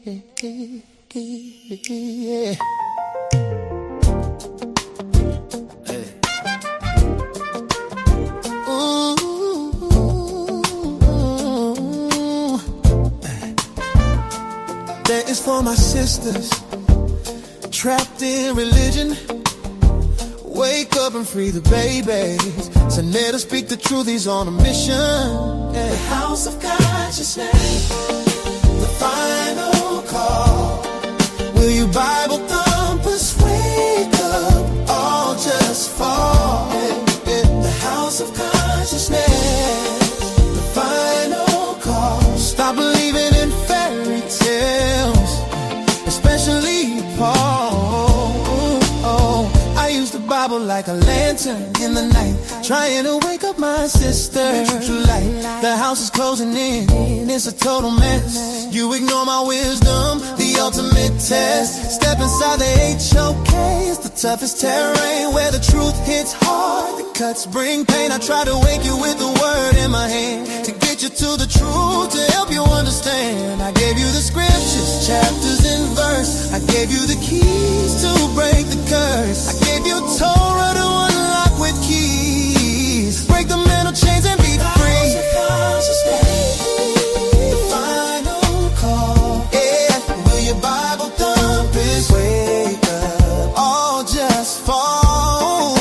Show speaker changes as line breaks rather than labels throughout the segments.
Yeah. That is for my sisters trapped in religion. Wake up and free the babies. Sa.neter speak the truth, he's on a mission. Yeah. The house of consciousness, the final call. Will you Bible thumpers wake up, all just fall? The house of consciousness, the final call. Stop believing in fairy tales, especially Paul. I use the Bible like a lantern in the night, trying to wake up my sister. The house is closing in, it's a total mess. You ignore my wisdom, the ultimate test. Step inside the HOK, it's the toughest terrain, where the truth hits hard, the cuts bring pain. I try to wake you with the word in my hand, to get you to the truth, to help you understand. I gave you the scriptures, chapters and verse. I gave you the keys to break the curse. I gave you Torah to unlock with keys. Break the mental chains and be free. The final call. Yeah, will your Bible thumpers wake up, all just fall?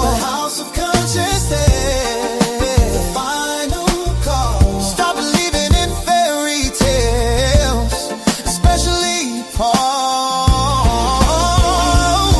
The house of consciousness, the final call. Stop believing in fairy tales, especially Paul.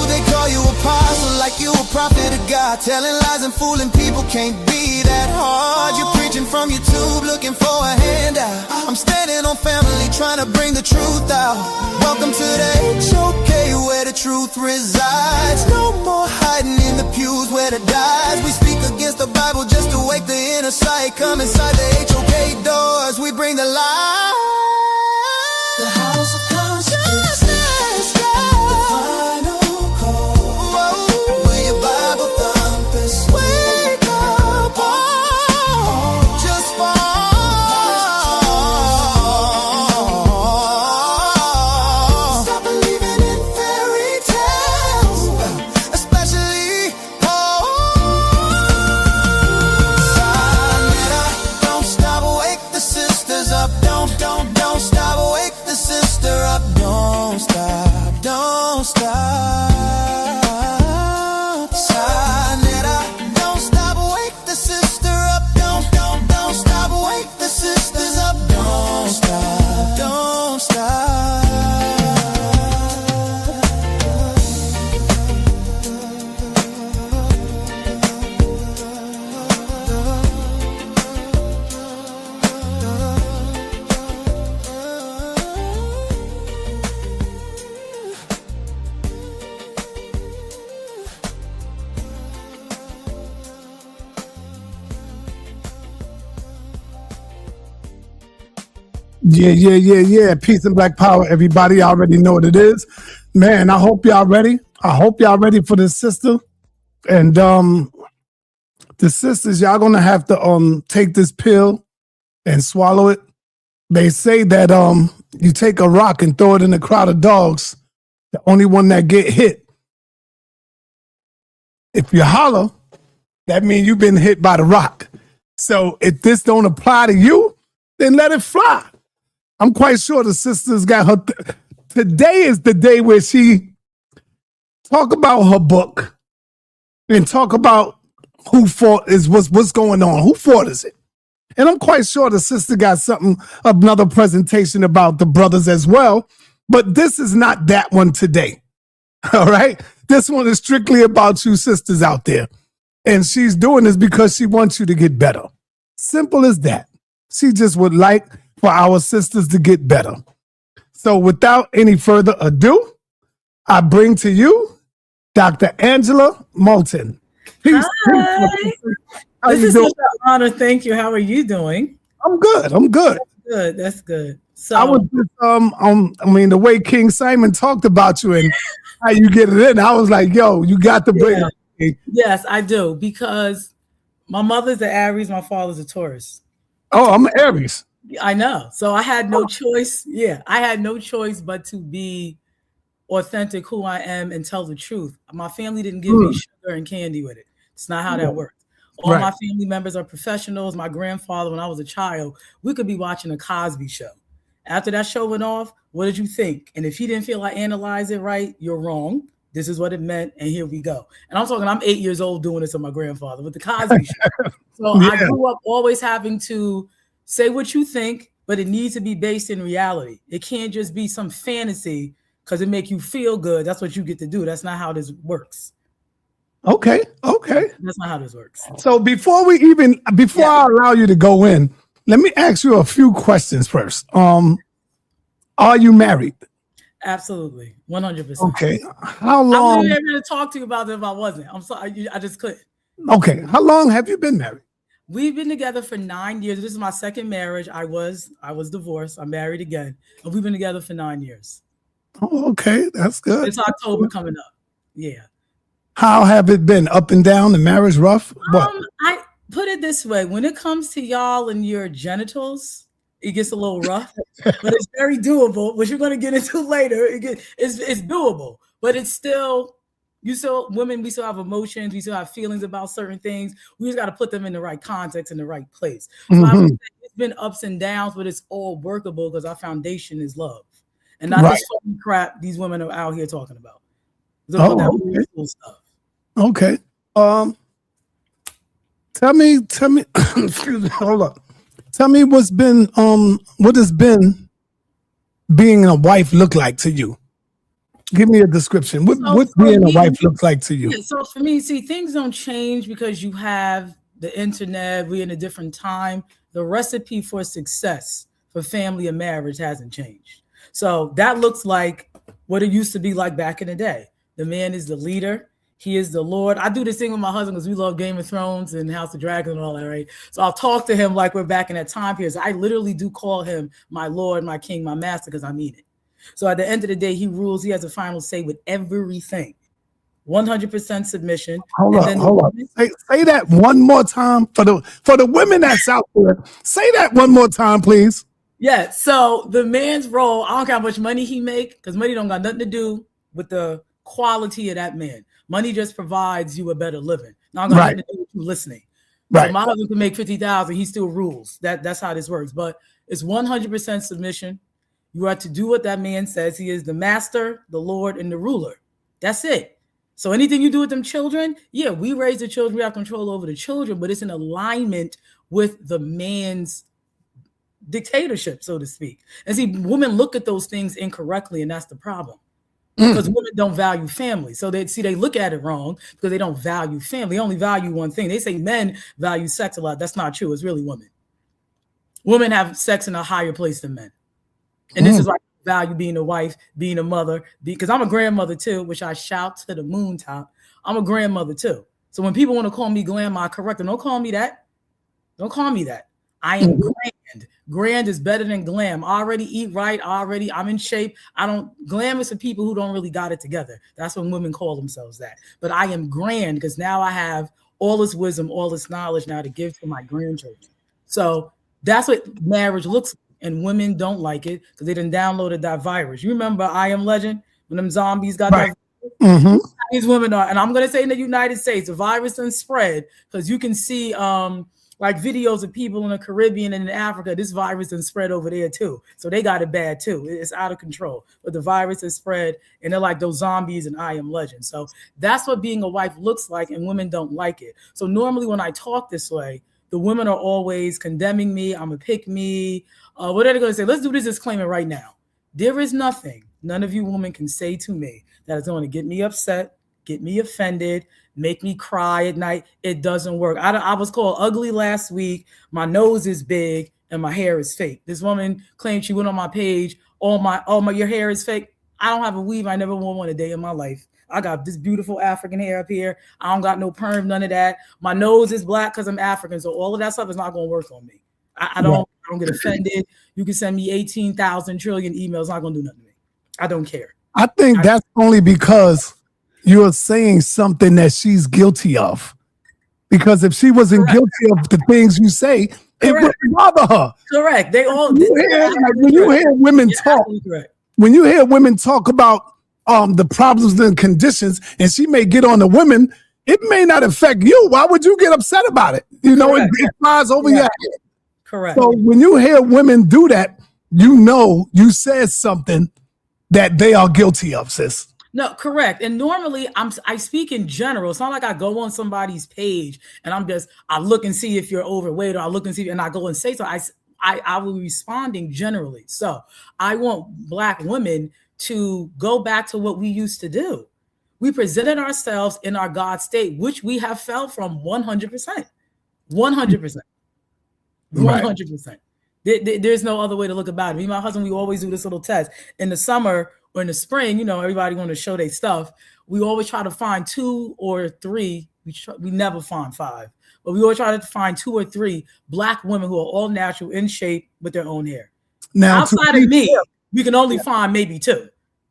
They call you apostle like you a prophet of God, telling lies and fooling people can't be that hard. You're preaching from YouTube, looking for a handout. I'm standing on family, trying to bring the truth out. Welcome to the HOK, where the truth resides. No more hiding in the pews where the dies. We speak against the Bible just to wake the inner sight. Come inside the HOK doors, we bring the light. The house of consciousness, the final call. Will your Bible thumpers wake up, all just fall? Stop believing in fairy tales, especially Paul. Sa.neter, don't stop, wake the sisters up. Don't stop, wake the sister up. Don't stop. Sa.neter, don't stop, wake the sister up. Don't stop, wake the sisters up. Don't stop.
Yeah. Peace and black power, everybody. You already know what it is. Man, I hope y'all ready. I hope y'all ready for this sister. And the sisters, y'all gonna have to take this pill and swallow it. They say that you take a rock and throw it in a crowd of dogs, the only one that get hit. If you holler, that means you've been hit by the rock. So if this don't apply to you, then let it fly. I'm quite sure the sisters got her. Today is the day where she talk about her book and talk about who fought is what's going on. Who fought is it? And I'm quite sure the sister got another presentation about the brothers as well. But this is not that one today. All right. This one is strictly about you sisters out there. And she's doing this because she wants you to get better. Simple as that. She just would like for our sisters to get better. So without any further ado, I bring to you Dr. Angela Moten. Peace.
Hi.
How
this
you
is
doing?
such an honor. Thank you. How are you doing?
I'm good.
That's good. So
I was just, the way King Simon talked about you and how you get it in, I was like, yo, you got to bring it.
Yes, I do, because my mother's an Aries, my father's a Taurus.
Oh, I'm an Aries.
I know. So I had no choice. Yeah, I had no choice but to be authentic who I am and tell the truth. My family didn't give me
Mm,
sugar and candy with it. It's not how that works. All
right.
my family members are professionals. My grandfather, when I was a child, we could be watching a Cosby show. After that show went off, what did you think? And if he didn't feel I analyzed it right, you're wrong. This is what it meant, and here we go. And I'm 8 years old doing this with my grandfather with the Cosby show. So I
Yeah.
grew up always having to say what you think, but it needs to be based in reality. It can't just be some fantasy because it make you feel good. That's what you get to do. That's not how this works.
Okay. Okay.
That's not how this works.
So before I allow you to go in, let me ask you a few questions first. Are you married?
Absolutely. 100%.
Okay. How
I wouldn't
long?
be able to talk to you about it if I wasn't. I'm sorry. I just couldn't.
Okay. How long have you been married?
We've been together for 9 years. This is my second marriage. I was divorced. I'm married again. And we've been together for 9 years.
Oh, okay. That's good.
It's October coming up. Yeah.
How have it been? Up and down? The marriage rough? What?
I put it this way. When it comes to y'all and your genitals, it gets a little rough, but it's very doable, which we're going to get into later. It's doable, but it's still, women, we still have emotions. We still have feelings about certain things. We just got to put them in the right context, in the right place. So I would say it's been ups and downs, but it's all workable because our foundation is love and not this fucking crap these women are out here talking about.
Okay.
Stuff.
Okay. Tell me, excuse me, hold up. Tell me what has been being a wife look like to you? Give me a description. What being a wife looks like to you?
Yeah, so for me, see, things don't change because you have the internet. We're in a different time. The recipe for success for family and marriage hasn't changed. So that looks like what it used to be like back in the day. The man is the leader. He is the Lord. I do this thing with my husband because we love Game of Thrones and House of Dragons and all that, right? So I'll talk to him like we're back in that time period. So I literally do call him my Lord, my King, my Master, because I mean it. So at the end of the day, he rules. He has a final say with everything. 100% submission.
Hold up. Say that one more time for the women that's out there. Say that one more time, please.
Yeah. So the man's role, I don't care how much money he make, because money don't got nothing to do with the quality of that man. Money just provides you a better living. Now I'm going to do with you listening. Right. So my husband can make 50,000. He still rules. That's how this works. But it's 100% submission. You are to do what that man says. He is the master, the Lord, and the ruler. That's it. So anything you do with them children, yeah, we raise the children. We have control over the children, but it's in alignment with the man's dictatorship, so to speak. And see, women look at those things incorrectly, and that's the problem. Because women don't value family. So they look at it wrong because they don't value family. They only value one thing. They say men value sex a lot. That's not true. It's really women. Women have sex in a higher place than men. And this is why I value being a wife, being a mother, because I'm a grandmother too, which I shout to the moon top. I'm a grandmother too. So when people want to call me glam, I correct them. Don't call me that. Don't call me that. I am grand. Grand is better than glam. I already eat right. I'm in shape. Glam is for people who don't really got it together. That's when women call themselves that. But I am grand because now I have all this wisdom, all this knowledge now to give to my grandchildren. So that's what marriage looks like. And women don't like it because they done downloaded that virus. You remember I Am Legend when them zombies got that virus? These women are, and I'm going to say in the United States, the virus done spread because you can see like videos of people in the Caribbean and in Africa. This virus done spread over there too. So they got it bad too. It's out of control. But the virus has spread and they're like those zombies in I Am Legend. So that's what being a wife looks like, and women don't like it. So normally when I talk this way, the women are always condemning me. I'm a pick me. What are they going to say? Let's do this disclaimer right now. There is nothing none of you women can say to me that is going to get me upset, get me offended, make me cry at night. It doesn't work. I was called ugly last week. My nose is big and my hair is fake. This woman claimed she went on my page. Your hair is fake. I don't have a weave. I never wore one a day in my life. I got this beautiful African hair up here. I don't got no perm, none of that. My nose is black because I'm African. So all of that stuff is not going to work on me. I don't get offended. You can send me 18,000 trillion emails. Not going to do nothing to me. I don't care.
I think that's only because you're saying something that she's guilty of. Because if she wasn't guilty of the things you say, It would bother her.
Correct. They all.
When you hear women talk, when you hear women talk about the problems and conditions, and she may get on the women, it may not affect you. Why would you get upset about it? You know, it flies over your head.
Correct.
So when you hear women do that, you know you said something that they are guilty of, sis.
No, correct. And normally I speak in general. It's not like I go on somebody's page and I look and see if you're overweight, or I look and see, and I go and say so. I will be responding generally. So I want Black women to go back to what we used to do. We presented ourselves in our God state, which we have fell from 100%. 100%. 100%. There's no other way to look about it. Me and my husband, we always do this little test. In the summer or in the spring, you know, everybody want to show their stuff. We always try to find 2 or 3. We never find 5. But we always try to find 2 or 3 Black women who are all natural, in shape, with their own hair. Now, outside of me, we can only find maybe 2.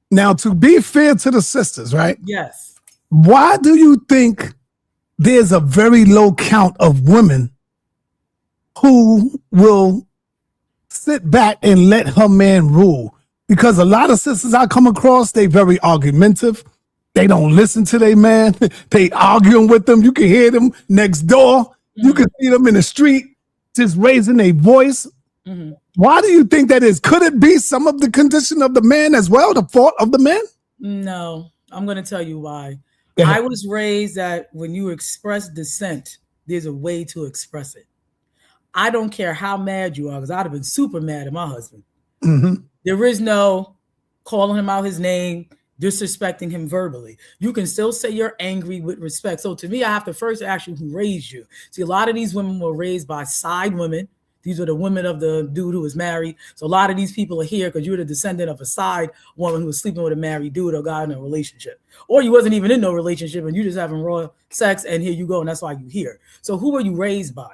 Now, to be fair to the sisters, right?
Yes.
Why do you think there's a very low count of women who will sit back and let her man rule? Because a lot of sisters I come across, they very argumentative. They don't listen to their man. They arguing with them. You can hear them next door. Mm-hmm. You can see them in the street just raising their voice. Mm-hmm. Why do you think that is? Could it be some of the condition of the man as well, the fault of the man?
No, I'm going to tell you why. Yeah. I was raised that when you express dissent, there's a way to express it. I don't care how mad you are, because I'd have been super mad at my husband. Mm-hmm. There is no calling him out his name, disrespecting him verbally. You can still say you're angry with respect. So to me, I have to first ask you who raised you. See, a lot of these women were raised by side women. These are the women of the dude who was married. So a lot of these people are here because you're the descendant of a side woman who was sleeping with a married dude or got in a relationship. Or you wasn't even in no relationship and you just having raw sex, and here you go, and that's why you're here. So who were you raised by?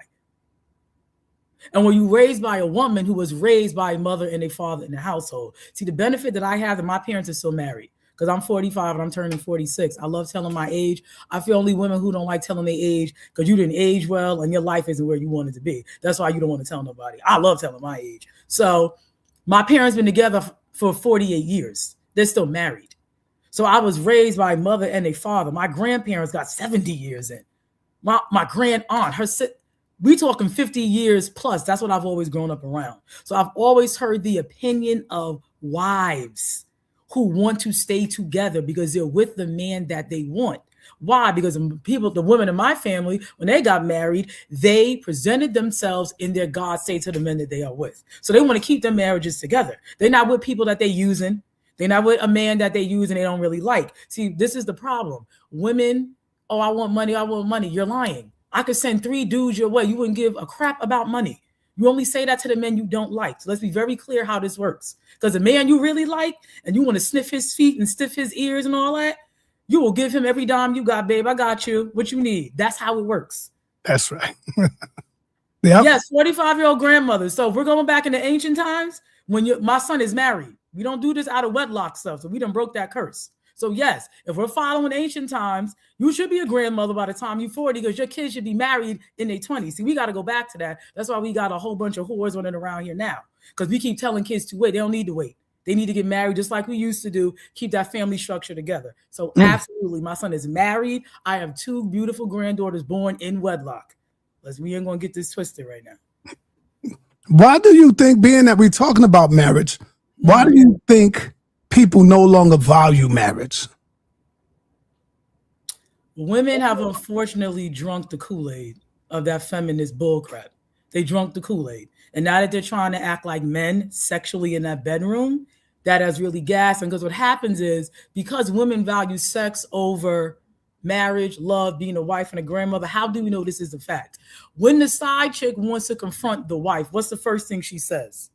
And were you raised by a woman who was raised by a mother and a father in the household? See, the benefit that I have that my parents are still married, because I'm 45 and I'm turning 46. I love telling my age. I feel only women who don't like telling their age because you didn't age well and your life isn't where you wanted to be. That's why you don't want to tell nobody. I love telling my age. So my parents been together for 48 years. They're still married. So I was raised by a mother and a father. My grandparents got 70 years in. My grand aunt, we talking 50 years plus. That's what I've always grown up around. So I've always heard the opinion of wives who want to stay together because they're with the man that they want. Why? Because the women in my family, when they got married, they presented themselves in their God state to the men that they are with. So they want to keep their marriages together. They're not with people that they're using. They're not with a man that they use and they don't really like. See, this is the problem. Women, oh, I want money. You're lying. I could send 3 dudes your way. You wouldn't give a crap about money. You only say that to the men you don't like. So let's be very clear how this works. Because the man you really like and you want to sniff his feet and stiff his ears and all that, you will give him every dime you got, babe. I got you. What you need. That's how it works.
That's right.
Yep. Yes, 45-year-old grandmother. So if we're going back in the ancient times, when my son is married, we don't do this out of wedlock stuff. So we done broke that curse. So yes, if we're following ancient times, you should be a grandmother by the time you're 40 because your kids should be married in their 20s. See, we got to go back to that. That's why we got a whole bunch of whores running around here now, because we keep telling kids to wait. They don't need to wait. They need to get married just like we used to do, keep that family structure together. So absolutely, my son is married. I have 2 beautiful granddaughters born in wedlock. We ain't going to get this twisted right now.
Why do you think, being that we're talking about marriage, why do you think people no longer value marriage?
Women have unfortunately drunk the Kool-Aid of that feminist bullcrap. They drunk the Kool-Aid. And now that they're trying to act like men sexually in that bedroom, that has really gassed. And because what happens is, because women value sex over marriage, love, being a wife and a grandmother, how do we know this is a fact? When the side chick wants to confront the wife, what's the first thing she says?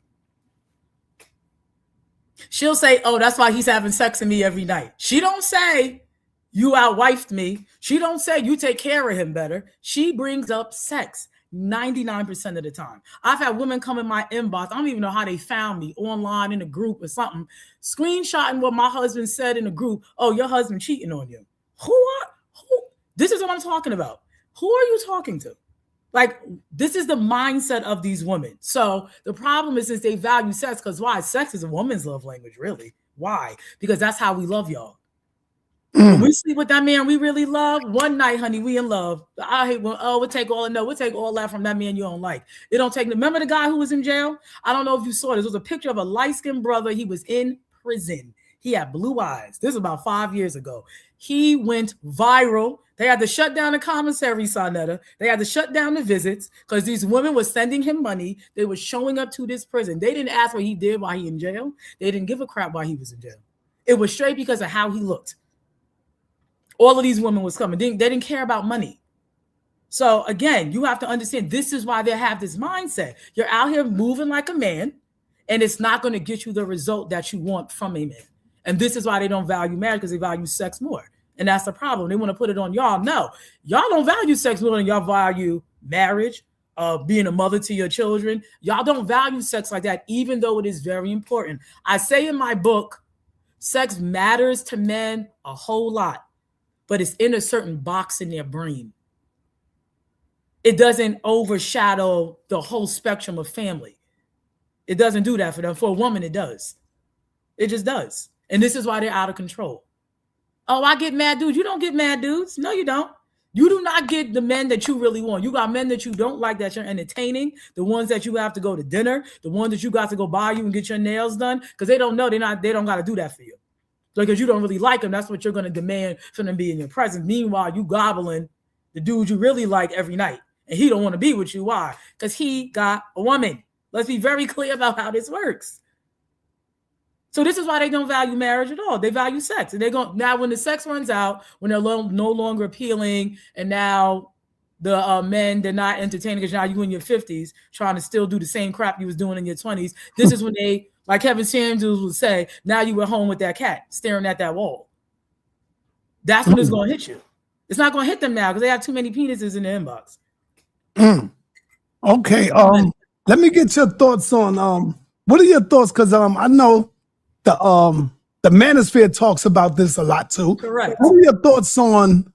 She'll say, oh, that's why he's having sex with me every night. She don't say, you outwifed me. She don't say, you take care of him better. She brings up sex 99% of the time. I've had women come in my inbox. I don't even know how they found me, online in a group or something, screenshotting what my husband said in the group. Oh, your husband cheating on you. Who? This is what I'm talking about. Who are you talking to? Like, this is the mindset of these women. So the problem is they value sex, because why? Sex is a woman's love language, really. Why? Because that's how we love y'all. When we sleep with that man we really love, one night, honey, we in love. I hate when, we'll take all that from that man you don't like. It don't take. Remember the guy who was in jail? I don't know if you saw this. It was a picture of a light-skinned brother. He was in prison. He had blue eyes. This is about 5 years ago. He went viral. They had to shut down the commissary, sa.neter. They had to shut down the visits because these women were sending him money. They were showing up to this prison. They didn't ask what he did while he in jail. They didn't give a crap while he was in jail. It was straight because of how he looked. All of these women was coming. They didn't care about money. So again, you have to understand, this is why they have this mindset. You're out here moving like a man, and it's not going to get you the result that you want from a man. And this is why they don't value marriage, because they value sex more. And that's the problem. They want to put it on y'all. No, y'all don't value sex more than y'all value marriage, being a mother to your children. Y'all don't value sex like that, even though it is very important. I say in my book, sex matters to men a whole lot, but it's in a certain box in their brain. It doesn't overshadow the whole spectrum of family. It doesn't do that for them. For a woman, it does. It just does. And this is why they're out of control. Oh, I get mad dudes. You don't get mad dudes. No, you don't. You do not get the men that you really want. You got men that you don't like, that you're entertaining, the ones that you have to go to dinner, the ones that you got to go buy you and get your nails done, because they don't know they don't got to do that for you. Because you don't really like them, that's what you're going to demand for them to be in your presence. Meanwhile, you gobbling the dude you really like every night, and he don't want to be with you. Why? Because he got a woman. Let's be very clear about how this works. So this is why they don't value marriage at all. They value sex. And they're going, now when the sex runs out, when they're no longer appealing, and now the men, they're not entertaining, because now you in your 50s trying to still do the same crap you was doing in your 20s. This is when they, like Kevin Samuels would say, now you at home with that cat staring at that wall. That's when it's going to hit you. It's not going to hit them now because they have too many penises in the inbox.
Okay. Let me get your thoughts on what are your thoughts? Because I know the manosphere talks about this a lot too.
Correct.
What are your thoughts on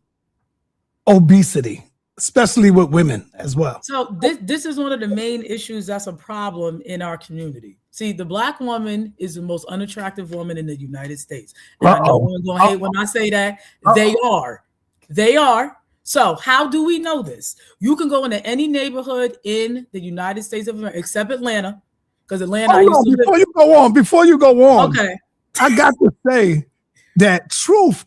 obesity, especially with women as well?
So this is one of the main issues that's a problem in our community. See, the Black woman is the most unattractive woman in the United States. And I know women gonna hate when I say that. They are. They are. So how do we know this? You can go into any neighborhood in the United States of America, except Atlanta, because Atlanta.
Before you go on,
okay,
I got to say that truth,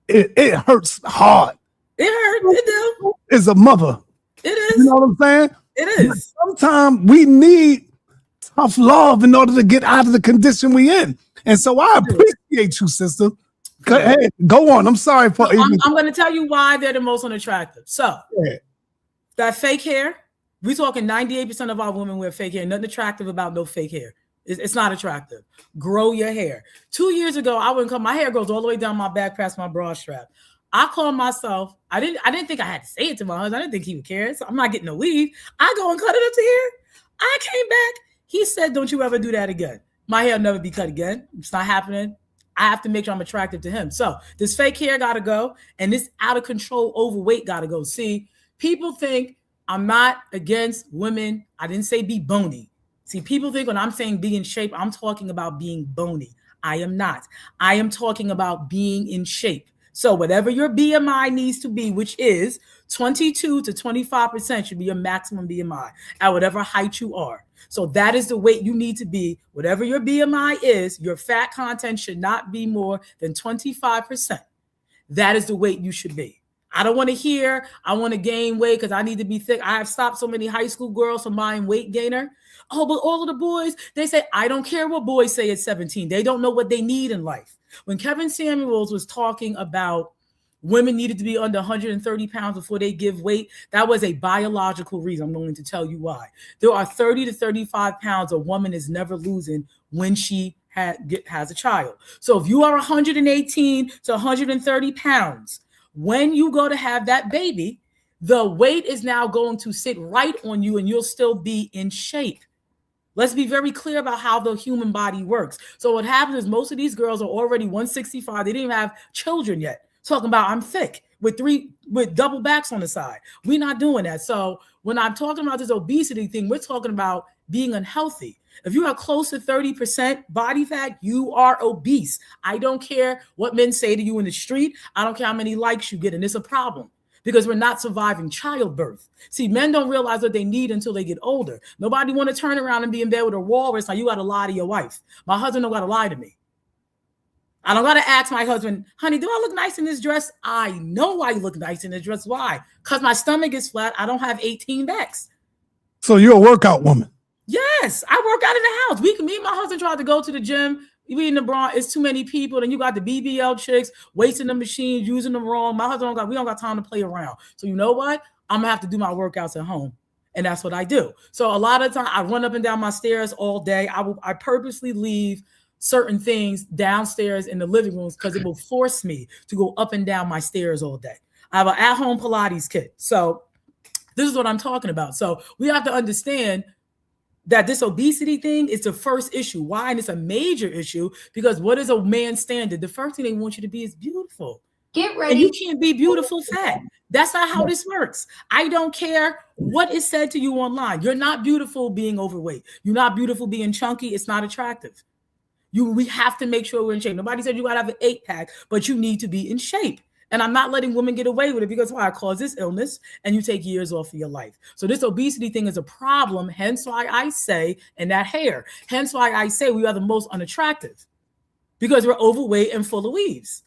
it hurts hard.
It hurts. It do.
As a mother,
it is.
You know what I'm saying?
It is.
Sometimes we need tough love in order to get out of the condition we in, and so I appreciate you, sister. Hey, go on. I'm sorry for.
I'm going to tell you why they're the most unattractive. So that fake hair. We talking 98% of our women wear fake hair. Nothing attractive about no fake hair. It's not attractive. Grow your hair. 2 years ago, I wouldn't come. My hair goes all the way down my back past my bra strap. I called myself. I didn't think I had to say it to my husband. I didn't think he would care. So I'm not getting a weave. I go and cut it up to here. I came back. He said, "Don't you ever do that again. My hair will never be cut again. It's not happening. I have to make sure I'm attractive to him." So this fake hair got to go. And this out of control overweight got to go. See, people think I'm not against women. I didn't say be bony. See, people think when I'm saying be in shape, I'm talking about being bony. I am not. I am talking about being in shape. So whatever your BMI needs to be, which is 22 to 25% should be your maximum BMI at whatever height you are. So that is the weight you need to be. Whatever your BMI is, your fat content should not be more than 25%. That is the weight you should be. I don't want to hear, I want to gain weight because I need to be thick. I have stopped so many high school girls from buying weight gainer. Oh, but all of the boys, they say, I don't care what boys say at 17. They don't know what they need in life. When Kevin Samuels was talking about women needed to be under 130 pounds before they give weight, that was a biological reason. I'm going to tell you why. There are 30 to 35 pounds a woman is never losing when she has a child. So if you are 118 to 130 pounds, when you go to have that baby, the weight is now going to sit right on you and you'll still be in shape. Let's be very clear about how the human body works. So what happens is most of these girls are already 165. They didn't even have children yet. Talking about I'm thick. with double backs on the side. We're not doing that. So when I'm talking about this obesity thing, we're talking about being unhealthy. If you are close to 30% body fat, you are obese. I don't care what men say to you in the street. I don't care how many likes you get. And it's a problem because we're not surviving childbirth. See, men don't realize what they need until they get older. Nobody want to turn around and be in bed with a walrus. Like, you got to lie to your wife. My husband don't got to lie to me. I don't got to ask my husband, honey, do I look nice in this dress? I know why you look nice in this dress. Why? Because my stomach is flat. I don't have 18 backs.
So you're a workout woman.
Yes, I work out in the house. Me and my husband tried to go to the gym. We in the Bronx, it's too many people. Then you got the BBL chicks wasting the machines, using them wrong. My husband we don't got time to play around. So you know what? I'm gonna have to do my workouts at home. And that's what I do. So a lot of time I run up and down my stairs all day. I purposely leave certain things downstairs in the living rooms because it will force me to go up and down my stairs all day. I have an at-home Pilates kit. So this is what I'm talking about. So we have to understand that this obesity thing is the first issue. Why? And it's a major issue because what is a man's standard? The first thing they want you to be is beautiful.
Get ready.
And you can't be beautiful fat. That's not how this works. I don't care what is said to you online. You're not beautiful being overweight. You're not beautiful being chunky. It's not attractive. We have to make sure we're in shape. Nobody said you got to have an 8-pack, but you need to be in shape. And I'm not letting women get away with it because why? It causes illness and you take years off of your life. So this obesity thing is a problem. Hence why I say, and that hair, hence why I say we are the most unattractive because we're overweight and full of weaves.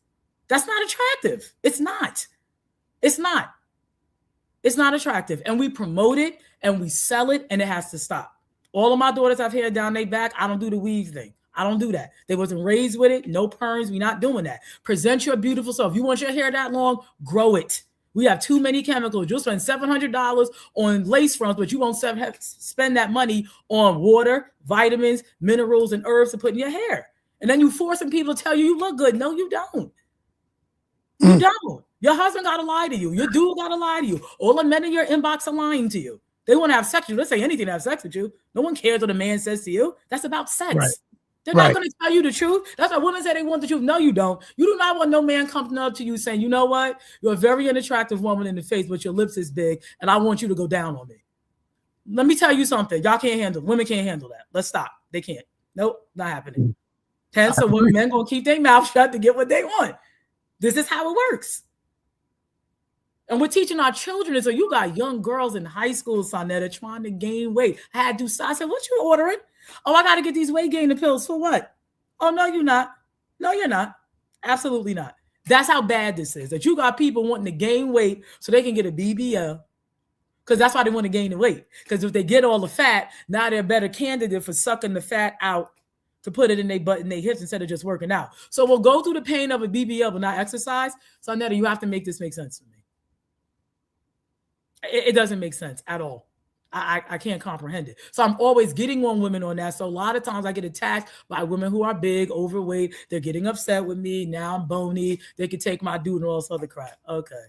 That's not attractive. It's not. It's not. It's not attractive. And we promote it and we sell it and it has to stop. All of my daughters have hair down their back. I don't do the weave thing. I don't do that. They wasn't raised with it. No perms. We're not doing that. Present your beautiful self. If you want your hair that long, grow it. We have too many chemicals. You'll spend $700 on lace fronts, but you won't spend that money on water, vitamins, minerals, and herbs to put in your hair. And then you forcing people to tell you look good. No, you don't. You don't. Your husband got to lie to you. Your dude got to lie to you. All the men in your inbox are lying to you. They want to have sex with you. They'll say anything to have sex with you. No one cares what a man says to you. That's about sex.
Right.
They're not going to tell you the truth. That's why women say they want the truth. No, you don't. You do not want no man coming up to you saying, you know what? You're a very unattractive woman in the face, but your lips is big, and I want you to go down on me. Let me tell you something. Y'all can't handle. Women can't handle that. Let's stop. They can't. Nope, not happening. Hence, so men going to keep their mouth shut to get what they want. This is how it works. And we're teaching our children. So you got young girls in high school, sa.neter, trying to gain weight. I said, what you ordering? Oh, I got to get these weight gaining pills for what? Oh, no, you're not. No, you're not. Absolutely not. That's how bad this is. That you got people wanting to gain weight so they can get a BBL. Because that's why they want to gain the weight. Because if they get all the fat, now they're a better candidate for sucking the fat out to put it in their butt and their hips instead of just working out. So we'll go through the pain of a BBL but not exercise. Sa.neter, you have to make this make sense to me. It doesn't make sense at all. I can't comprehend it. So I'm always getting on women on that. So a lot of times I get attacked by women who are big, overweight. They're getting upset with me. Now I'm bony. They can take my dude and all this other crap. Okay.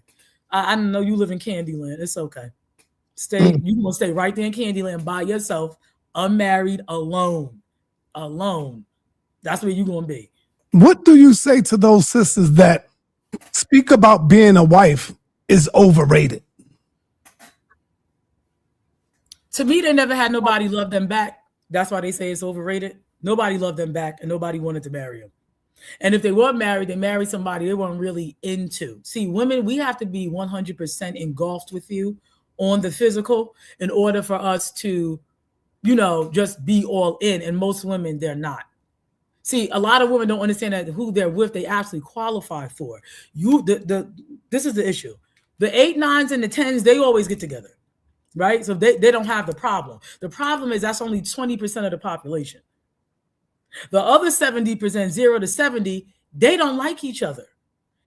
I know you live in Candyland. It's okay. You gonna stay right there in Candyland by yourself, unmarried, alone. That's where you're gonna be.
What do you say to those sisters that speak about being a wife is overrated?
To me, they never had nobody love them back. That's why they say it's overrated. Nobody loved them back and nobody wanted to marry them. And if they were married, they married somebody they weren't really into. See, women, we have to be 100% engulfed with you on the physical in order for us to, just be all in. And most women, they're not. See, a lot of women don't understand that who they're with, they actually qualify for. This is the issue. The 8, 9s, and the 10s, they always get together. Right? So they don't have the problem. The problem is that's only 20% of the population. The other 70%, 0 to 70, they don't like each other.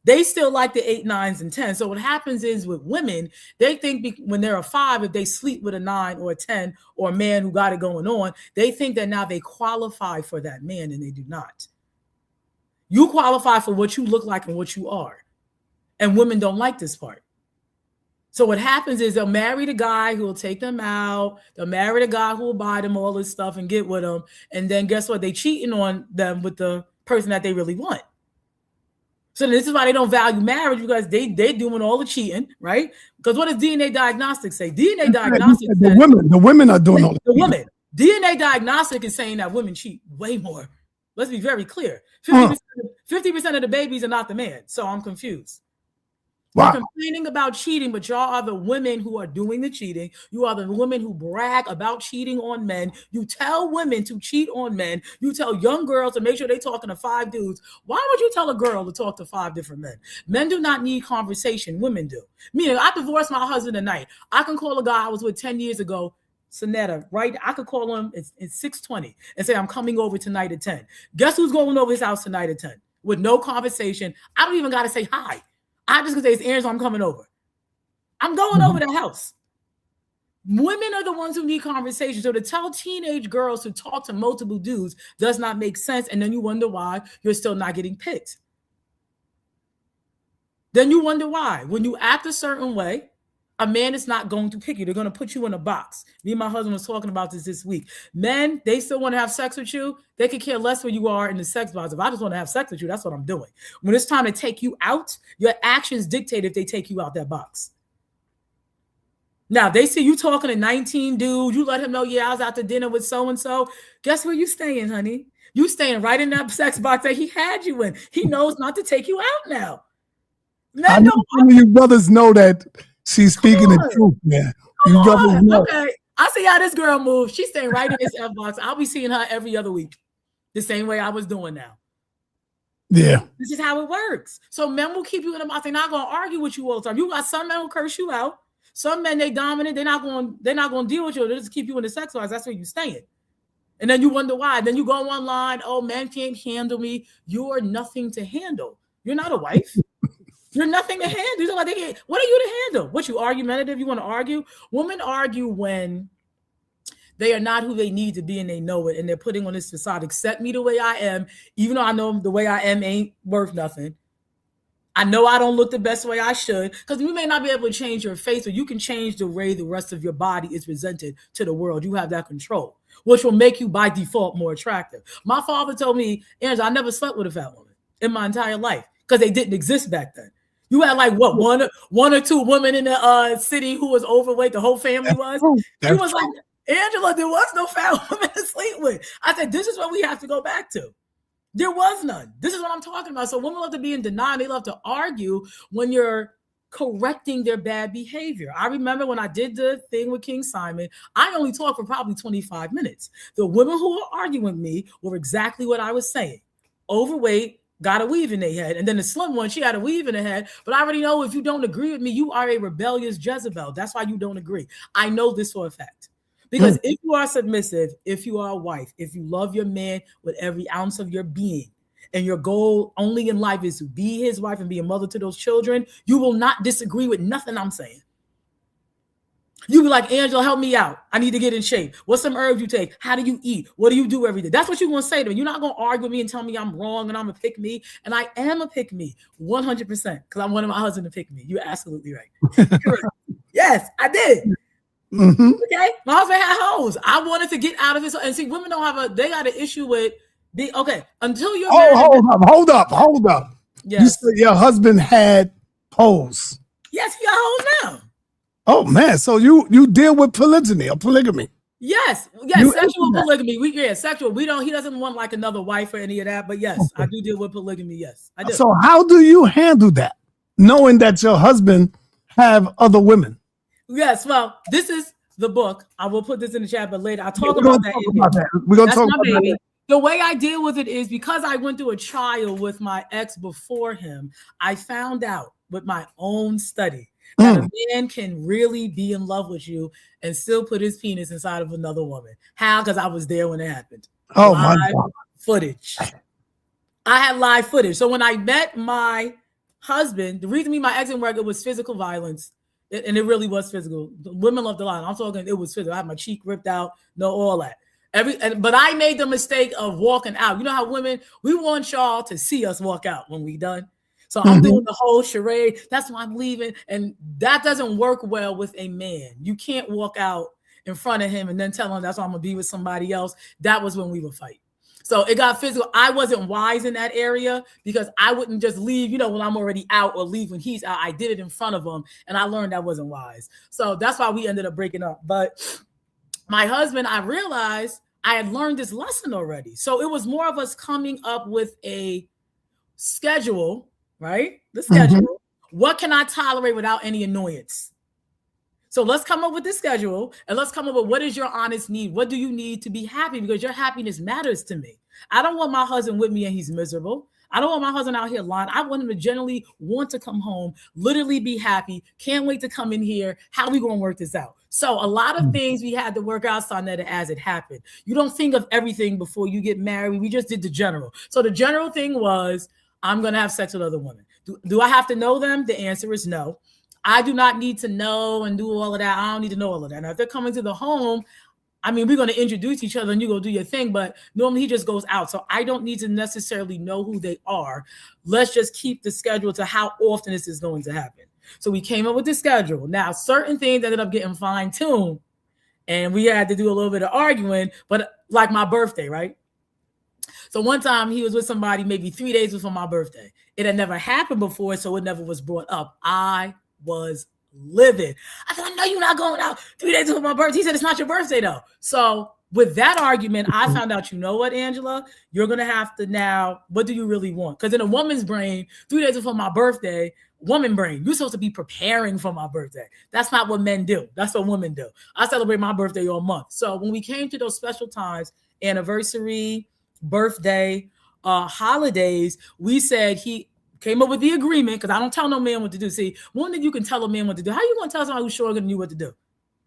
They still like the 8, 9s, and 10s. So what happens is with women, they think when they're a 5, if they sleep with a 9 or a 10 or a man who got it going on, they think that now they qualify for that man, and they do not. You qualify for what you look like and what you are. And women don't like this part. So what happens is they'll marry the guy who will take them out. They'll marry the guy who will buy them all this stuff and get with them. And then guess what? They cheating on them with the person that they really want. So this is why they don't value marriage, because they're doing all the cheating, right? Because what does DNA diagnostics say? DNA diagnostics
the women are doing all
the women. DNA diagnostic is saying that women cheat way more. Let's be very clear. 50% of the babies are not the man. So I'm confused. Wow. You're complaining about cheating, but y'all are the women who are doing the cheating. You are the women who brag about cheating on men. You tell women to cheat on men. You tell young girls to make sure they're talking to 5 dudes. Why would you tell a girl to talk to 5 different men? Men do not need conversation. Women do. Meaning, I divorced my husband tonight. I can call a guy I was with 10 years ago, sa.neter, right? I could call him at 6:20 and say, I'm coming over tonight at 10. Guess who's going over his house tonight at 10? With no conversation. I don't even got to say hi. I just gonna say it's Aaron, so I'm coming over. I'm going over the house. Women are the ones who need conversation. So to tell teenage girls to talk to multiple dudes does not make sense. And then you wonder why you're still not getting picked. Then you wonder why. When you act a certain way, a man is not going to pick you. They're going to put you in a box. Me and my husband was talking about this week. Men, they still want to have sex with you. They could care less where you are in the sex box. If I just want to have sex with you, that's what I'm doing. When it's time to take you out, your actions dictate if they take you out that box. Now, they see you talking to 19 dudes. You let him know, yeah, I was out to dinner with so-and-so. Guess where you staying, honey? You staying right in that sex box that he had you in. He knows not to take you out now.
I know some of you brothers know that she's speaking the truth, man. You brothers know.
Okay. I see how this girl moves. She's staying right in this F box. I'll be seeing her every other week. The same way I was doing now.
Yeah.
This is how it works. So men will keep you in the box. They're not going to argue with you all the time. You got some men who curse you out. Some men, they dominant. They're not going to deal with you. They'll just keep you in the sex box. That's where you're staying. And then you wonder why. Then you go online. Oh, men can't handle me. You are nothing to handle. You're not a wife. You're nothing to handle. What are you to handle? What, you argumentative? You want to argue? Women argue when they are not who they need to be and they know it. And they're putting on this facade, accept me the way I am, even though I know the way I am ain't worth nothing. I know I don't look the best way I should, because you may not be able to change your face, but you can change the way the rest of your body is presented to the world. You have that control, which will make you by default more attractive. My father told me, Angela, I never slept with a fat woman in my entire life because they didn't exist back then. You had like what, one or two women in the city who was overweight. The whole family was. He was like, Angela, there was no fat woman to sleep with. I said, this is what we have to go back to. There was none. This is what I'm talking about. So women love to be in denial. They love to argue when you're correcting their bad behavior. I remember when I did the thing with King Simon, I only talked for probably 25 minutes. The women who were arguing with me were exactly what I was saying. Overweight, got a weave in their head. And then the slim one, she had a weave in her head. But I already know if you don't agree with me, you are a rebellious Jezebel. That's why you don't agree. I know this for a fact. Because if you are submissive, if you are a wife, if you love your man with every ounce of your being, and your goal only in life is to be his wife and be a mother to those children, you will not disagree with nothing I'm saying. You be like, Angela, help me out. I need to get in shape. What's some herbs you take? How do you eat? What do you do every day? That's what you're going to say to me. You're not going to argue with me and tell me I'm wrong and I'm a pick me. And I am a pick me 100% because I'm one of my husband to pick me. You're absolutely right. Yes, I did. Mm-hmm. Okay. My husband had hoes. I wanted to get out of this. And see, women don't have they got an issue with until you're
hold up. Yes. You said your husband had hoes.
Yes, he got hoes now.
Oh man, so you deal with polygamy or polygamy?
Yes, sexual polygamy. Sexual. He doesn't want like another wife or any of that. But yes, okay. I do deal with polygamy. Yes, I do.
So how do you handle that, knowing that your husband have other women?
Yes, well, this is the book. I will put this in the chat, but later I'll talk about that.
We're gonna talk about that.
The way I deal with it is because I went through a trial with my ex before him. I found out with my own study that a man can really be in love with you and still put his penis inside of another woman. How? Because I was there when it happened.
Oh, my God.
Footage. I had live footage. So when I met my husband, the reason my ex didn't work, it was physical violence. And it really was physical. Women loved the line. I'm talking, it was physical. I had my cheek ripped out, all that. But I made the mistake of walking out. You know how women, we want y'all to see us walk out when we done. So I'm doing the whole charade. That's why I'm leaving. And that doesn't work well with a man. You can't walk out in front of him and then tell him that's why I'm going to be with somebody else. That was when we would fight. So it got physical. I wasn't wise in that area because I wouldn't just leave, when I'm already out, or leave when he's out. I did it in front of him, and I learned that wasn't wise. So that's why we ended up breaking up. But my husband, I realized I had learned this lesson already. So it was more of us coming up with a schedule, right? The schedule. Mm-hmm. What can I tolerate without any annoyance? So let's come up with this schedule, and let's come up with what is your honest need? What do you need to be happy? Because your happiness matters to me. I don't want my husband with me and he's miserable. I don't want my husband out here lying. I want him to generally want to come home, literally be happy. Can't wait to come in here. How are we going to work this out? So a lot of things we had to work out, sa.neter, as it happened. You don't think of everything before you get married. We just did the general. So the general thing was, I'm going to have sex with other women. Do I have to know them? The answer is no. I do not need to know and do all of that. I don't need to know all of that. Now, if they're coming to the home, we're going to introduce each other and you go do your thing, but normally he just goes out. So I don't need to necessarily know who they are. Let's just keep the schedule to how often this is going to happen. So we came up with the schedule. Now, certain things ended up getting fine-tuned, and we had to do a little bit of arguing, but like my birthday, right? So one time he was with somebody maybe 3 days before my birthday. It had never happened before, so it never was brought up. I was livid. I said, I know you're not going out 3 days before my birthday. He said, it's not your birthday though. So with that argument, I found out, you know what, Angela, you're going to have to now, what do you really want? Because in a woman's brain, 3 days before my birthday, woman brain, you're supposed to be preparing for my birthday. That's not what men do. That's what women do. I celebrate my birthday all month. So when we came to those special times, anniversary, birthday, holidays, we said he came up with the agreement, because I don't tell no man what to do. See, one thing you can tell a man what to do. How you going to tell somebody who's stronger than you what to do?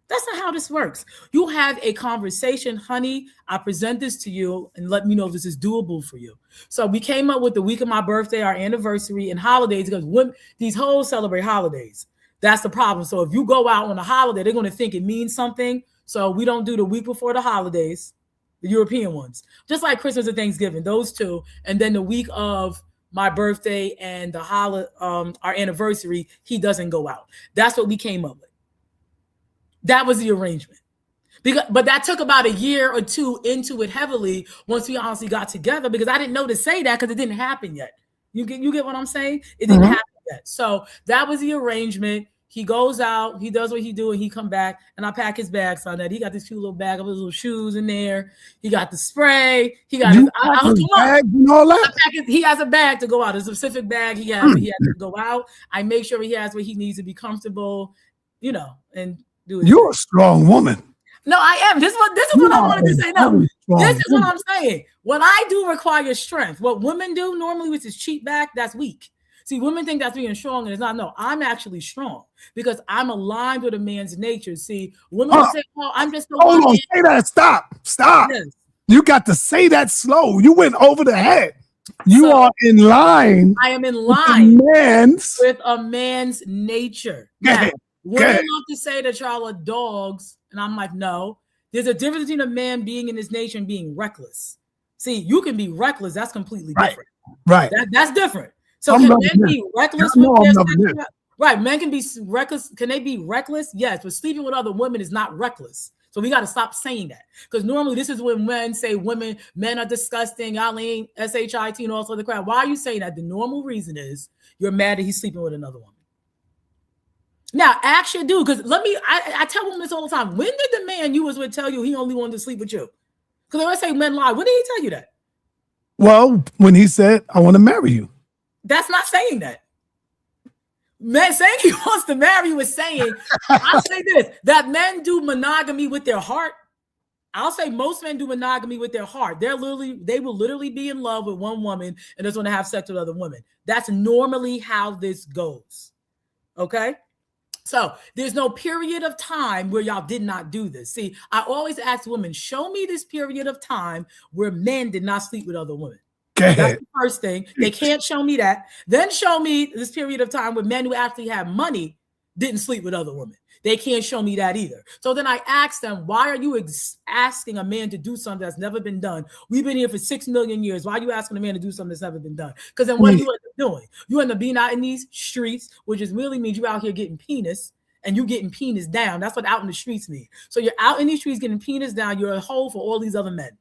That's not how this works. You have a conversation, honey, I present this to you and let me know if this is doable for you. So we came up with the week of my birthday, our anniversary, and holidays, because when these hoes celebrate holidays, that's the problem. So if you go out on a holiday, they're going to think it means something. So we don't do the week before the holidays, the European ones, just like Christmas and Thanksgiving, those two. And then the week of my birthday and the our anniversary, he doesn't go out. That's what we came up with. That was the arrangement. But that took about a year or two into it heavily once we honestly got together, because I didn't know to say that because it didn't happen yet. You get what I'm saying? It didn't happen yet. So that was the arrangement. He goes out, he does what he do, and he come back, and I pack his bag, so that he got this cute little bag of his little shoes in there. He got the spray. He got his bag and all that. He has a bag to go out, a specific bag he has to go out. I make sure he has what he needs to be comfortable, and do it.
You're a strong woman.
No, I am. This is what I wanted to say. No, this is what I'm saying. What I do requires strength. What women do normally, which is cheat back, that's weak. See, women think that's being strong, and it's not. No, I'm actually strong because I'm aligned with a man's nature. See, women say, "Oh, I'm just."
Hold on, say that. Stop. Yes. You got to say that slow. You went over the head. You are in line.
I am in line
with
a man's nature. Now, women love to say that y'all are dogs, and I'm like, no. There's a difference between a man being in his nature and being reckless. See, you can be reckless. That's completely different.
Right.
That's different. So can men be reckless with their sexuality? Right, men can be reckless. Can they be reckless? Yes, but sleeping with other women is not reckless. So we got to stop saying that, because normally this is when men say men are disgusting, y'all ain't shit and all sorts of crap. Why are you saying that? The normal reason is you're mad that he's sleeping with another woman. Now, ask your dude, because I tell women this all the time. When did the man you was with tell you he only wanted to sleep with you? Because I always say men lie. When did he tell you that?
Well, when he said, I want to marry you.
That's not saying that. Man saying he wants to marry you is saying, I'll say this, that men do monogamy with their heart. I'll say most men do monogamy with their heart. They will literally be in love with one woman and just want to have sex with other women. That's normally how this goes. Okay? So there's no period of time where y'all did not do this. See, I always ask women, show me this period of time where men did not sleep with other women. That's the first thing. They can't show me that. Then show me this period of time where men who actually have money didn't sleep with other women. They can't show me that either. So then I ask them, why are you asking a man to do something that's never been done? We've been here for 6 million years. Why are you asking a man to do something that's never been done? Because then what do you end up doing? You end up being out in these streets, which is really means you out here getting penis, and you getting penis down. That's what out in the streets mean. So you're out in these streets getting penis down. You're a hoe for all these other men.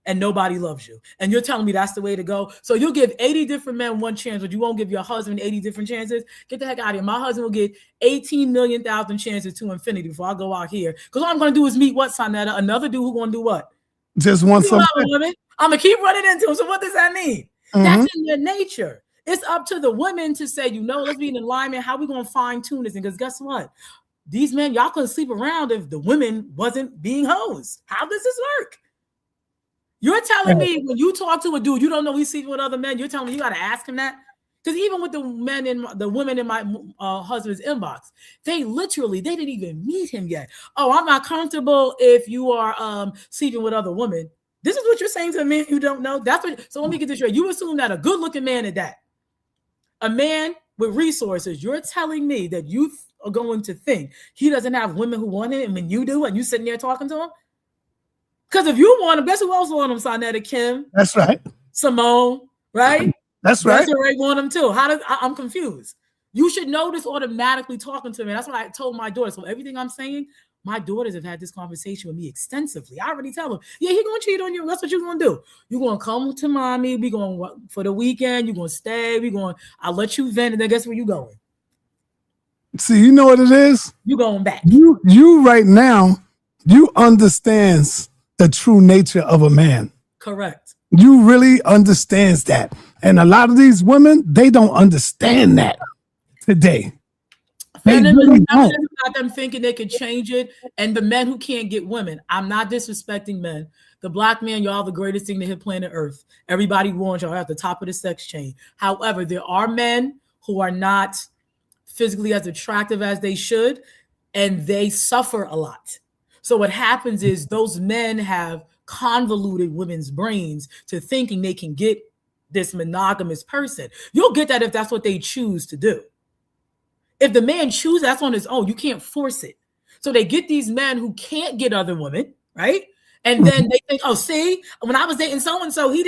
and nobody loves you. And you're telling me that's the way to go? So you'll give 80 different men one chance, but you won't give your husband 80 different chances? Get the heck out of here. My husband will get 18 million thousand chances to infinity before I go out here. Because all I'm going to do is meet what, sa.neter? Another dude who's going to do what?
Just want some
women. I'm going to keep running into him. So what does that mean? That's in their nature. It's up to the women to say, let's be in alignment. How we going to fine tune this? Because guess what? These men, y'all couldn't sleep around if the women wasn't being hoes. How does this work? You're telling me when you talk to a dude, you don't know he's sleeping with other men. You're telling me you got to ask him that? Because even with the women in my husband's inbox, they didn't even meet him yet. Oh, I'm not comfortable if you are sleeping with other women. This is what you're saying to a man you don't know. So let me get this straight. You assume that a good-looking man at that, a man with resources, you're telling me that you are going to think he doesn't have women who want him and you do, and you sitting there talking to him? Because if you want him, guess who else want him, sa.neter? Kim.
That's right.
Simone, right?
That's right.
Desiree want him too. I'm confused. You should know this automatically talking to me. That's what I told my daughter. So everything I'm saying, my daughters have had this conversation with me extensively. I already tell them, yeah, he's going to cheat on you. That's what you're going to do. You're going to come to mommy. We're going for the weekend. You're going to stay. I'll let you vent. And then guess where you going?
See, you know what it is?
You going back.
You right now, you understands the true nature of a man.
Correct.
You really understands that. And a lot of these women, they don't understand that today.
Feminism got them thinking they could change it. And the men who can't get women, I'm not disrespecting men. The black man, y'all the greatest thing to hit planet Earth. Everybody warns y'all at the top of the sex chain. However, there are men who are not physically as attractive as they should, and they suffer a lot. So what happens is those men have convoluted women's brains to thinking they can get this monogamous person. You'll get that if that's what they choose to do. If the man chooses, that's on his own. You can't force it. So they get these men who can't get other women, right? And then they think, oh, see, when I was dating so-and-so, he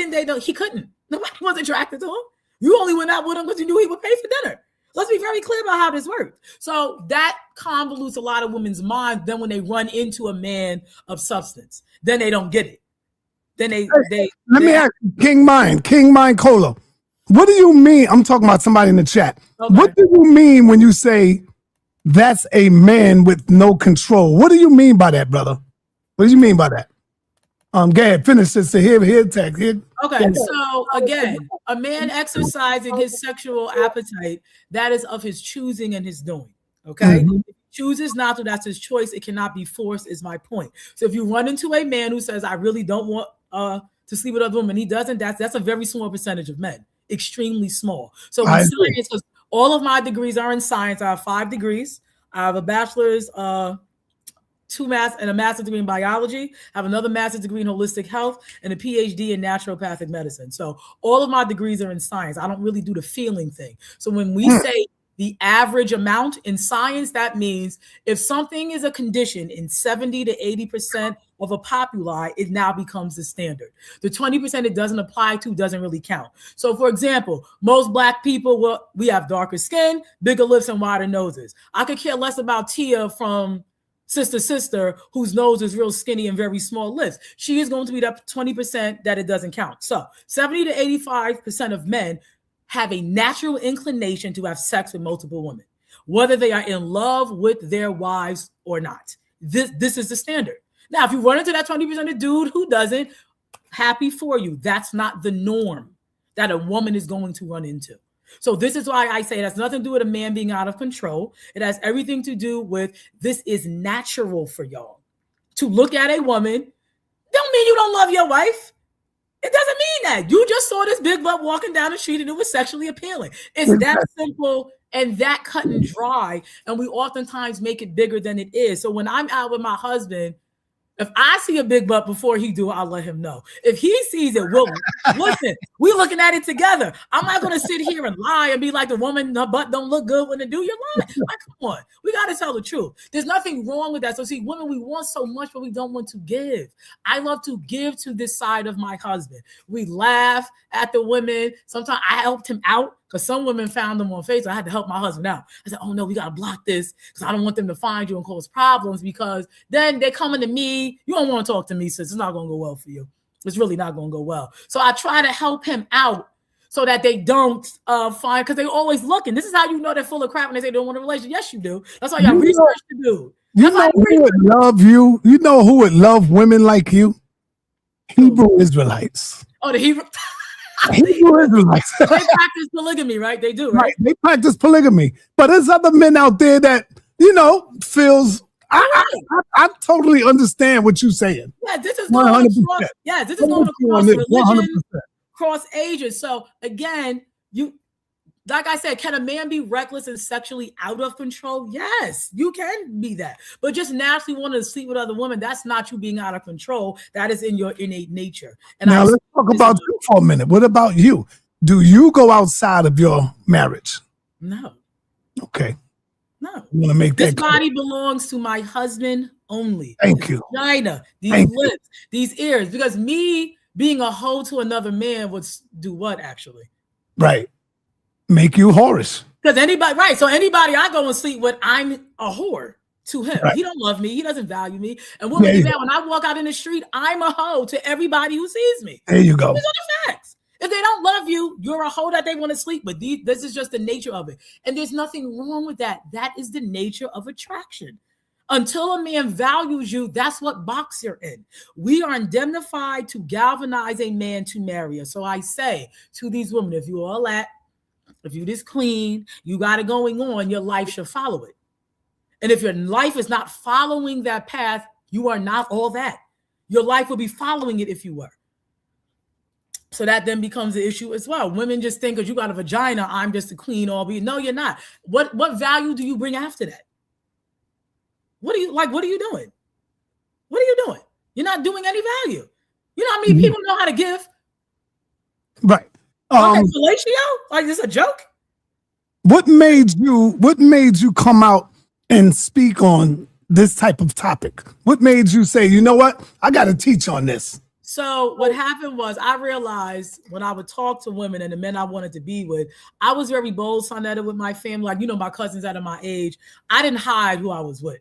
couldn't. Nobody was attracted to him. You only went out with him because you knew he would pay for dinner. Let's be very clear about how this works. So that convolutes a lot of women's minds. Then when they run into a man of substance, then they don't get it. Then let
me ask you, King Mind Cola. What do you mean? I'm talking about somebody in the chat. Okay. What do you mean when you say that's a man with no control? What do you mean by that, brother? What do you mean by that? Go ahead, finish this. Here, text. Here.
Okay, so again, a man exercising his sexual appetite, that is of his choosing and his doing. Okay, if he chooses not to, that's his choice. It cannot be forced, is my point. So if you run into a man who says, I really don't want to sleep with other women, he doesn't, that's a very small percentage of men, extremely small. So in science, because all of my degrees are in science, I have 5 degrees. I have a bachelor's, 2 and a master's degree in biology, have another master's degree in holistic health, and a PhD in naturopathic medicine. So all of my degrees are in science. I don't really do the feeling thing. So when we say the average amount in science, that means if something is a condition in 70 to 80% of a populi, it now becomes the standard. The 20% it doesn't apply to doesn't really count. So for example, most black people, we have darker skin, bigger lips, and wider noses. I could care less about Tia from Sister, whose nose is real skinny and very small lips. She is going to be that 20% that it doesn't count. So 70 to 85% of men have a natural inclination to have sex with multiple women, whether they are in love with their wives or not. This is the standard. Now, if you run into that 20% of dude who doesn't, happy for you. That's not the norm that a woman is going to run into. So this is why I say it has nothing to do with a man being out of control. It has everything to do with this is natural for y'all. To look at a woman don't mean you don't love your wife. It doesn't mean that. You just saw this big butt walking down the street and it was sexually appealing. It's that simple and that cut and dry. And we oftentimes make it bigger than it is. So when I'm out with my husband, if I see a big butt before he do, I'll let him know. If he sees it, listen, we're looking at it together. I'm not going to sit here and lie and be like the woman, her butt don't look good when it do. You're lying. Like, come on. We got to tell the truth. There's nothing wrong with that. So see, women, we want so much, but we don't want to give. I love to give to this side of my husband. We laugh at the women. Sometimes I helped him out because some women found them on Facebook. I had to help my husband out. I said, oh no, we got to block this because I don't want them to find you and cause problems because then they're coming to me. You don't want to talk to me, sis. It's not going to go well for you. It's really not going to go well. So I try to help him out so that they don't find, because they're always looking. This is how you know they're full of crap when they say they don't want a relationship. Yes, you do. That's why you have research to do.
You know who would love you? You know who would love women like you? Hebrew Israelites.
Oh, the Hebrew
Israelites.
They practice polygamy, right? They do, right?
They practice polygamy. But there's other men out there that, feels... I totally understand what you're saying.
Yeah, this is going across. Yeah, this is going across religion,
100%.
Cross ages. So again, like I said, can a man be reckless and sexually out of control? Yes, you can be that. But just naturally wanting to sleep with other women, that's not you being out of control. That is in your innate nature. And
now let's talk about you for a minute. What about you? Do you go outside of your marriage?
No.
Okay.
No.
I want to make that
This body belongs to my husband only.
Thank you.
Vagina, these lips, these ears. Because me being a hoe to another man would do what, actually?
Right. Make you whorish.
Because anybody, right. So anybody I go and sleep with, I'm a whore to him.
Right.
He don't love me. He doesn't value me. And women do that. When I walk out in the street, I'm a hoe to everybody who sees me.
There you go.
These are the facts. If they don't love you, you're a hoe that they want to sleep with. This is just the nature of it. And there's nothing wrong with that. That is the nature of attraction. Until a man values you, that's what box you're in. We are indemnified to galvanize a man to marry us. So I say to these women, if you all that, if you this clean, you got it going on, your life should follow it. And if your life is not following that path, you are not all that. Your life will be following it if you were. So that then becomes an issue as well. Women just think because you got a vagina, I'm just a queen all be. No, you're not. What value do you bring after that? What are you doing? What are you doing? You're not doing any value. You know how many people know how to give?
Right.
Okay, fellatio? Like this a joke?
What made you come out and speak on this type of topic? What made you say, you know what? I got to teach on this.
So what happened was I realized when I would talk to women and the men I wanted to be with, I was very bold, sa.neter, with my family. Like, my cousins that are my age. I didn't hide who I was with.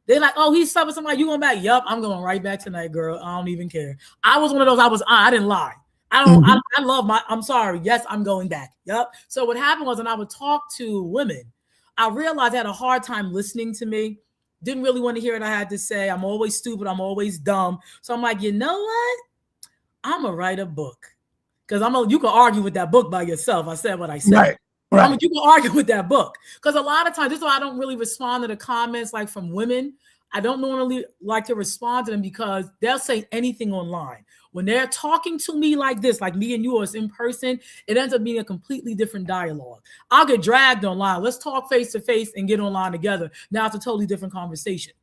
They're like, oh, he's with somebody. You going back? Yup, I'm going right back tonight, girl. I don't even care. I was one of those. I didn't lie. I love I'm sorry. Yes, I'm going back. Yup. So what happened was when I would talk to women, I realized I had a hard time listening to me. Didn't really want to hear what I had to say. I'm always stupid. I'm always dumb. So I'm like, you know what? I'm going to write a book. Because you can argue with that book by yourself. I said what I said. Right. You can argue with that book. Because a lot of times, this is why I don't really respond to the comments like from women. I don't normally like to respond to them because they'll say anything online. When they're talking to me like this, like me and you, or it's in person, it ends up being a completely different dialogue. I'll get dragged online. Let's talk face to face and get online together. Now it's a totally different conversation.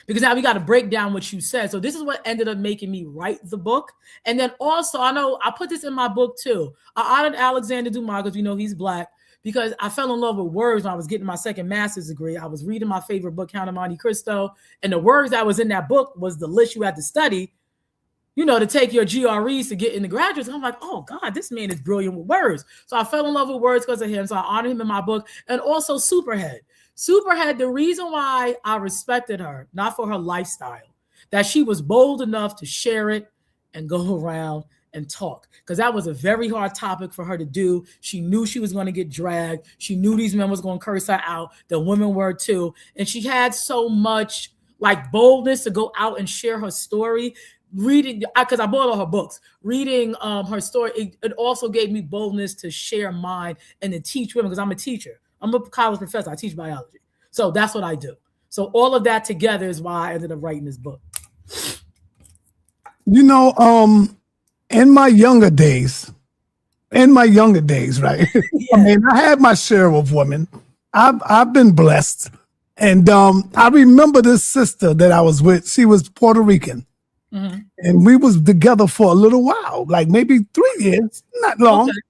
Because now we got to break down what you said. So this is what ended up making me write the book. And then also, I know I put this in my book too. I honored Alexander Dumas because he's Black, because I fell in love with words when I was getting my second master's degree. I was reading my favorite book, Count of Monte Cristo. And the words that was in that book was the list you had to study, to take your GREs to get into graduates. And I'm like, oh God, this man is brilliant with words. So I fell in love with words because of him. So I honor him in my book. And also Superhead. Superhead, the reason why I respected her, not for her lifestyle, that she was bold enough to share it and go around and talk, because that was a very hard topic for her to do. She knew she was going to get dragged. She knew these men was going to curse her out. The women were too. And she had so much boldness to go out and share her story. Reading, because I bought all her books, reading her story, it also gave me boldness to share mine and to teach women, because I'm a teacher. I'm a college professor. I teach biology. So that's what I do. So all of that together is why I ended up writing this book.
In my younger days, right? Yeah. I had my share of women. I've been blessed. And I remember this sister that I was with. She was Puerto Rican. Mm-hmm. And we was together for a little while, like maybe 3 years, not long. Okay.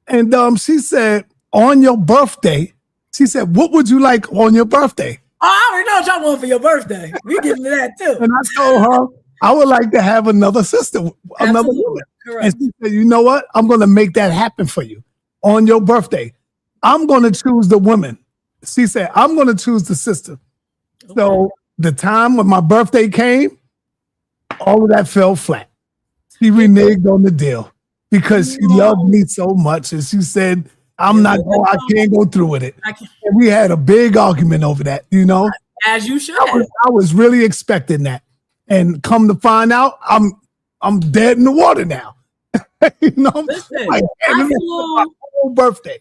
And she said, on your birthday, she said, what would you like on your birthday?
Oh, I already know what y'all want for your birthday. We give me that too.
And I told her, I would like to have another sister, another woman. Correct. And she said, you know what? I'm going to make that happen for you on your birthday. I'm going to choose the woman. She said, I'm going to choose the sister. Okay. So the time when my birthday came, all of that fell flat. She reneged on the deal because she loved me so much, and she said, I can't go through with it. And we had a big argument over that, you know?
As you should.
I was really expecting that. And come to find out, I'm dead in the water now. You know?
Listen,
like, my whole birthday.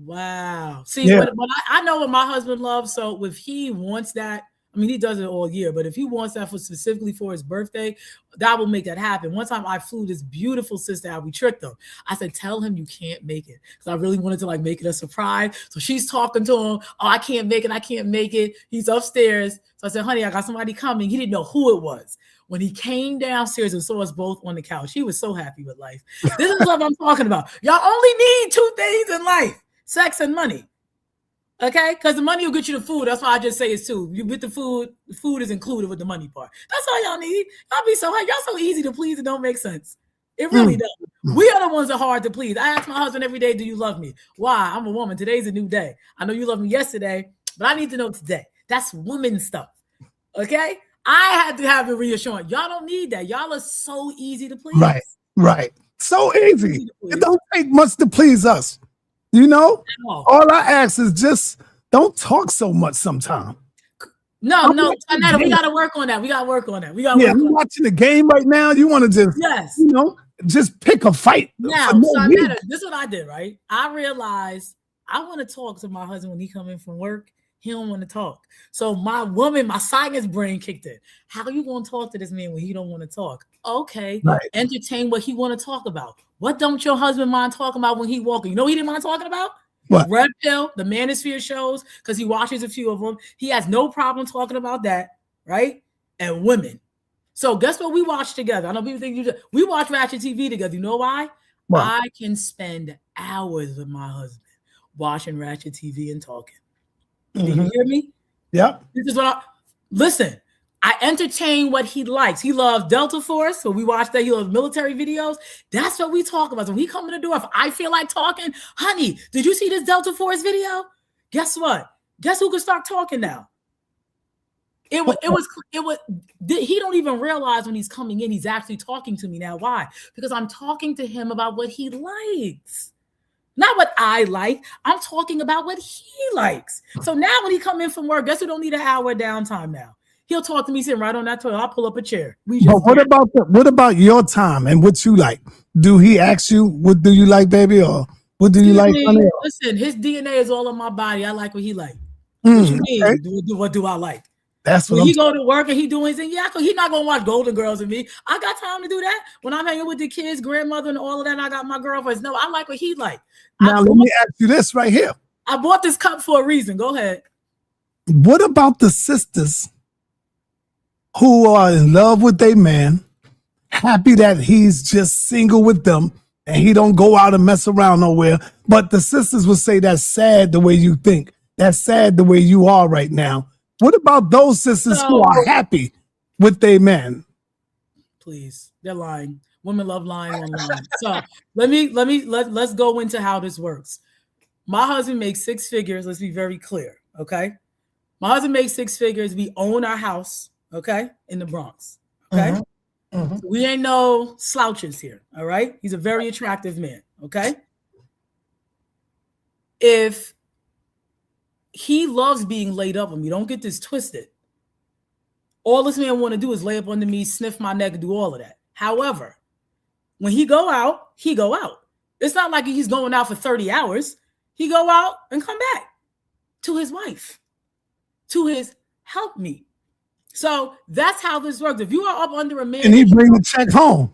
Wow. See, but I know what my husband loves. So if he wants that, I mean, he does it all year, but if he wants that specifically for his birthday, that will make that happen. One time I flew this beautiful sister out. We tricked him. I said, tell him you can't make it. Because I really wanted to like make it a surprise. So she's talking to him. Oh, I can't make it. I can't make it. He's upstairs. So I said, honey, I got somebody coming. He didn't know who it was. When he came downstairs and saw us both on the couch, he was so happy with life. This is what I'm talking about. Y'all only need 2 things in life: sex and money. Okay, because the money will get you the food. That's why I just say it's 2. You get the food is included with the money part. That's all y'all need. Y'all so easy to please. It don't make sense. It really does. We are the ones that are hard to please. I ask my husband every day, do you love me? Why? I'm a woman. Today's a new day. I know you loved me yesterday, but I need to know today. That's woman stuff. Okay, I had to have the reassurance. Y'all don't need that. Y'all are so easy to please.
Right. So easy. It don't take much to please us. You know, all I ask is just don't talk so much sometime.
No, we got to work on that.
I'm watching the game right now. You want to just, just pick a fight.
Now, this is what I did, right? I realized I want to talk to my husband when he come in from work. He don't want to talk. So my science brain kicked in. How are you going to talk to this man when he don't want to talk? Okay, entertain what he want to talk about. What don't your husband mind talking about when he walking? You know what he didn't mind talking about?
What?
Red Pill, the Manosphere shows, because he watches a few of them. He has no problem talking about that, right? And women. So guess what we watch together? I know people think we watch Ratchet TV together. You know why? What? I can spend hours with my husband watching Ratchet TV and talking. Do you hear me?
Yep.
This is what listen. I entertain what he likes. He loves Delta Force, so we watch that. He loves military videos. That's what we talk about. So when he come in the door, if I feel like talking, honey, did you see this Delta Force video? Guess what? Guess who can start talking now? It was. He don't even realize when he's coming in, he's actually talking to me now. Why? Because I'm talking to him about what he likes. Not what I like. I'm talking about what he likes. So now when he come in from work, guess who don't need an hour downtime now? He'll talk to me sitting right on that toilet. I'll pull up a chair.
But what about your time and what you like? Do he ask you, what do you like, baby? Or what do you like, honey?
Listen, his DNA is all in my body. I like what he like. What you mean? Okay. What do I like?
That's what
when he go to work and he doing his thing. Yeah, he's not gonna watch Golden Girls with me. I got time to do that. When I'm hanging with the kids, grandmother, and all of that, and I got my girlfriends. No, I like what he like.
Now let me ask you this right here.
I bought this cup for a reason. Go ahead.
What about the sisters who are in love with their man, happy that he's just single with them and he don't go out and mess around nowhere? But the sisters would say that's sad the way you think. That's sad the way you are right now. What about those sisters who are happy with their man?
Please, they're lying. Women love lying online. So let's go into how this works. My husband makes 6 figures. Let's be very clear, okay? My husband makes 6 figures. We own our house, okay, in the Bronx, okay? So we ain't no slouches here, all right? He's a very attractive man, okay? If he loves being laid up with me, don't get this twisted. All this man want to do is lay up under me, sniff my neck, and do all of that. However, when he go out, he go out. It's not like he's going out for 30 hours. He go out and come back to his wife, to his helpmeet. So that's how this works. If you are up under a man,
and he bring the check home.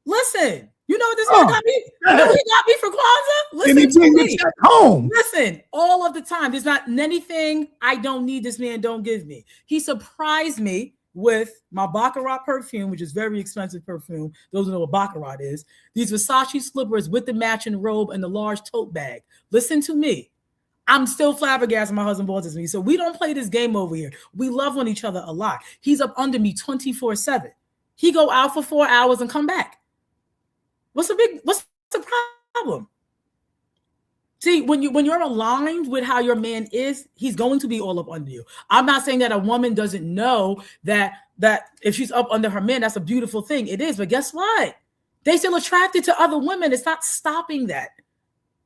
Listen, you know what this man got me? You know what he got me for Kwanzaa? Listen,
and he bring the check home.
Listen, all of the time. There's not anything I don't need this man don't give me. He surprised me with my Baccarat perfume, which is very expensive perfume. Those who know what Baccarat is. These Versace slippers with the matching robe and the large tote bag. Listen to me. I'm still flabbergasted my husband bought this to me. So we don't play this game over here. We love on each other a lot. He's up under me 24/7. He go out for 4 hours and come back. What's the problem? See, when you're aligned with how your man is, he's going to be all up under you. I'm not saying that a woman doesn't know that that if she's up under her man, that's a beautiful thing. It is, but guess what? They still attracted to other women. It's not stopping that.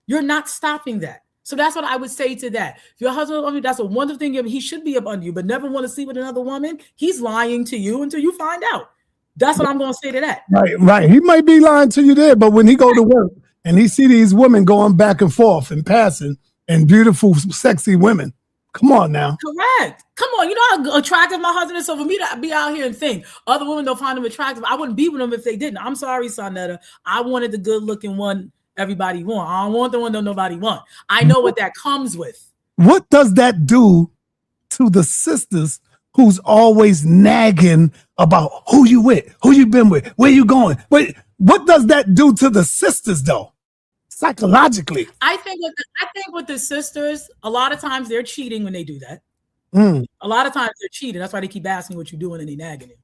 You're not stopping that. So that's what I would say to that. If your husband, that's a wonderful thing. He should be up under you, but never want to sleep with another woman. He's lying to you until you find out. That's what I'm going to say to that.
Right. He might be lying to you there, but when he go to work and he see these women going back and forth and passing and beautiful, sexy women, come on now.
Correct. Come on. You know how attractive my husband is? So for me to be out here and think other women don't find him attractive, I wouldn't be with him if they didn't. I'm sorry, sa.neter. I wanted the good looking one everybody want. I don't want the one that nobody want. I know what that comes with.
What does that do to the sisters who's always nagging about who you with, who you been with, where you going? What does that do to the sisters though? Psychologically.
I think with the sisters, a lot of times they're cheating when they do that. A lot of times they're cheating. That's why they keep asking what you're doing and they nagging you.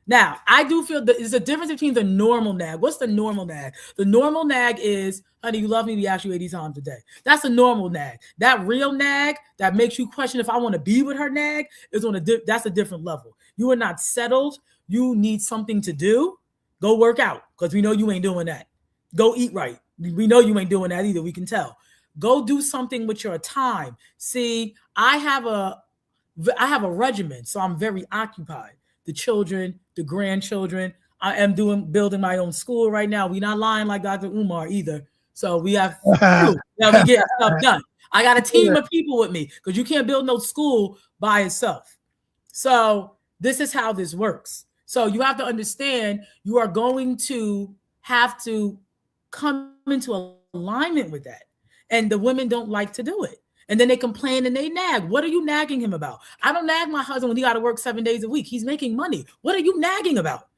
Now, I do feel that there's a difference between the normal nag. What's the normal nag? The normal nag is, honey, you love me, we ask you 80 times a day. That's a normal nag. That real nag that makes you question if I want to be with her nag is that's a different level. You are not settled. You need something to do. Go work out because we know you ain't doing that. Go eat right. We know you ain't doing that either. We can tell. Go do something with your time. See, I have a regimen, so I'm very occupied. The children, the grandchildren. I am building my own school right now. We're not lying like Dr. Umar either. So we have we get stuff done. I got a team of people with me because you can't build no school by itself. So this is how this works. So you have to understand you are going to have to come into alignment with that. And the women don't like to do it. And then they complain and they nag. What are you nagging him about? I don't nag my husband when he got to work 7 days a week. He's making money. What are you nagging about?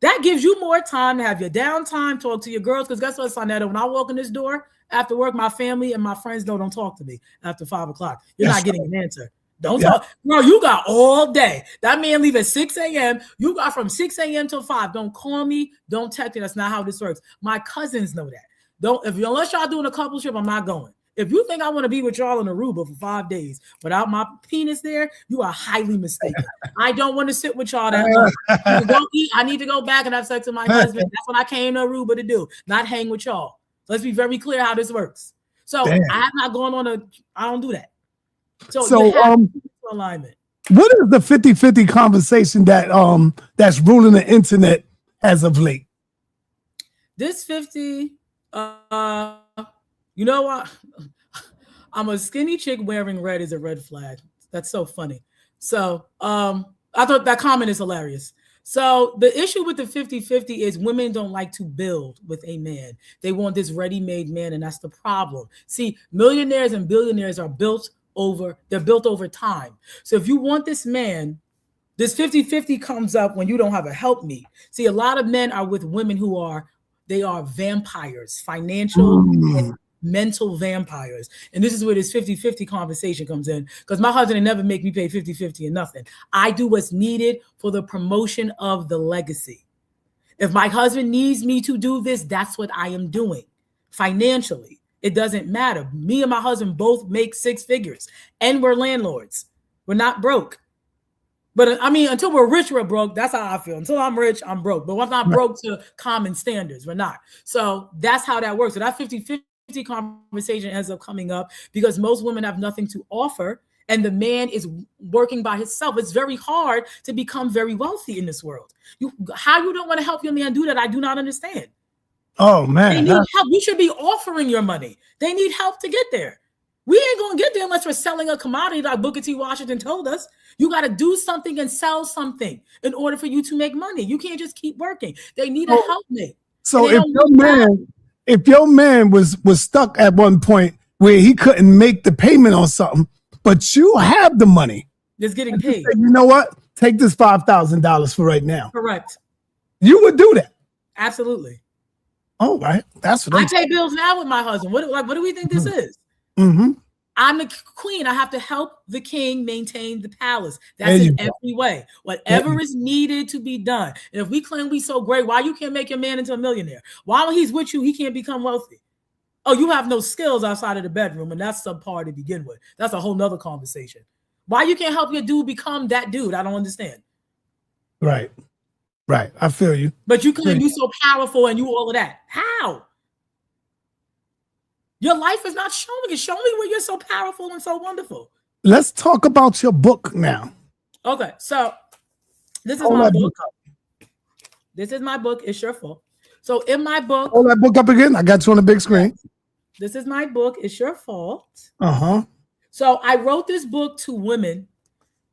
That gives you more time to have your downtime, talk to your girls. Because guess what, sa.neter? When I walk in this door after work, my family and my friends don't talk to me after 5 o'clock. You're not getting an answer. Don't talk. Bro, you got all day. That man leave at 6 a.m. You got from 6 a.m. till 5. Don't call me. Don't text me. That's not how this works. My cousins know that. Unless y'all doing a couple trip, I'm not going. If you think I want to be with y'all in Aruba for 5 days without my penis there, you are highly mistaken. I don't want to sit with y'all that long. You can go eat. I need to go back and have sex with my husband. That's what I came to Aruba to do, not hang with y'all. Let's be very clear how this works. So I have not gone on I don't do that. So alignment.
What is the 50-50 conversation that that's ruling the internet as of late?
This 50, you know what? I'm a skinny chick wearing red is a red flag. That's so funny. So I thought that comment is hilarious. So the issue with the 50-50 is women don't like to build with a man. They want this ready-made man, and that's the problem. See, millionaires and billionaires are built over time. So if you want this man, this 50-50 comes up when you don't have a helpmeet. See, a lot of men are with women who are vampires, financial and mental vampires. And this is where this 50-50 conversation comes in, because my husband never make me pay 50-50 or nothing. I do what's needed for the promotion of the legacy. If my husband needs me to do this, that's what I am doing financially. It doesn't matter. Me and my husband both make 6 figures and we're landlords. We're not broke. But I mean, until we're rich, we're broke. That's how I feel. Until I'm rich, I'm broke. But I'm not broke to common standards. We're not. So that's how that works. So that 50-50 conversation ends up coming up because most women have nothing to offer and the man is working by himself. It's very hard to become very wealthy in this world. How you don't want to help your man do that, I do not understand.
Oh, man.
They need help. You should be offering your money. They need help to get there. We ain't going to get there unless we're selling a commodity like Booker T. Washington told us. You got to do something and sell something in order for you to make money. You can't just keep working. They need a helpmate.
So if your man was stuck at one point where he couldn't make the payment on something, but you have the money.
Just getting paid.
You know what? Take this $5,000 for right now.
Correct.
You would do that.
Absolutely.
Oh, right. That's what
I pay bills now with my husband. What do we think this is?
Mm-hmm.
I'm the queen. I have to help the king maintain the palace. That's in every way. Whatever is needed to be done. And if we claim we so great, why you can't make your man into a millionaire? Why when he's with you, he can't become wealthy? Oh, you have no skills outside of the bedroom, and that's subpar to begin with. That's a whole nother conversation. Why you can't help your dude become that dude? I don't understand.
Right. Right. I feel you.
But you claim you so powerful and you all of that. How? Your life is not showing it. Show me where you're so powerful and so wonderful.
Let's talk about your book now.
Okay, so this is my book. This is my book. It's your fault. So in my book,
hold that book up again. I got you on the big screen.
This is my book. It's your fault.
Uh-huh.
So I wrote this book to women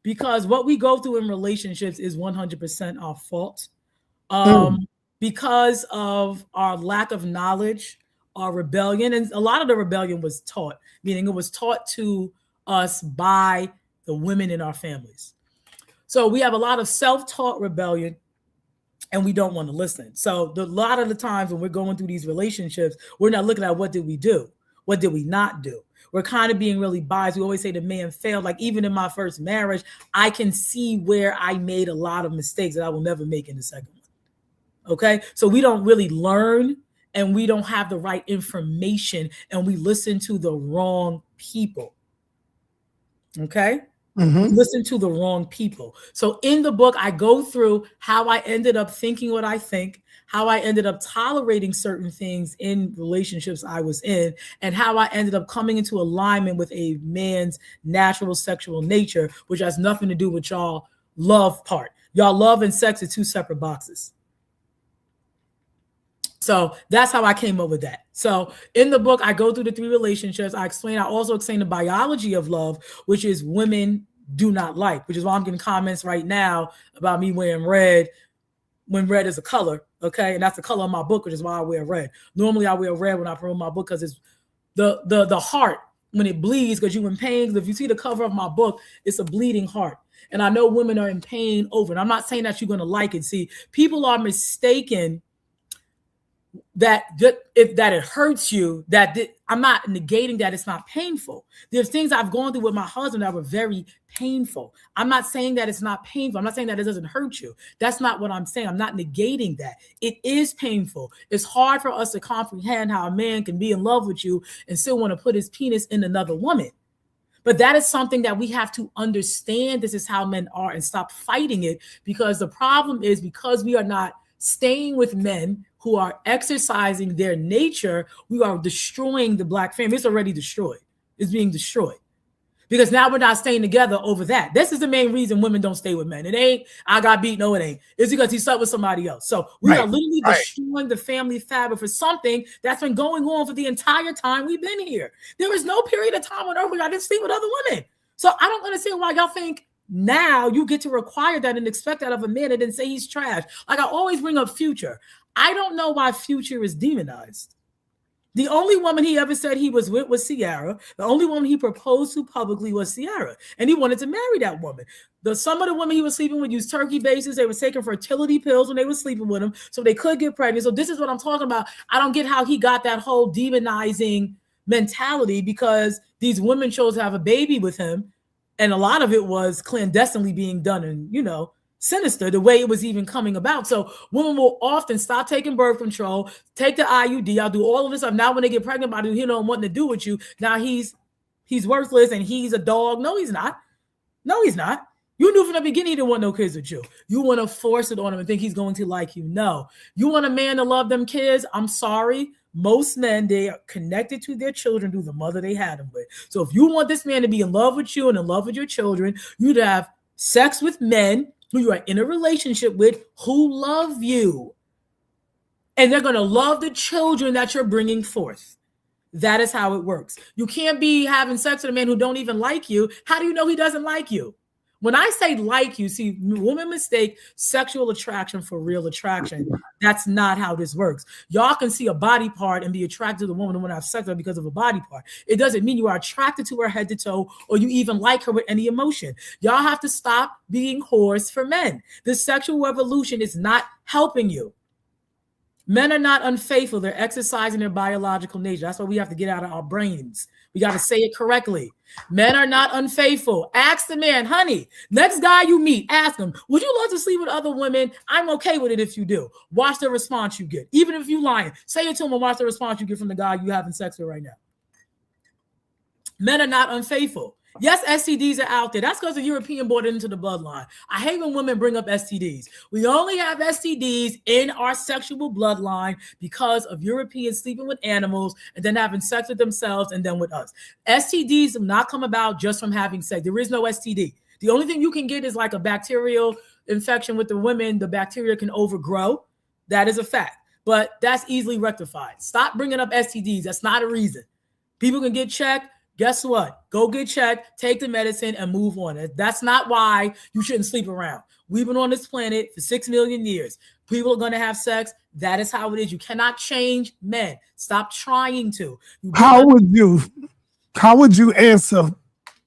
because what we go through in relationships is 100% our fault. Because of our lack of knowledge, our rebellion, and a lot of the rebellion was taught, meaning it was taught to us by the women in our families. So we have a lot of self-taught rebellion, and we don't want to listen. So a lot of the times when we're going through these relationships, we're not looking at what did we do? What did we not do? We're kind of being really biased. We always say the man failed. Like even in my first marriage, I can see where I made a lot of mistakes that I will never make in the second one. Okay? So we don't really learn, and we don't have the right information, and we listen to the wrong people. Okay?
Mm-hmm.
Listen to the wrong people. So in the book, I go through how I ended up thinking what I think, how I ended up tolerating certain things in relationships I was in, and how I ended up coming into alignment with a man's natural sexual nature, which has nothing to do with y'all love part. Y'all love and sex are two separate boxes. So that's how I came up with that. So in the book, I go through the 3 relationships. I also explain the biology of love, which is women do not like, which is why I'm getting comments right now about me wearing red when red is a color. Okay. And that's the color of my book, which is why I wear red. Normally I wear red when I promote my book because it's the heart when it bleeds, because you're in pain. If you see the cover of my book, it's a bleeding heart. And I know women are in pain over it. I'm not saying that you're going to like it. See, people are mistaken that it hurts you, I'm not negating that it's not painful. There's things I've gone through with my husband that were very painful. I'm not saying that it's not painful. I'm not saying that it doesn't hurt you. That's not what I'm saying. I'm not negating that. It is painful. It's hard for us to comprehend how a man can be in love with you and still want to put his penis in another woman. But that is something that we have to understand. This is how men are, and stop fighting it, because the problem is because we are not staying with men who are exercising their nature, we are destroying the Black family. It's already destroyed. It's being destroyed. Because now we're not staying together over that. This is the main reason women don't stay with men. It ain't, I got beat. No, it ain't. It's because he slept with somebody else. So we are literally destroying the family fabric for something that's been going on for the entire time we've been here. There is no period of time on earth where I didn't sleep with other women. So I don't understand why y'all think now you get to require that and expect that of a man and then say he's trash. Like I always bring up Future. I don't know why Future is demonized. The only woman he ever said he was with was Ciara. The only woman he proposed to publicly was Ciara. And he wanted to marry that woman. Some of the women he was sleeping with used turkey bases. They were taking fertility pills when they were sleeping with him so they could get pregnant. So this is what I'm talking about. I don't get how he got that whole demonizing mentality, because these women chose to have a baby with him. And a lot of it was clandestinely being done and, sinister, the way it was even coming about. So women will often stop taking birth control, take the IUD, I'll do all of this stuff. Now when they get pregnant by you, he don't want to do with you. Now he's worthless and he's a dog. No, he's not. No, he's not. You knew from the beginning he didn't want no kids with you. You want to force it on him and think he's going to like you. No. You want a man to love them kids? I'm sorry. Most men, they are connected to their children through the mother they had them with. So if you want this man to be in love with you and in love with your children, you'd have sex with men who you are in a relationship with who love you. And they're going to love the children that you're bringing forth. That is how it works. You can't be having sex with a man who don't even like you. How do you know he doesn't like you? When I say like you, see, women mistake sexual attraction for real attraction. That's not how this works. Y'all can see a body part and be attracted to the woman and want to have sex with her because of a body part. It doesn't mean you are attracted to her head to toe or you even like her with any emotion. Y'all have to stop being whores for men. The sexual revolution is not helping you. Men are not unfaithful. They're exercising their biological nature. That's what we have to get out of our brains. We got to say it correctly. Men are not unfaithful. Ask the man, honey, next guy you meet, ask him, would you love to sleep with other women? I'm okay with it if you do. Watch the response you get. Even if you lying, say it to him and watch the response you get from the guy you having sex with right now. Men are not unfaithful. Yes, STDs are out there. That's because the European brought it into the bloodline. I hate when women bring up STDs. We only have STDs in our sexual bloodline because of Europeans sleeping with animals and then having sex with themselves and then with us. STDs do not come about just from having sex. There is no STD. The only thing you can get is like a bacterial infection with the women. The bacteria can overgrow. That is a fact. But that's easily rectified. Stop bringing up STDs. That's not a reason. People can get checked. Guess what? Go get checked, take the medicine, and move on. That's not why you shouldn't sleep around. We've been on this planet for 6 million years. People are going to have sex. That is how it is. You cannot change men. Stop trying to.
How would you answer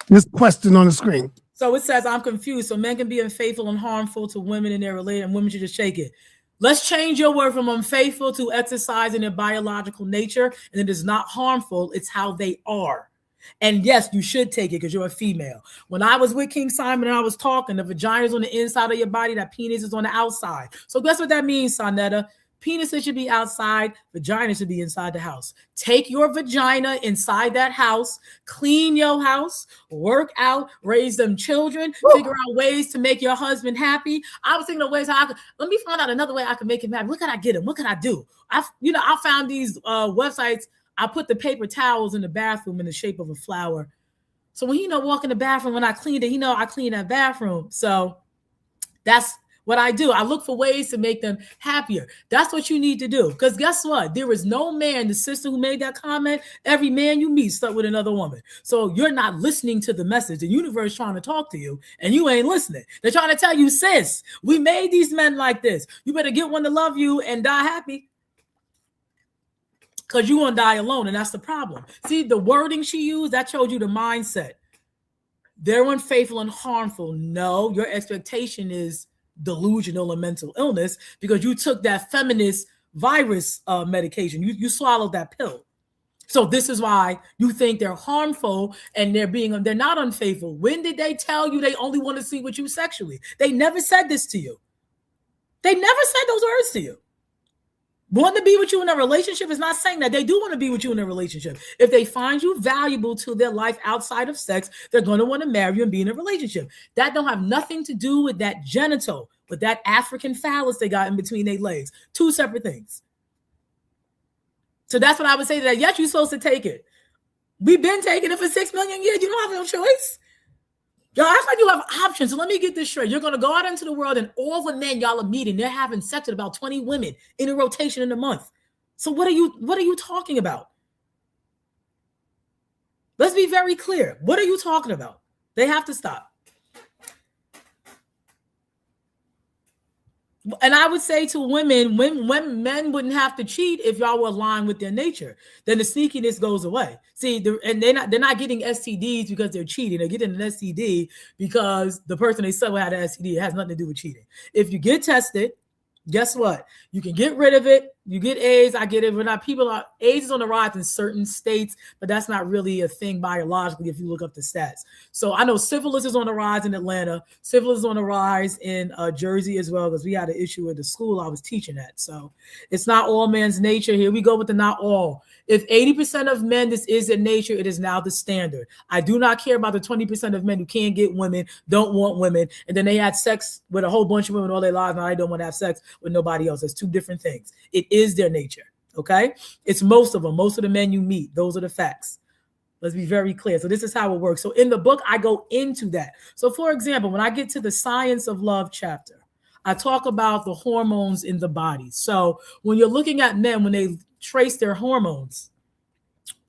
this question on the screen?
So it says, I'm confused. So men can be unfaithful and harmful to women in their relationship, and women should just shake it. Let's change your word from unfaithful to exercising their biological nature. And it is not harmful. It's how they are. And yes, you should take it because you're a female. When I was with King Simon and I was talking, the vagina is on the inside of your body, that penis is on the outside. So guess what that means, sa.neter? Penises should be outside, vagina should be inside the house. Take your vagina inside that house, clean your house, work out, raise them children, figure out ways to make your husband happy. I was thinking of ways how let me find out another way I can make him happy. What can I get him? What can I do? I found these websites. I put the paper towels in the bathroom in the shape of a flower. So when he walk in the bathroom, when I cleaned it, I cleaned that bathroom. So that's what I do. I look for ways to make them happier. That's what you need to do. Because guess what? There is no man, the sister who made that comment, every man you meet slept with another woman. So you're not listening to the message. The universe is trying to talk to you and you ain't listening. They're trying to tell you, sis, we made these men like this. You better get one to love you and die happy. Because you're going to die alone, and that's the problem. See, the wording she used, that showed you the mindset. They're unfaithful and harmful. No, your expectation is delusional and mental illness because you took that feminist virus medication. You swallowed that pill. So this is why you think they're harmful and they're not unfaithful. When did they tell you they only want to sleep with you sexually? They never said this to you. They never said those words to you. Want to be with you in a relationship is not saying that. They do want to be with you in a relationship. If they find you valuable to their life outside of sex, they're going to want to marry you and be in a relationship. That don't have nothing to do with that genital, with that African phallus they got in between their legs. Two separate things. So that's what I would say to that. Yes, you're supposed to take it. We've been taking it for 6 million years. You don't have no choice. Y'all act like you have options. So let me get this straight. You're going to go out into the world and all the men y'all are meeting, they're having sex with about 20 women in a rotation in a month. So what are you talking about? Let's be very clear. What are you talking about? They have to stop. And I would say to women, when men wouldn't have to cheat if y'all were aligned with their nature, then the sneakiness goes away. See, they're not getting STDs because they're cheating. They're getting an STD because the person they slept with had an STD. It has nothing to do with cheating. If you get tested, guess what? You can get rid of it. You get AIDS. I get it. AIDS is on the rise in certain states, but that's not really a thing biologically if you look up the stats. So I know syphilis is on the rise in Atlanta. Syphilis is on the rise in Jersey as well, because we had an issue at the school I was teaching at. So it's not all man's nature. Here we go with the not all. If 80% of men, this is their nature, it is now the standard. I do not care about the 20% of men who can't get women, don't want women, and then they had sex with a whole bunch of women all their lives, and I don't want to have sex with nobody else. That's two different things. It is their nature, okay? It's most of them. Most of the men you meet, those are the facts. Let's be very clear. So this is how it works. So in the book, I go into that. So for example, when I get to the Science of Love chapter, I talk about the hormones in the body. So when you're looking at men, when they trace their hormones,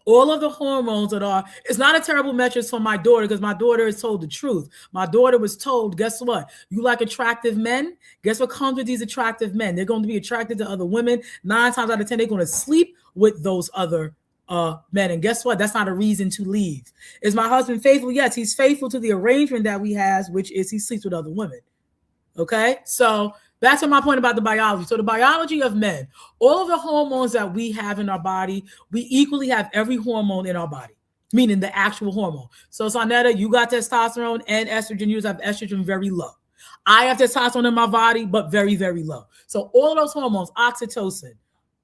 all of the hormones it's not a terrible metric for my daughter because my daughter is told the truth. My daughter was told, guess what? You like attractive men? Guess what comes with these attractive men? They're going to be attracted to other women. 9 times out of 10, they're going to sleep with those other men. And guess what? That's not a reason to leave. Is my husband faithful? Yes, he's faithful to the arrangement that we have, which is he sleeps with other women. Okay, so back to my point about the biology. So the biology of men, all of the hormones that we have in our body, we equally have every hormone in our body, meaning the actual hormone. So sa.neter, you got testosterone and estrogen. You have estrogen very low. I have testosterone in my body, but very, very low. So all of those hormones, oxytocin,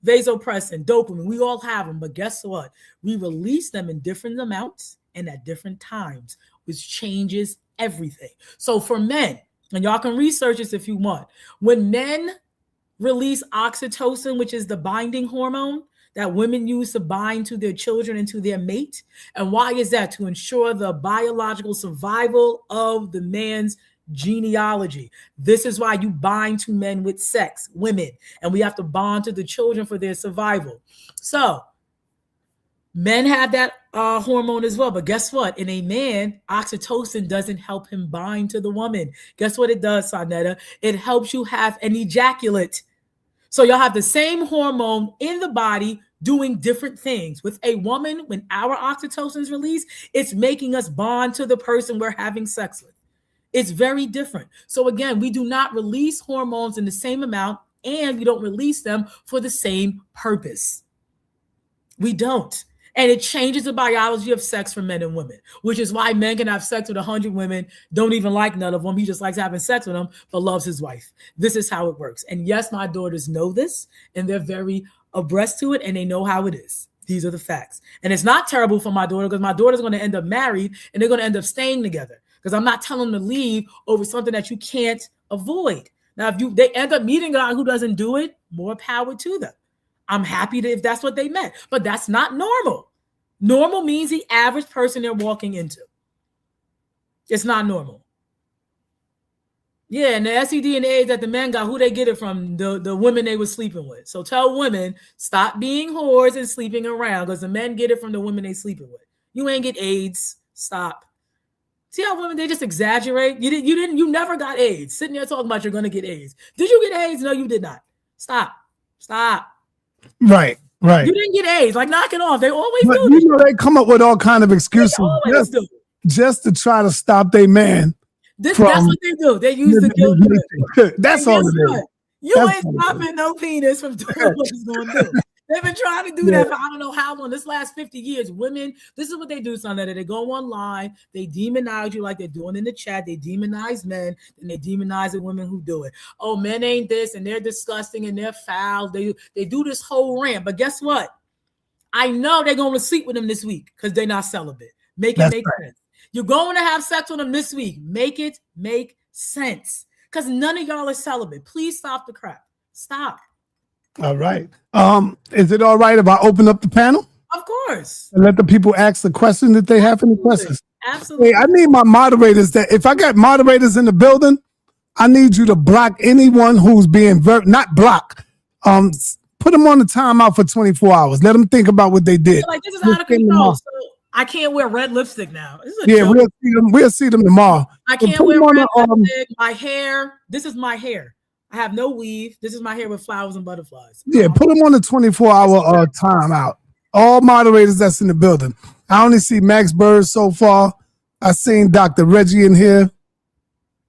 vasopressin, dopamine, we all have them. But guess what? We release them in different amounts and at different times. which changes everything. So for men, and y'all can research this if you want, when men release oxytocin, which is the binding hormone that women use to bind to their children and to their mate. And why is that? To ensure the biological survival of the man's genealogy. This is why you bind to men with sex, women, and we have to bond to the children for their survival. So men have that hormone as well. But guess what? In a man, oxytocin doesn't help him bind to the woman. Guess what it does, sa.neter? It helps you have an ejaculate. So y'all have the same hormone in the body doing different things. With a woman, when our oxytocin is released, it's making us bond to the person we're having sex with. It's very different. So again, we do not release hormones in the same amount, and we don't release them for the same purpose. We don't. And it changes the biology of sex for men and women, which is why men can have sex with 100 women, don't even like none of them. He just likes having sex with them, but loves his wife. This is how it works. And yes, my daughters know this, and they're very abreast to it, and they know how it is. These are the facts. And it's not terrible for my daughter, because my daughter's going to end up married, and they're going to end up staying together, because I'm not telling them to leave over something that you can't avoid. Now, if they end up meeting a guy who doesn't do it, more power to them. I'm happy if that's what they meant, but that's not normal. Normal means the average person they're walking into. It's not normal. Yeah, and the STD and AIDS that the men got, who they get it from? The women they were sleeping with. So tell women, stop being whores and sleeping around, because the men get it from the women they sleeping with. You ain't get AIDS. Stop. See how women, they just exaggerate? You never got AIDS. Sitting there talking about you're going to get AIDS. Did you get AIDS? No, you did not. Stop.
Right.
You didn't get AIDS. Like, knock it off. They always
But
do this.
you know, they come up with all kind of excuses just to try to stop their man.
That's what they do. They use the guilt trip.
That's all it is.
You ain't stopping no penis from doing what it's going to do. They've been trying to do that for I don't know how long. This last 50 years, women, this is what they do, sa.neter. They go online, they demonize you like they're doing in the chat. They demonize men, and they demonize the women who do it. Oh, men ain't this, and they're disgusting, and they're foul. They do this whole rant. But guess what? I know they're going to sleep with them this week because they're not celibate. Make it make sense. You're going to have sex with them this week. Make it make sense. Because none of y'all are celibate. Please stop the crap. Stop.
All right. Is it all right if I open up the panel?
Of course.
And let the people ask the question that they have any questions?
Absolutely.
Hey, I need my moderators that if I got moderators in the building, I need you to block anyone who's being not block. Put them on the timeout for 24 hours. Let them think about what they did.
Like, this is out of control. So I can't wear red lipstick now.
We'll see them tomorrow.
I can't wear red lipstick. My hair. This is my hair. I have no weave. This is my hair with flowers and butterflies.
Yeah, put them on the 24-hour timeout. All moderators that's in the building. I only see Max Bird so far. I seen Dr. Reggie in here.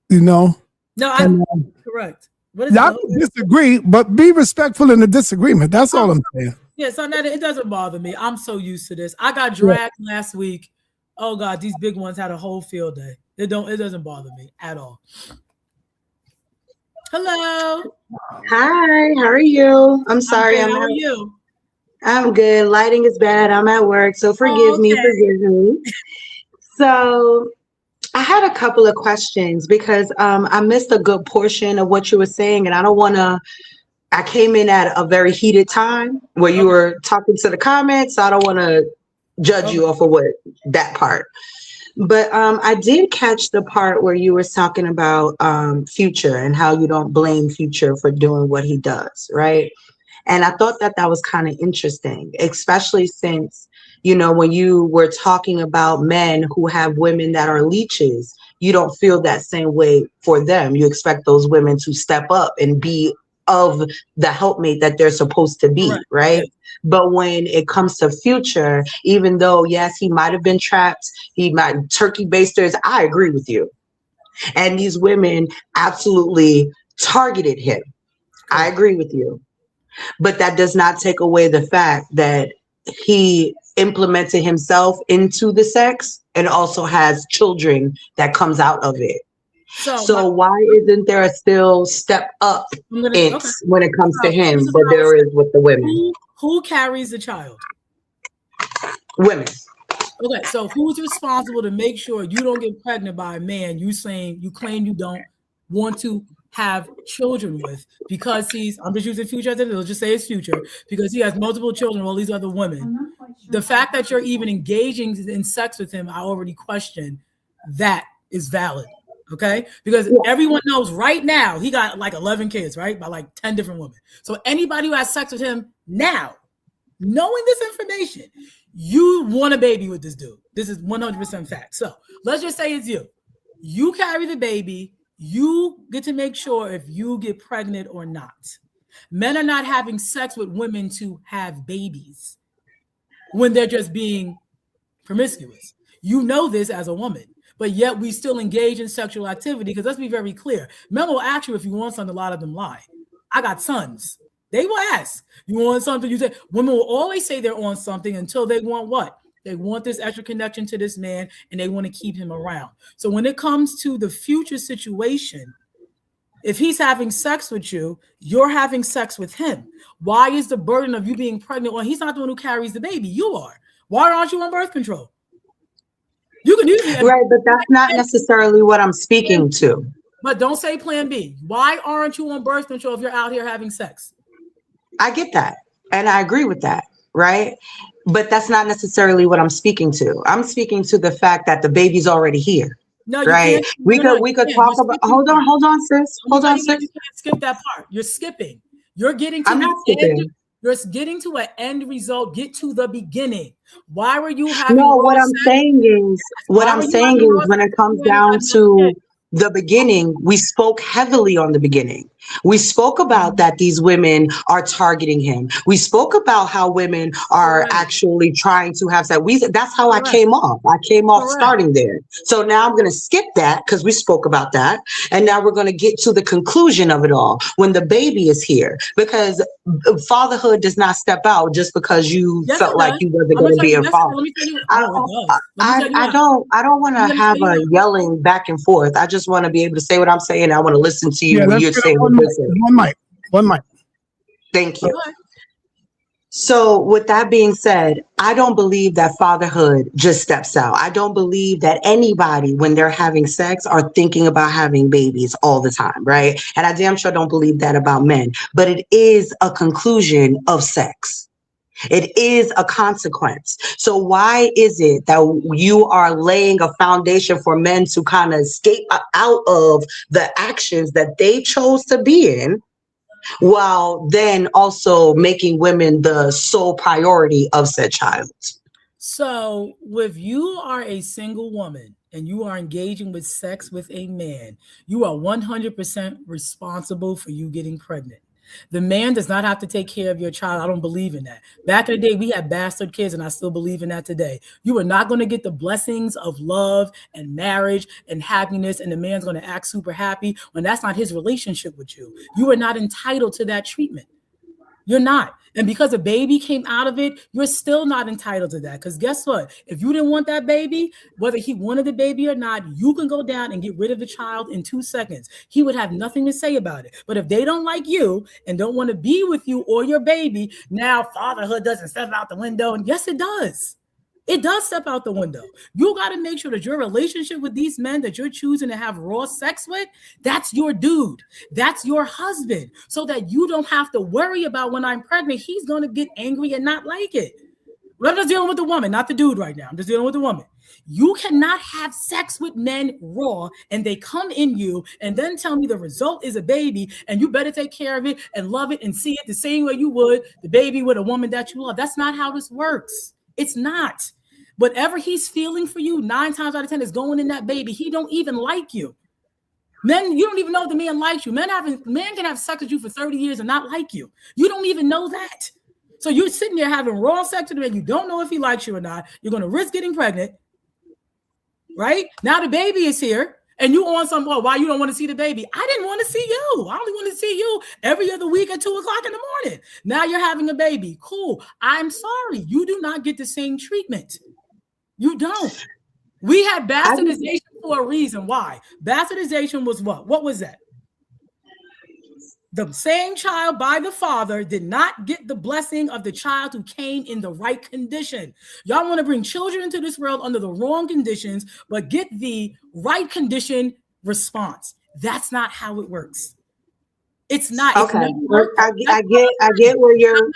You know.
No, I'm correct. What is
y'all can disagree, but be respectful in the disagreement. That's all I'm saying.
Yeah, so it doesn't bother me. I'm so used to this. I got dragged last week. Oh God, these big ones had a whole field day. It doesn't bother me at all. Hello.
Hi, how are you? I'm sorry.
How are you?
I'm good. Lighting is bad. I'm at work, so forgive me. So I had a couple of questions because I missed a good portion of what you were saying, and I came in at a very heated time where you were talking to the comments, so I don't want to judge you off of that part. But I did catch the part where you were talking about Future and how you don't blame Future for doing what he does, right? And I thought that was kind of interesting, especially since, you know, when you were talking about men who have women that are leeches, you don't feel that same way for them. You expect those women to step up and be of the helpmate that they're supposed to be, right? But when it comes to Future, even though, yes, he might have been trapped, he might turkey basters, I agree with you. And these women absolutely targeted him. I agree with you. But that does not take away the fact that he implemented himself into the sex and also has children that comes out of it. So why isn't there a still step up when it comes to him, but there is with the women?
Who carries the child?
Women.
Okay, so who's responsible to make sure you don't get pregnant by a man you claim you don't want to have children with because I'm just using future as it is, let's just say it's future, because he has multiple children with all these other women. The fact that you're even engaging in sex with him, I already question that is valid. Okay, because everyone knows right now he got like 11 kids, right? By like 10 different women. So anybody who has sex with him now, knowing this information, you want a baby with this dude. This is 100% fact. So let's just say it's you. You carry the baby. You get to make sure if you get pregnant or not. Men are not having sex with women to have babies when they're just being promiscuous. You know this as a woman, but yet we still engage in sexual activity because let's be very clear. Men will ask you if you want something, a lot of them lie. I got sons. They will ask, you want something? You say, women will always say they're on something until they want what? They want this extra connection to this man and they want to keep him around. So when it comes to the future situation, if he's having sex with you, you're having sex with him. Why is the burden of you being pregnant? Well, he's not the one who carries the baby. You are. Why aren't you on birth control? You can use it.
Right, but that's not necessarily what I'm speaking to.
But don't say plan B. Why aren't you on birth control if you're out here having sex?
I get that. And I agree with that. Right. But that's not necessarily what I'm speaking to. I'm speaking to the fact that the baby's already here.
No,
right. We could talk about, hold on, sis. Hold on, sis.
You can't skip that part. You're skipping. You're getting to
I'm not skipping.
You're getting to an end result. Get to the beginning. Why were you having?
No, what I'm saying is when it comes down to the beginning, we spoke heavily on the beginning. We spoke about that these women are targeting him. We spoke about how women are actually trying to have sex. That's how I came off. I came off starting there. So now I'm going to skip that because we spoke about that. And now we're going to get to the conclusion of it all when the baby is here, because fatherhood does not step out just because you felt like you wasn't going to be involved. I don't want to have a yelling back and forth. I just want to be able to say what I'm saying. I want to listen to you when you're saying
one mic.
Thank you. So with that being said, I don't believe that fatherhood just steps out. I don't believe that anybody, when they're having sex, are thinking about having babies all the time, right? And I damn sure don't believe that about men. But it is a conclusion of sex. It is a consequence. So why is it that you are laying a foundation for men to kind of escape out of the actions that they chose to be in, while then also making women the sole priority of said child?
So if you are a single woman and you are engaging with sex with a man, you are 100% responsible for you getting pregnant. The man does not have to take care of your child. I don't believe in that. Back in the day, we had bastard kids, and I still believe in that today. You are not going to get the blessings of love and marriage and happiness, and the man's going to act super happy when that's not his relationship with you. You are not entitled to that treatment. You're not. And because a baby came out of it, you're still not entitled to that. Because guess what? If you didn't want that baby, whether he wanted the baby or not, you can go down and get rid of the child in 2 seconds. He would have nothing to say about it. But if they don't like you and don't want to be with you or your baby, now fatherhood doesn't step out the window. And yes, it does. It does step out the window. You got to make sure that your relationship with these men that you're choosing to have raw sex with, that's your dude. That's your husband. So that you don't have to worry about when I'm pregnant, he's going to get angry and not like it. I'm just dealing with the woman, not the dude right now. I'm just dealing with the woman. You cannot have sex with men raw and they come in you and then tell me the result is a baby and you better take care of it and love it and see it the same way you would the baby with a woman that you love. That's not how this works. It's not. Whatever he's feeling for you, 9 times out of 10 is going in that baby. He don't even like you. Men, you don't even know if the man likes you. Men can have sex with you for 30 years and not like you. You don't even know that. So you're sitting there having raw sex with him and you don't know if he likes you or not. You're going to risk getting pregnant, right? Now the baby is here and you on some, why you don't want to see the baby? I didn't want to see you. I only want to see you every other week at 2:00 in the morning. Now you're having a baby. Cool. I'm sorry. You do not get the same treatment. You don't. We had bastardization for a reason. Why? Bastardization was what? What was that? The same child by the father did not get the blessing of the child who came in the right condition. Y'all want to bring children into this world under the wrong conditions, but get the right condition response. That's not how it works. It's not.
Okay, I get where you're.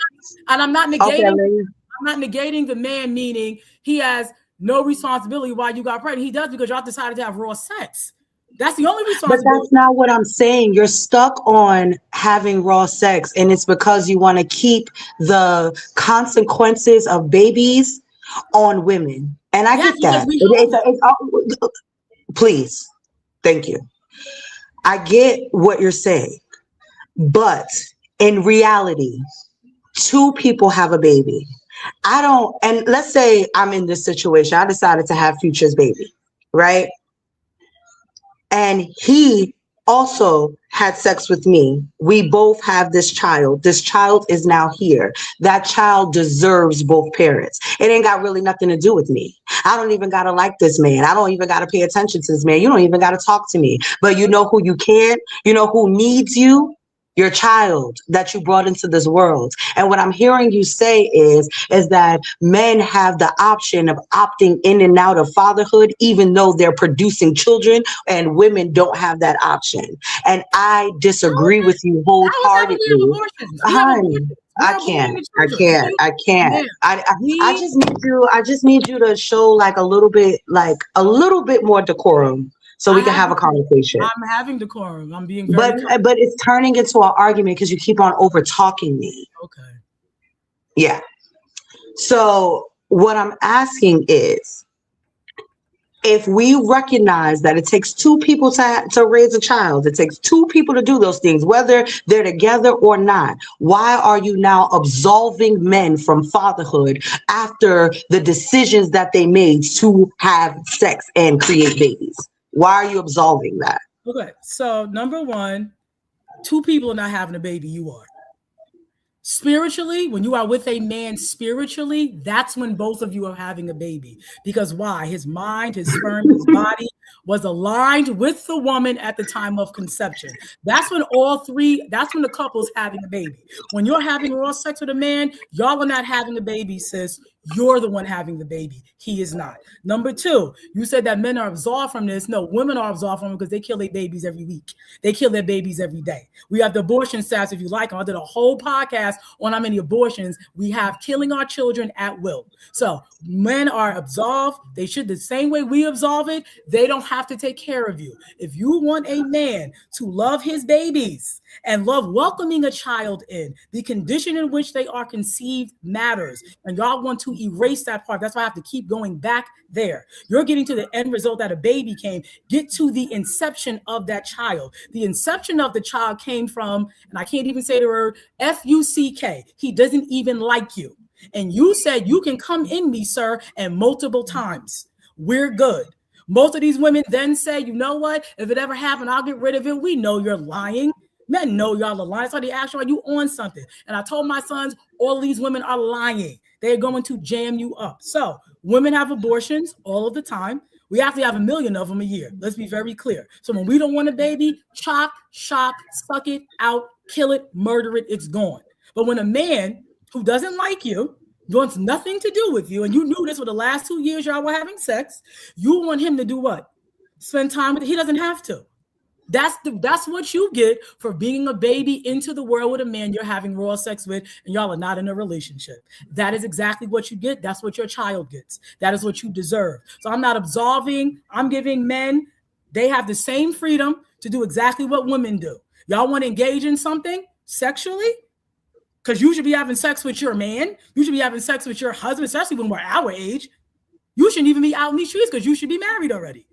And I'm not negating.
Okay,
I'm not negating the man, meaning he has no responsibility while you got pregnant. He does because y'all decided to have raw sex. That's the only responsibility.
But that's not what I'm saying. You're stuck on having raw sex, and it's because you want to keep the consequences of babies on women. And I get that. Please. Thank you. I get what you're saying. But in reality, two people have a baby. And let's say I'm in this situation. I decided to have Future's baby, right? And he also had sex with me. We both have this child. This child is now here. That child deserves both parents. It ain't got really nothing to do with me. I don't even got to like this man. I don't even got to pay attention to this man. You don't even got to talk to me. But you know who you can? You know who needs you? Your child that you brought into this world. And what I'm hearing you say is that men have the option of opting in and out of fatherhood, even though they're producing children, and women don't have that option. And I disagree with you wholeheartedly. I can't. I just need you to show like a little bit more decorum. So we can have a conversation.
I'm having decorum. I'm being very
but it's turning into an argument because you keep on over talking me.
Okay.
Yeah. So what I'm asking is, if we recognize that it takes two people to raise a child, it takes two people to do those things, whether they're together or not, why are you now absolving men from fatherhood after the decisions that they made to have sex and create babies? Why are you absolving that?
Okay, so number one, two people are not having a baby, you are. Spiritually, when you are with a man spiritually, that's when both of you are having a baby. Because why? His mind, his sperm, his body was aligned with the woman at the time of conception. That's when that's when the couple's having a baby. When you're having raw sex with a man, y'all are not having a baby, sis. You're the one having the baby. He is not. Number two, you said that men are absolved from this. No, women are absolved from it because they kill their babies every week. They kill their babies every day. We have the abortion stats, if you like. I did a whole podcast on how many abortions we have killing our children at will. So men are absolved. They should, the same way we absolve it, they don't have to take care of you. If you want a man to love his babies and love welcoming a child in, the condition in which they are conceived matters. And y'all want to erase that part. That's why I have to keep going back there. You're getting to the end result that a baby came. Get to the inception of that child. The inception of the child came from, and I can't even say the word, F-U-C-K. He doesn't even like you. And you said you can come in me, sir, and multiple times. We're good. Most of these women then say, you know what? If it ever happened, I'll get rid of it. We know you're lying. Men know y'all are lying. So they ask you, are you on something? And I told my sons, all these women are lying. They're going to jam you up. So women have abortions all of the time. We actually have 1 million of them a year. Let's be very clear. So when we don't want a baby, chop, shop, suck it out, kill it, murder it, it's gone. But when a man who doesn't like you, wants nothing to do with you, and you knew this for the last 2 years y'all were having sex, you want him to do what? Spend time with it. He doesn't have to. That's what you get for bringing a baby into the world with a man you're having raw sex with, and y'all are not in a relationship. That is exactly what you get. That's what your child gets. That is what you deserve. So I'm not absolving. I'm giving men, they have the same freedom to do exactly what women do. Y'all want to engage in something sexually? Because you should be having sex with your man. You should be having sex with your husband, especially when we're our age. You shouldn't even be out in these streets because you should be married already.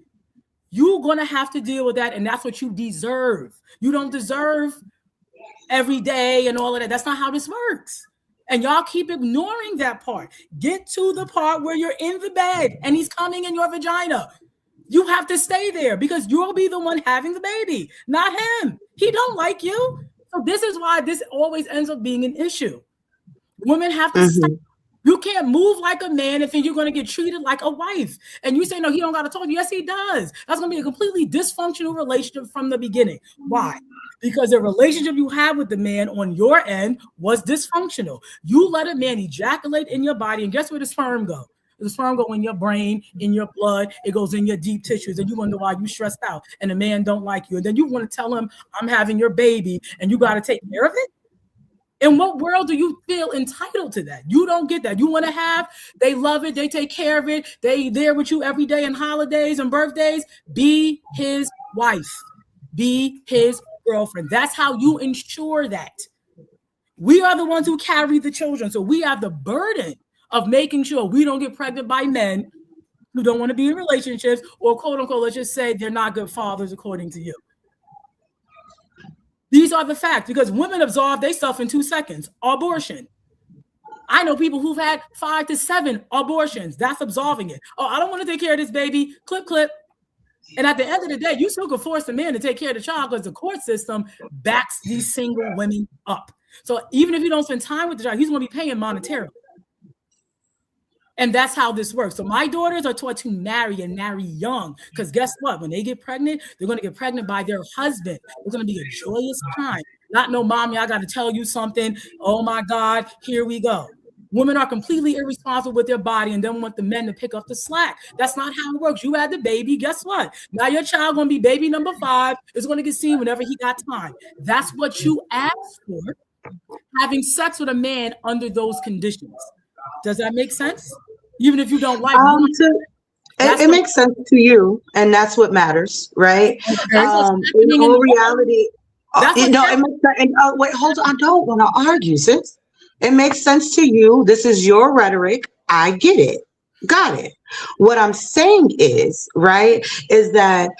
You're going to have to deal with that, and that's what you deserve. You don't deserve every day and all of that. That's not how this works. And y'all keep ignoring that part. Get to the part where you're in the bed and he's coming in your vagina. You have to stay there because you'll be the one having the baby, not him. He don't like you. So this is why this always ends up being an issue. Women have to stop You can't move like a man and think you're going to get treated like a wife. And you say, no, he don't got to talk to you. Yes, he does. That's going to be a completely dysfunctional relationship from the beginning. Why? Because the relationship you had with the man on your end was dysfunctional. You let a man ejaculate in your body, and guess where the sperm go? The sperm go in your brain, in your blood. It goes in your deep tissues, and you wonder why you stressed out, and the man don't like you. And then you want to tell him, I'm having your baby, and you got to take care of it? In what world do you feel entitled to that? You don't get that. You want to have, they love it, they take care of it, they there with you every day and holidays and birthdays. Be his wife. Be his girlfriend. That's how you ensure that. We are the ones who carry the children, so we have the burden of making sure we don't get pregnant by men who don't want to be in relationships, or quote unquote, let's just say they're not good fathers according to you. These are the facts, because women absolve themselves in 2 seconds. Abortion. I know people who've had 5 to 7 abortions. That's absolving it. Oh, I don't want to take care of this baby. Clip, clip. And at the end of the day, you still can force the man to take care of the child because the court system backs these single women up. So even if you don't spend time with the child, he's going to be paying monetarily. And that's how this works. So my daughters are taught to marry, and marry young. Because guess what? When they get pregnant, they're going to get pregnant by their husband. It's going to be a joyous time. Not no, mommy, I got to tell you something. Oh my God, here we go. Women are completely irresponsible with their body and then want the men to pick up the slack. That's not how it works. You had the baby. Guess what? Now your child going to be baby number 5. Is going to get seen whenever he got time. That's what you asked for. Having sex with a man under those conditions. Does that make sense? Even if you don't like
it makes sense to you, and that's what matters, right? In all reality, it makes sense. And wait, hold on. I don't want to argue, sis. It makes sense to you. This is your rhetoric. I get it. Got it. What I'm saying is, right, is that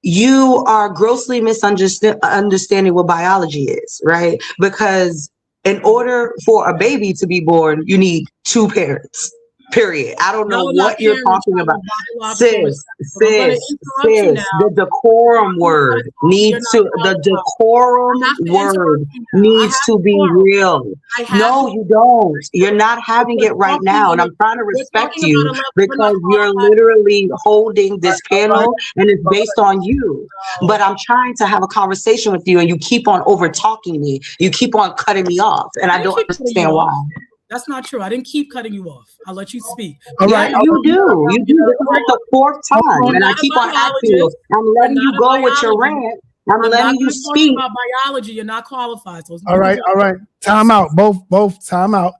you are grossly misunderstanding what biology is, right? Because in order for a baby to be born, you need 2 parents. Period. I don't know what you're talking about. Sis, the decorum word needs to, be real. No, you don't. You're not having it right now. And I'm trying to respect you because you're literally holding this panel and it's based on you. But I'm trying to have a conversation with you and you keep on over talking me. You keep on cutting me off. And I don't understand why.
That's not true. I didn't keep cutting you off. I'll let you speak.
All right. You do. You do. This is like the 4th time. And I keep on asking you. I'm letting you go with your rant. I'm letting you speak.
About biology, you're not qualified. So
all right. Time out. Both time out.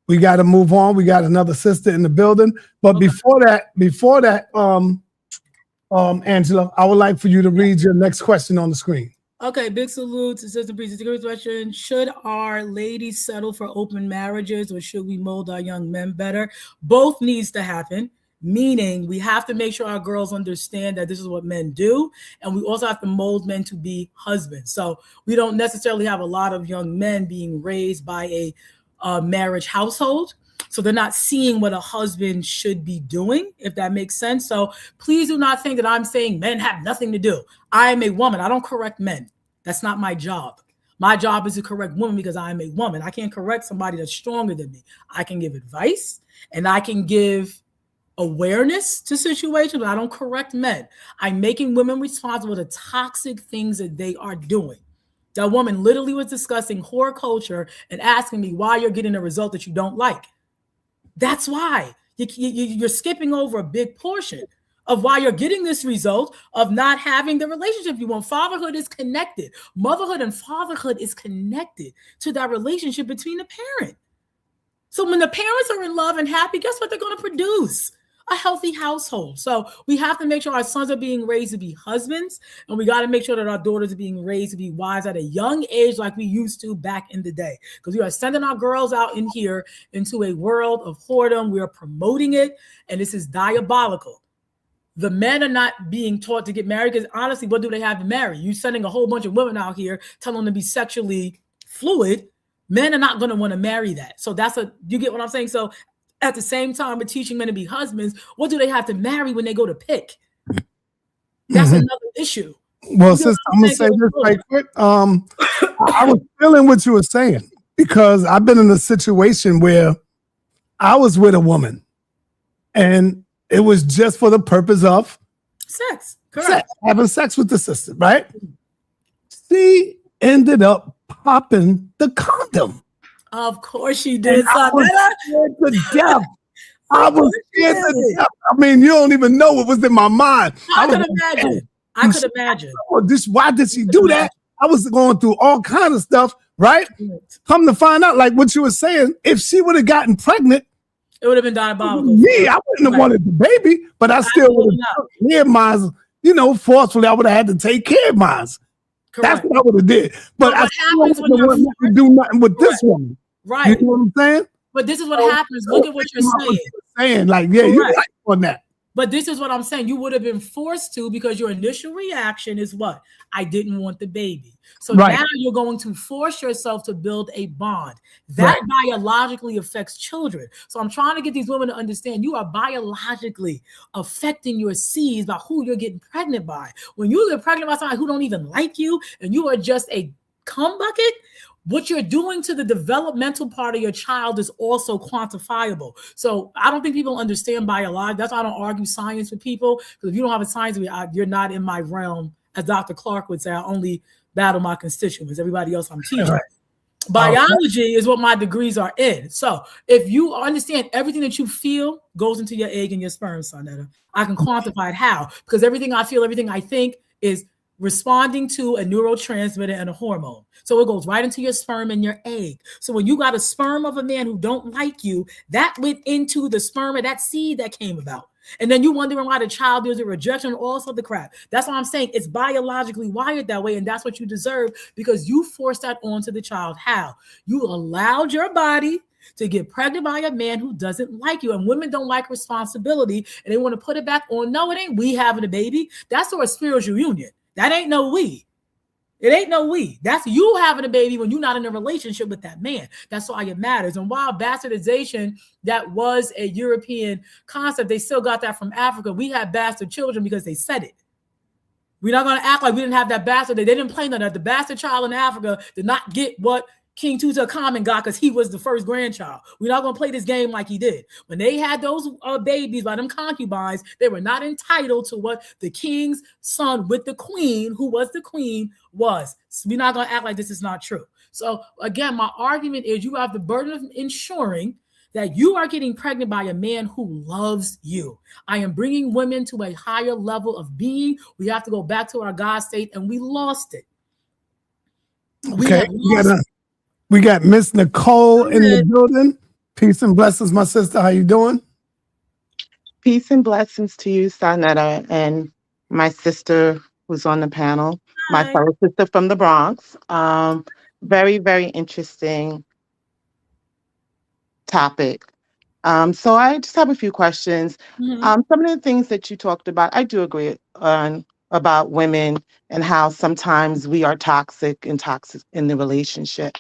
We got to move on. We got another sister in the building. But before that, Angela, I would like for you to read your next question on the screen.
Okay, big salute to Sister Breezy. Question: should our ladies settle for open marriages, or should we mold our young men better? Both needs to happen, meaning we have to make sure our girls understand that this is what men do, and we also have to mold men to be husbands. So we don't necessarily have a lot of young men being raised by a marriage household. So they're not seeing what a husband should be doing, if that makes sense. So please do not think that I'm saying men have nothing to do. I am a woman. I don't correct men. That's not my job. My job is to correct women because I am a woman. I can't correct somebody that's stronger than me. I can give advice and I can give awareness to situations, but I don't correct men. I'm making women responsible for the toxic things that they are doing. That woman literally was discussing whore culture and asking me why you're getting a result that you don't like. That's why you're skipping over a big portion of why you're getting this result of not having the relationship you want. Fatherhood is connected. Motherhood and fatherhood is connected to that relationship between the parent. So when the parents are in love and happy, guess what they're going to produce? A healthy household. So we have to make sure our sons are being raised to be husbands, and we got to make sure that our daughters are being raised to be wives at a young age like we used to back in the day. Because we are sending our girls out in here into a world of whoredom. We are promoting it, and this is diabolical. The men are not being taught to get married because honestly, what do they have to marry? You sending a whole bunch of women out here telling them to be sexually fluid. Men are not going to want to marry that. So you get what I'm saying? So at the same time, we're teaching men to be husbands. What do they have to marry when they go to pick? That's another issue.
Well, sister, I'm going to say this right quick. I was feeling what you were saying because I've been in a situation where I was with a woman, and it was just for the purpose of
sex. Correct.
Having sex with the sister, right? She ended up popping the condom.
Of course she did.
I was scared to death. I was scared to death. I mean, you don't even know what was in my mind.
I could imagine. I could imagine.
Why did she do that? I was going through all kinds of stuff, right? Come to find out, like what you were saying, if she would have gotten pregnant,
it would have been diabolical.
Yeah, I wouldn't have wanted the baby, but I still would have had mine, forcefully. I would have had to take care of mine. That's what I would have did. But I still wouldn't have to do nothing with this woman.
Right.
You know what I'm saying?
But this is what happens. Look at what you're saying.
Like, yeah, you're right on that.
But this is what I'm saying. You would have been forced to, because your initial reaction is what? I didn't want the baby. So now you're going to force yourself to build a bond. That biologically affects children. So I'm trying to get these women to understand you are biologically affecting your seeds by who you're getting pregnant by. When you get pregnant by somebody who don't even like you and you are just a cum bucket, what you're doing to the developmental part of your child is also quantifiable. So I don't think people understand biology. That's why I don't argue science with people, because if you don't have a science, you're not in my realm. As Dr. Clark would say, I only battle my constituents. Everybody else I'm teaching. Right. Biology is what my degrees are in. So if you understand everything that you feel goes into your egg and your sperm, sa.neter, I can quantify it how. Because everything I feel, everything I think is responding to a neurotransmitter and a hormone. So it goes right into your sperm and your egg. So when you got a sperm of a man who don't like you, that went into the sperm of that seed that came about. And then you wondering why the child deals with rejection and all sorts of crap. That's why I'm saying it's biologically wired that way. And that's what you deserve, because you forced that onto the child. How? You allowed your body to get pregnant by a man who doesn't like you. And women don't like responsibility and they want to put it back on. No, it ain't we having a baby. That's for a spiritual union. That ain't no we. It ain't no we. That's you having a baby when you're not in a relationship with that man. That's why it matters. And while bastardization, that was a European concept, they still got that from Africa. We had bastard children because they said it. We're not going to act like we didn't have that bastard. They didn't play none of that. The bastard child in Africa did not get what King Tutankhamun got because he was the first grandchild. We're not going to play this game like he did. When they had those babies by them concubines, they were not entitled to what the king's son with the queen, who was the queen, was. So we're not going to act like this is not true. So again, my argument is you have the burden of ensuring that you are getting pregnant by a man who loves you. I am bringing women to a higher level of being. We have to go back to our God state, and we lost it.
We got Miss Nicole in the building. Peace and blessings, my sister. How you doing?
Peace and blessings to you, sa.neter, and my sister who's on the panel, my fellow sister from the Bronx. Very, very interesting topic. So I just have a few questions. Some of the things that you talked about, I do agree on about women and how sometimes we are toxic in the relationship.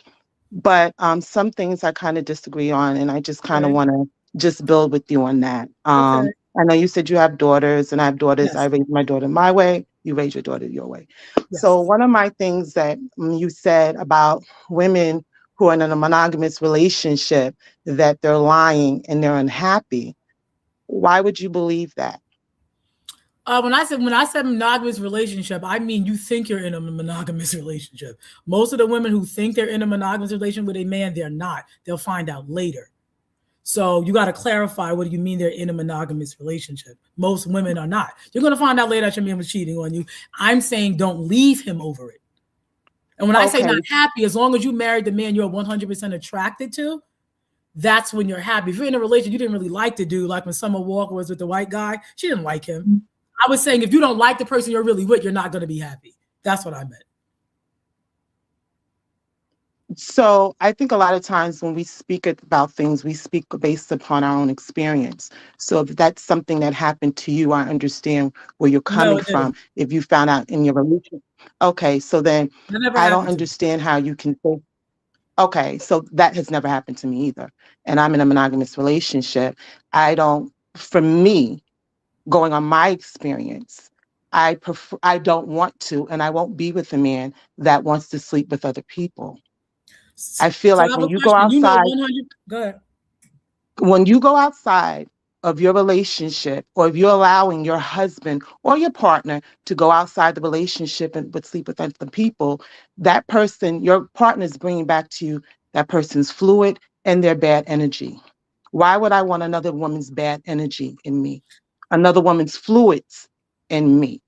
But some things I kind of disagree on, and I just kind of want to just build with you on that. I know you said you have daughters, and I have daughters. Yes. I raised my daughter my way. You raise your daughter your way. Yes. So one of my things that you said about women who are in a monogamous relationship, that they're lying and they're unhappy. Why would you believe that?
When I said monogamous relationship, I mean you think you're in a monogamous relationship. Most of the women who think they're in a monogamous relationship with a man, they're not. They'll find out later. So you got to clarify, what do you mean they're in a monogamous relationship? Most women are not. You're going to find out later that your man was cheating on you. I'm saying don't leave him over it. And when I say not happy, as long as you married the man you're 100% attracted to, that's when you're happy. If you're in a relationship you didn't really like the dude, like when Summer Walker was with the white guy, she didn't like him. I was saying if you don't like the person you're really with, you're not going to be happy. That's what I meant.
So I think a lot of times when we speak about things, we speak based upon our own experience. So if that's something that happened to you, I understand where you're coming from. If you found out in your relationship. Okay, so then I don't understand how you can say, okay, so that has never happened to me either. And I'm in a monogamous relationship. For me, going on my experience, I don't want to, and I won't be with a man that wants to sleep with other people. I feel like when you go outside,
go ahead.
When you go outside of your relationship, or if you're allowing your husband or your partner to go outside the relationship and but sleep with other people, that person, your partner, is bringing back to you that person's fluid and their bad energy. Why would I want another woman's bad energy in me? Another woman's fluids in me?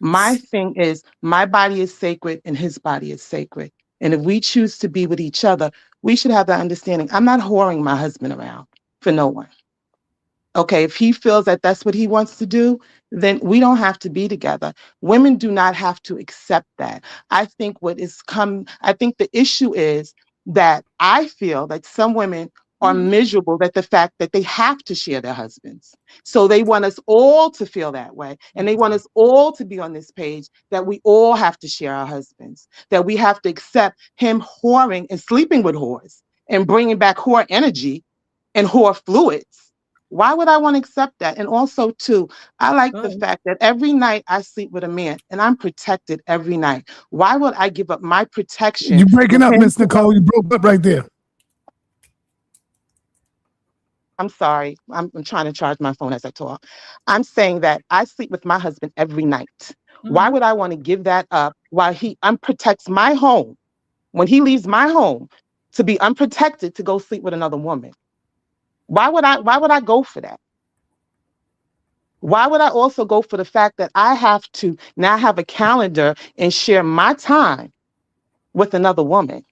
My thing is, my body is sacred and his body is sacred. And if we choose to be with each other, we should have that understanding. I'm not whoring my husband around for no one. Okay, if he feels that that's what he wants to do, then we don't have to be together. Women do not have to accept that. I think the issue is that I feel that some women are miserable at the fact that they have to share their husbands. So they want us all to feel that way. And they want us all to be on this page that we all have to share our husbands, that we have to accept him whoring and sleeping with whores and bringing back whore energy and whore fluids. Why would I want to accept that? And also, too, I like the fact that every night I sleep with a man and I'm protected every night. Why would I give up my protection?
You're breaking up, Miss Nicole. You broke up right there.
I'm sorry. I'm trying to charge my phone as I talk. I'm saying that I sleep with my husband every night. Why would I want to give that up while he unprotects my home when he leaves my home to be unprotected to go sleep with another woman? Why would I go for that? Why would I also go for the fact that I have to now have a calendar and share my time with another woman?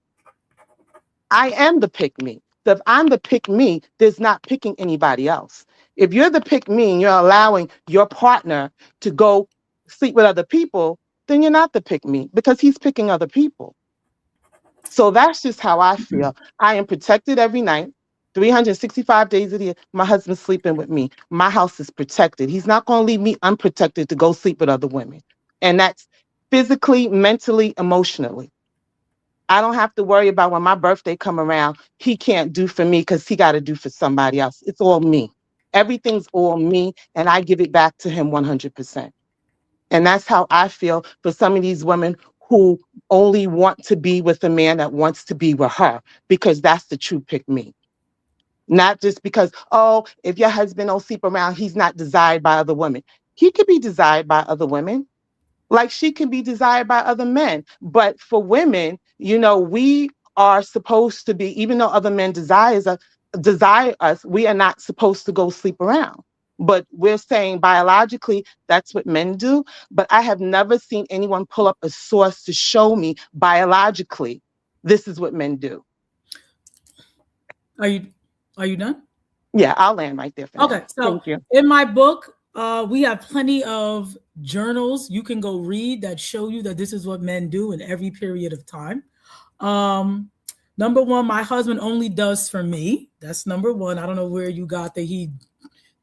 I am the pick me. So if I'm the pick me, there's not picking anybody else. If you're the pick me and you're allowing your partner to go sleep with other people, then you're not the pick me because he's picking other people. So that's just how I feel. I am protected every night. 365 days of the year, my husband's sleeping with me. My house is protected. He's not going to leave me unprotected to go sleep with other women. And that's physically, mentally, emotionally. I don't have to worry about when my birthday come around, he can't do for me because he got to do for somebody else. It's all me. Everything's all me, and I give it back to him 100%. And that's how I feel for some of these women who only want to be with a man that wants to be with her, because that's the true pick me. Not just because, oh, if your husband don't sleep around, he's not desired by other women. He could be desired by other women, like she can be desired by other men. But for women, we are supposed to be, even though other men desire us, we are not supposed to go sleep around. But we're saying biologically, that's what men do. But I have never seen anyone pull up a source to show me biologically, this is what men do.
Are you done?
Yeah, I'll land right there.
Okay, so
thank you.
In my book, we have plenty of journals you can go read that show you that this is what men do in every period of time. Number one, my husband only does for me. That's number one. I don't know where you got that he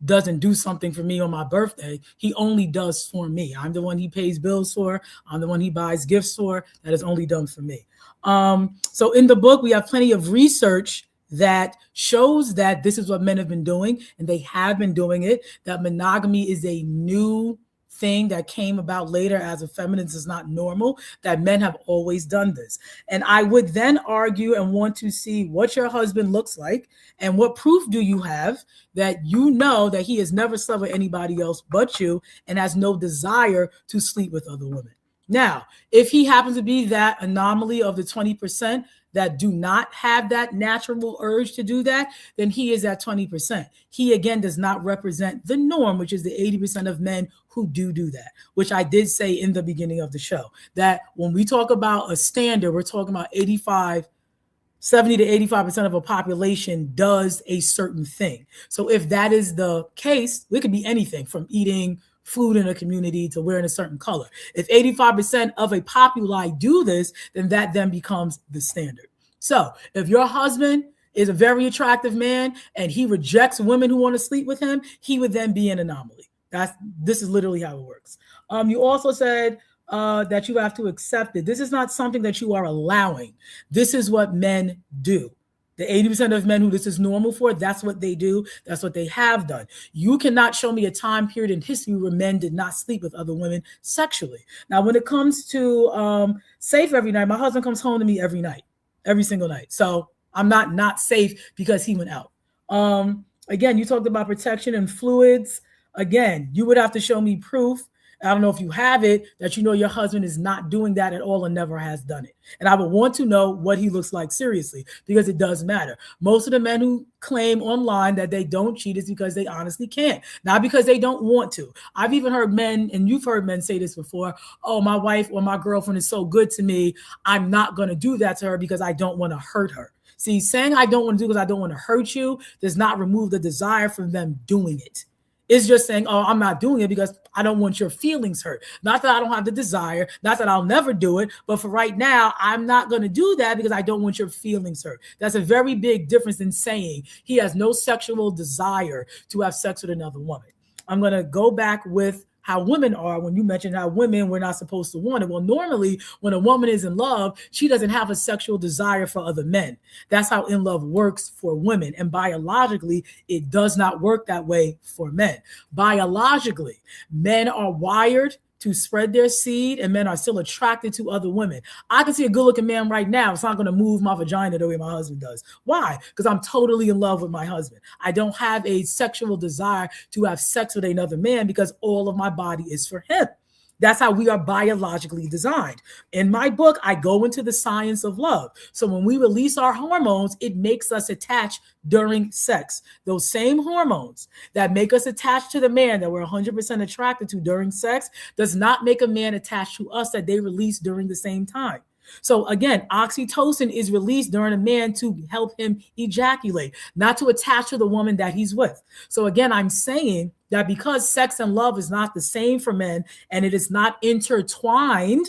doesn't do something for me on my birthday. He only does for me. I'm the one he pays bills for. I'm the one he buys gifts for. That is only done for me. So in the book, we have plenty of research that shows that this is what men have been doing, and they have been doing it, that monogamy is a new thing that came about later as a feminist is not normal, that men have always done this. And I would then argue and want to see what your husband looks like and what proof do you have that you know that he has never slept with anybody else but you and has no desire to sleep with other women. Now, if he happens to be that anomaly of the 20% that do not have that natural urge to do that, then he is at 20%. He, again, does not represent the norm, which is the 80% of men who do that, which I did say in the beginning of the show, that when we talk about a standard, we're talking about 70 to 85% of a population does a certain thing. So if that is the case, it could be anything from eating food in a community to wearing a certain color. If 85% of a populi do this, then that then becomes the standard. So if your husband is a very attractive man and he rejects women who want to sleep with him, he would then be an anomaly. This is literally how it works. You also said that you have to accept it. This is not something that you are allowing. This is what men do. The 80% of men who this is normal for, that's what they do. That's what they have done. You cannot show me a time period in history where men did not sleep with other women sexually. Now, when it comes to safe every night, my husband comes home to me every night, every single night. So I'm not safe because he went out. Again, you talked about protection and fluids. Again, you would have to show me proof. I don't know if you have it, that you know your husband is not doing that at all and never has done it. And I would want to know what he looks like seriously, because it does matter. Most of the men who claim online that they don't cheat is because they honestly can't, not because they don't want to. I've even heard men, and you've heard men say this before, oh, my wife or my girlfriend is so good to me, I'm not going to do that to her because I don't want to hurt her. See, saying I don't want to do because I don't want to hurt you does not remove the desire from them doing it. It's just saying, oh, I'm not doing it because I don't want your feelings hurt. Not that I don't have the desire, not that I'll never do it, but for right now, I'm not going to do that because I don't want your feelings hurt. That's a very big difference in saying he has no sexual desire to have sex with another woman. I'm going to go back with how women are. When you mentioned how women were not supposed to want it. Well, normally when a woman is in love, she doesn't have a sexual desire for other men. That's how in love works for women. And biologically, it does not work that way for men. Biologically, men are wired to spread their seed, and men are still attracted to other women. I can see a good-looking man right now. It's not going to move my vagina the way my husband does. Why? Because I'm totally in love with my husband. I don't have a sexual desire to have sex with another man because all of my body is for him. That's how we are biologically designed. In my book, I go into the science of love. So when we release our hormones, it makes us attach during sex. Those same hormones that make us attached to the man that we're 100% attracted to during sex does not make a man attached to us that they release during the same time. So again, oxytocin is released during a man to help him ejaculate, not to attach to the woman that he's with. So again, I'm saying that because sex and love is not the same for men and it is not intertwined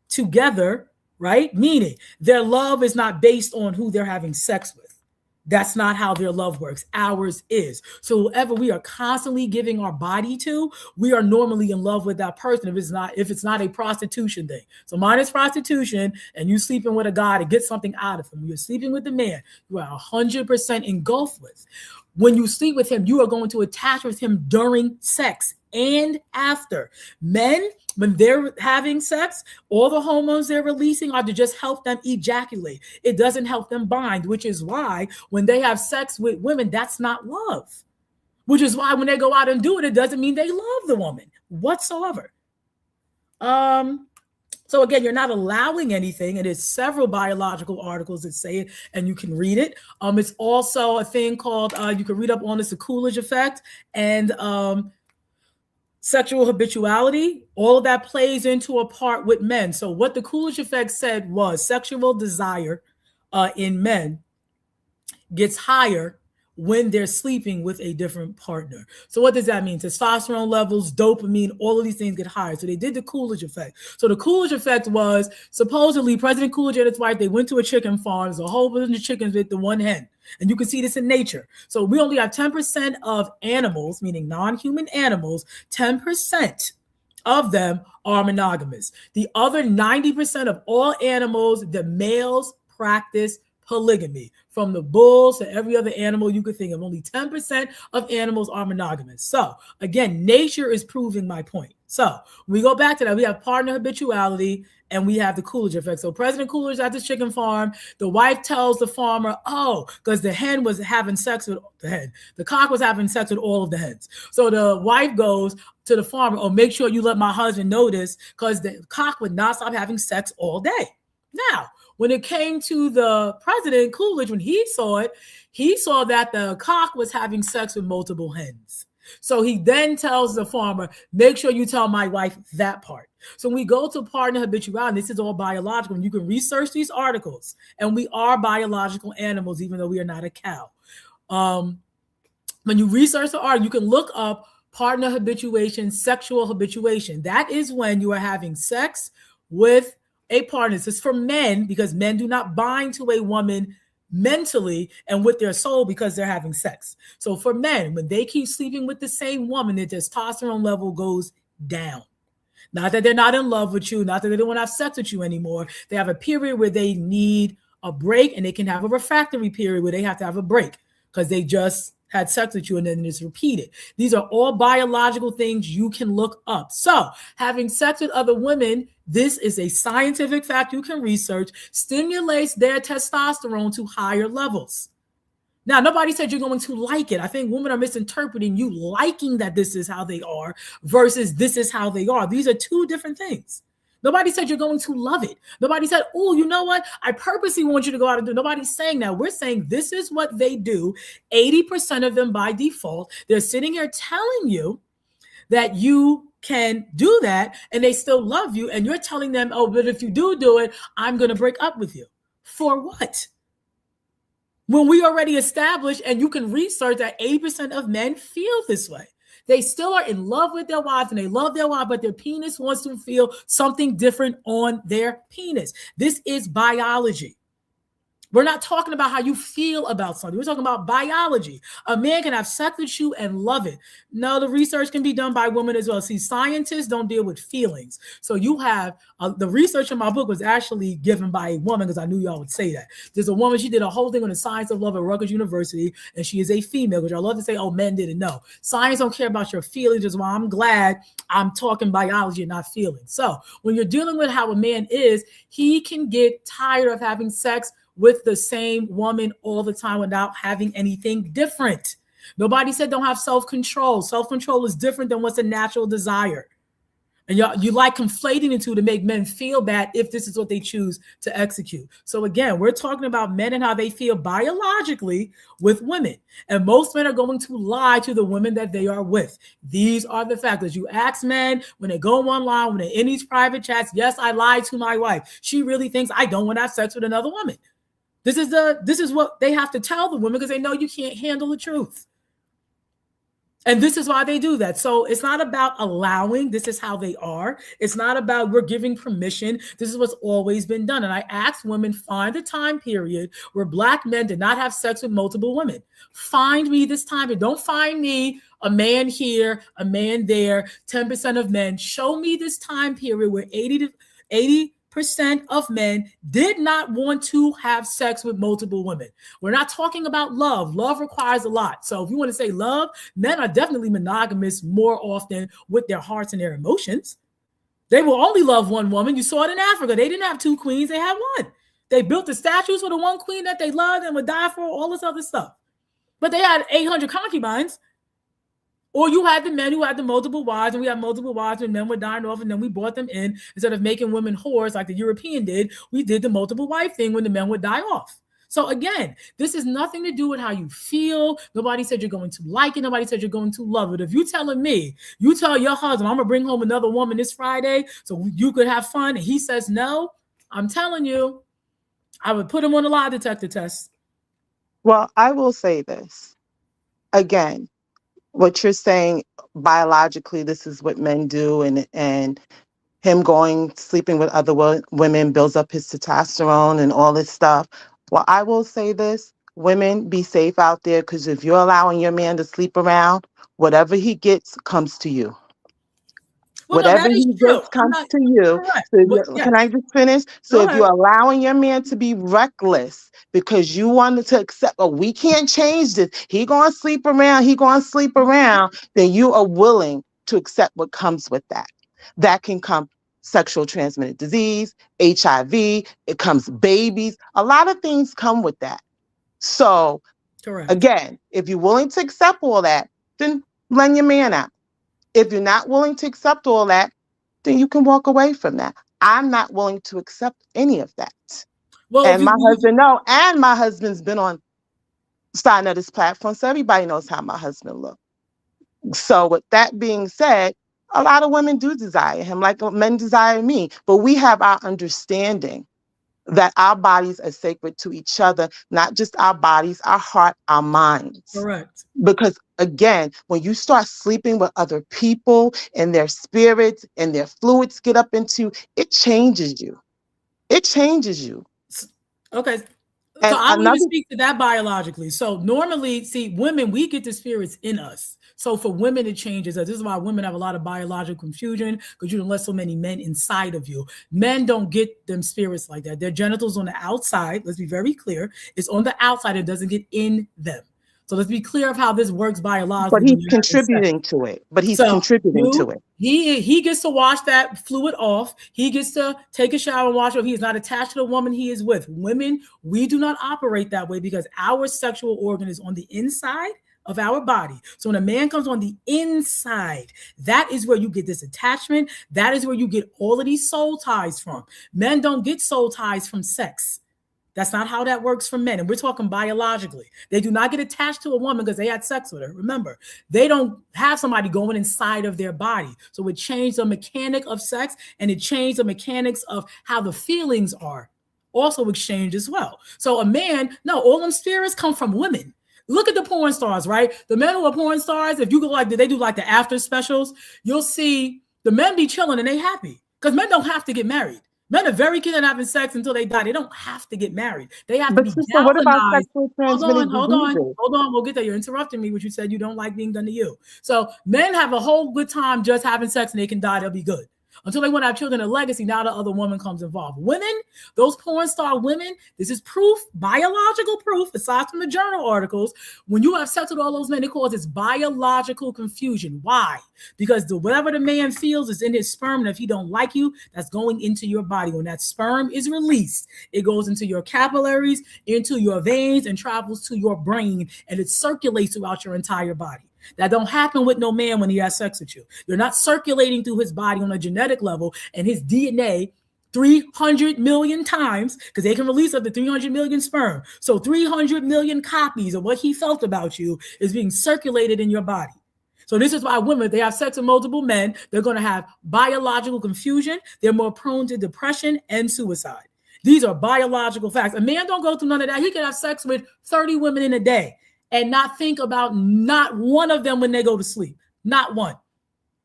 together, right? Meaning their love is not based on who they're having sex with. That's not how their love works. Ours is. So whoever we are constantly giving our body to, we are normally in love with that person if it's not a prostitution thing. So mine is prostitution, and you sleeping with a guy to get something out of him. You're sleeping with the man you are 100% engulfed with. When you sleep with him, you are going to attach with him during sex and after. Men, when they're having sex, all the hormones they're releasing are to just help them ejaculate. It doesn't help them bind, which is why when they have sex with women, that's not love. Which is why when they go out and do it, it doesn't mean they love the woman whatsoever. So again, you're not allowing anything, and there's several biological articles that say it, and you can read it. It's also a thing called, you can read up on this, the Coolidge effect, and sexual habituality. All of that plays into a part with men. So what the Coolidge effect said was sexual desire in men gets higher when they're sleeping with a different partner. So what does that mean? Testosterone levels, dopamine, all of these things get higher. So they did the Coolidge effect. So the Coolidge effect was supposedly President Coolidge and his wife, they went to a chicken farm. There's a whole bunch of chickens with the one hen. And you can see this in nature. So we only have 10% of animals, meaning non-human animals, 10% of them are monogamous. The other 90% of all animals, the males practice polygamy. From the bulls to every other animal you could think of, only 10% of animals are monogamous. So again, nature is proving my point. So we go back to that. We have partner habituality and we have the Coolidge effect. So President Coolidge at this chicken farm, the wife tells the farmer, oh, because the hen was having sex with the hen. The cock was having sex with all of the hens. So the wife goes to the farmer, oh, make sure you let my husband know this, because the cock would not stop having sex all day. Now, when it came to the President Coolidge, when he saw it, he saw that the cock was having sex with multiple hens. So he then tells the farmer, make sure you tell my wife that part. So when we go to partner habituality, this is all biological, and you can research these articles, and we are biological animals, even though we are not a cow. When you research the article, you can look up partner habituation, sexual habituation. That is when you are having sex with a partner. This is for men, because men do not bind to a woman mentally and with their soul because they're having sex. So for men, when they keep sleeping with the same woman, their testosterone level goes down. Not that they're not in love with you, not that they don't want to have sex with you anymore. They have a period where they need a break, and they can have a refractory period where they have to have a break because they just had sex with you and then it's repeated. These are all biological things you can look up. So having sex with other women, this is a scientific fact you can research, stimulates their testosterone to higher levels. Now, nobody said you're going to like it. I think women are misinterpreting you liking that this is how they are versus this is how they are. These are two different things. Nobody said you're going to love it. Nobody said, oh, you know what? I purposely want you to go out and do. Nobody's saying that. We're saying this is what they do. 80% of them by default. They're sitting here telling you that you can do that and they still love you. And you're telling them, oh, but if you do it, I'm going to break up with you. For what? When we already established, and you can research that 80% of men feel this way. They still are in love with their wives and they love their wife, but their penis wants to feel something different on their penis. This is biology. We're not talking about how you feel about something. We're talking about biology. A man can have sex with you and love it. No, the research can be done by women as well. See, scientists don't deal with feelings. So you have the research in my book was actually given by a woman, because I knew y'all would say that. There's a woman, she did a whole thing on the science of love at Rutgers University, and she is a female, which I love to say, oh, men didn't know. Science don't care about your feelings, is why I'm glad I'm talking biology and not feelings. So when you're dealing with how a man is, he can get tired of having sex with the same woman all the time without having anything different. Nobody said don't have self-control. Self-control is different than what's a natural desire. And you like conflating the two to make men feel bad if this is what they choose to execute. So again, we're talking about men and how they feel biologically with women. And most men are going to lie to the women that they are with. These are the factors. You ask men when they go online, when they're in these private chats, yes, I lied to my wife. She really thinks I don't want to have sex with another woman. This is what they have to tell the women because they know you can't handle the truth. And this is why they do that. So it's not about allowing, this is how they are. It's not about we're giving permission. This is what's always been done. And I asked women, find a time period where Black men did not have sex with multiple women. Find me this time. And don't find me a man here, a man there, 10% of men. Show me this time period where 80% of men did not want to have sex with multiple women. We're not talking about love. Love requires a lot. So if you want to say love, men are definitely monogamous more often with their hearts and their emotions. They will only love one woman. You saw it in Africa. They didn't have two queens. They had one. They built the statues for the one queen that they loved and would die for, all this other stuff. But they had 800 concubines. Or you had the men who had the multiple wives, and we had multiple wives and men were dying off, and then we brought them in. Instead of making women whores like the European did, we did the multiple wife thing when the men would die off. So again, this has nothing to do with how you feel. Nobody said you're going to like it. Nobody said you're going to love it. If you're telling me, you tell your husband, I'm going to bring home another woman this Friday so you could have fun, and he says no, I'm telling you, I would put him on a lie detector test.
Well, I will say this. Again, what you're saying, biologically, this is what men do, and him sleeping with other women builds up his testosterone and all this stuff. Well, I will say this, women, be safe out there, because if you're allowing your man to sleep around, whatever he gets comes to you.
Well,
whatever he gets comes to you. So can I just finish? So if you're allowing your man to be reckless because you wanted to accept, oh, we can't change this, he gonna sleep around, then you are willing to accept what comes with that. That can come sexual transmitted disease, HIV, it comes babies. A lot of things come with that. So again, if you're willing to accept all that, then lend your man out. If you're not willing to accept all that, then you can walk away from that. I'm not willing to accept any of that. Well, and my husband knows, and my husband's been on sa.neter's platform, so everybody knows how my husband looks. So with that being said, a lot of women do desire him, like men desire me, but we have our understanding that our bodies are sacred to each other, not just our bodies, our heart, our minds.
Correct.
Because again, when you start sleeping with other people and their spirits and their fluids get up into, it changes you. It changes you.
Okay. So I want to speak to that biologically. So normally, see, women, we get the spirits in us. So for women, it changes us. This is why women have a lot of biological confusion, because you don't let so many men inside of you. Men don't get them spirits like that. Their genitals on the outside, let's be very clear, it's on the outside. It doesn't get in them. So let's be clear of how this works biologically.
But he's contributing to it.
He gets to wash that fluid off. He gets to take a shower and wash off. He is not attached to the woman he is with. Women, we do not operate that way because our sexual organ is on the inside of our body. So when a man comes on the inside, that is where you get this attachment. That is where you get all of these soul ties from. Men don't get soul ties from sex. That's not how that works for men. And we're talking biologically. They do not get attached to a woman because they had sex with her. Remember, they don't have somebody going inside of their body. So it changed the mechanic of sex and it changed the mechanics of how the feelings are also exchanged as well. So a man, no, all them spirits come from women. Look at the porn stars, right? The men who are porn stars, if you go like, they do like the after specials, you'll see the men be chilling and they happy because men don't have to get married. Men are very keen on having sex until they die. They don't have to get married. They have to be galvanized. What about sexually transmitted diseases? Hold on. We'll get there. You're interrupting me, which you said you don't like being done to you. So men have a whole good time just having sex and they can die. They'll be good. Until they want to have children, a legacy, now the other woman comes involved. Women, those porn star women, this is proof, biological proof, aside from the journal articles. When you have sex with all those men, it causes biological confusion. Why? Because whatever the man feels is in his sperm, and if he don't like you, that's going into your body. When that sperm is released, it goes into your capillaries, into your veins, and travels to your brain, and it circulates throughout your entire body. That don't happen with no man when he has sex with you. You're not circulating through his body on a genetic level and his DNA 300 million times because they can release up to 300 million sperm. So 300 million copies of what he felt about you is being circulated in your body. So this is why women, if they have sex with multiple men, they're going to have biological confusion. They're more prone to depression and suicide. These are biological facts. A man don't go through none of that. He can have sex with 30 women in a day and not think about not one of them when they go to sleep. Not one.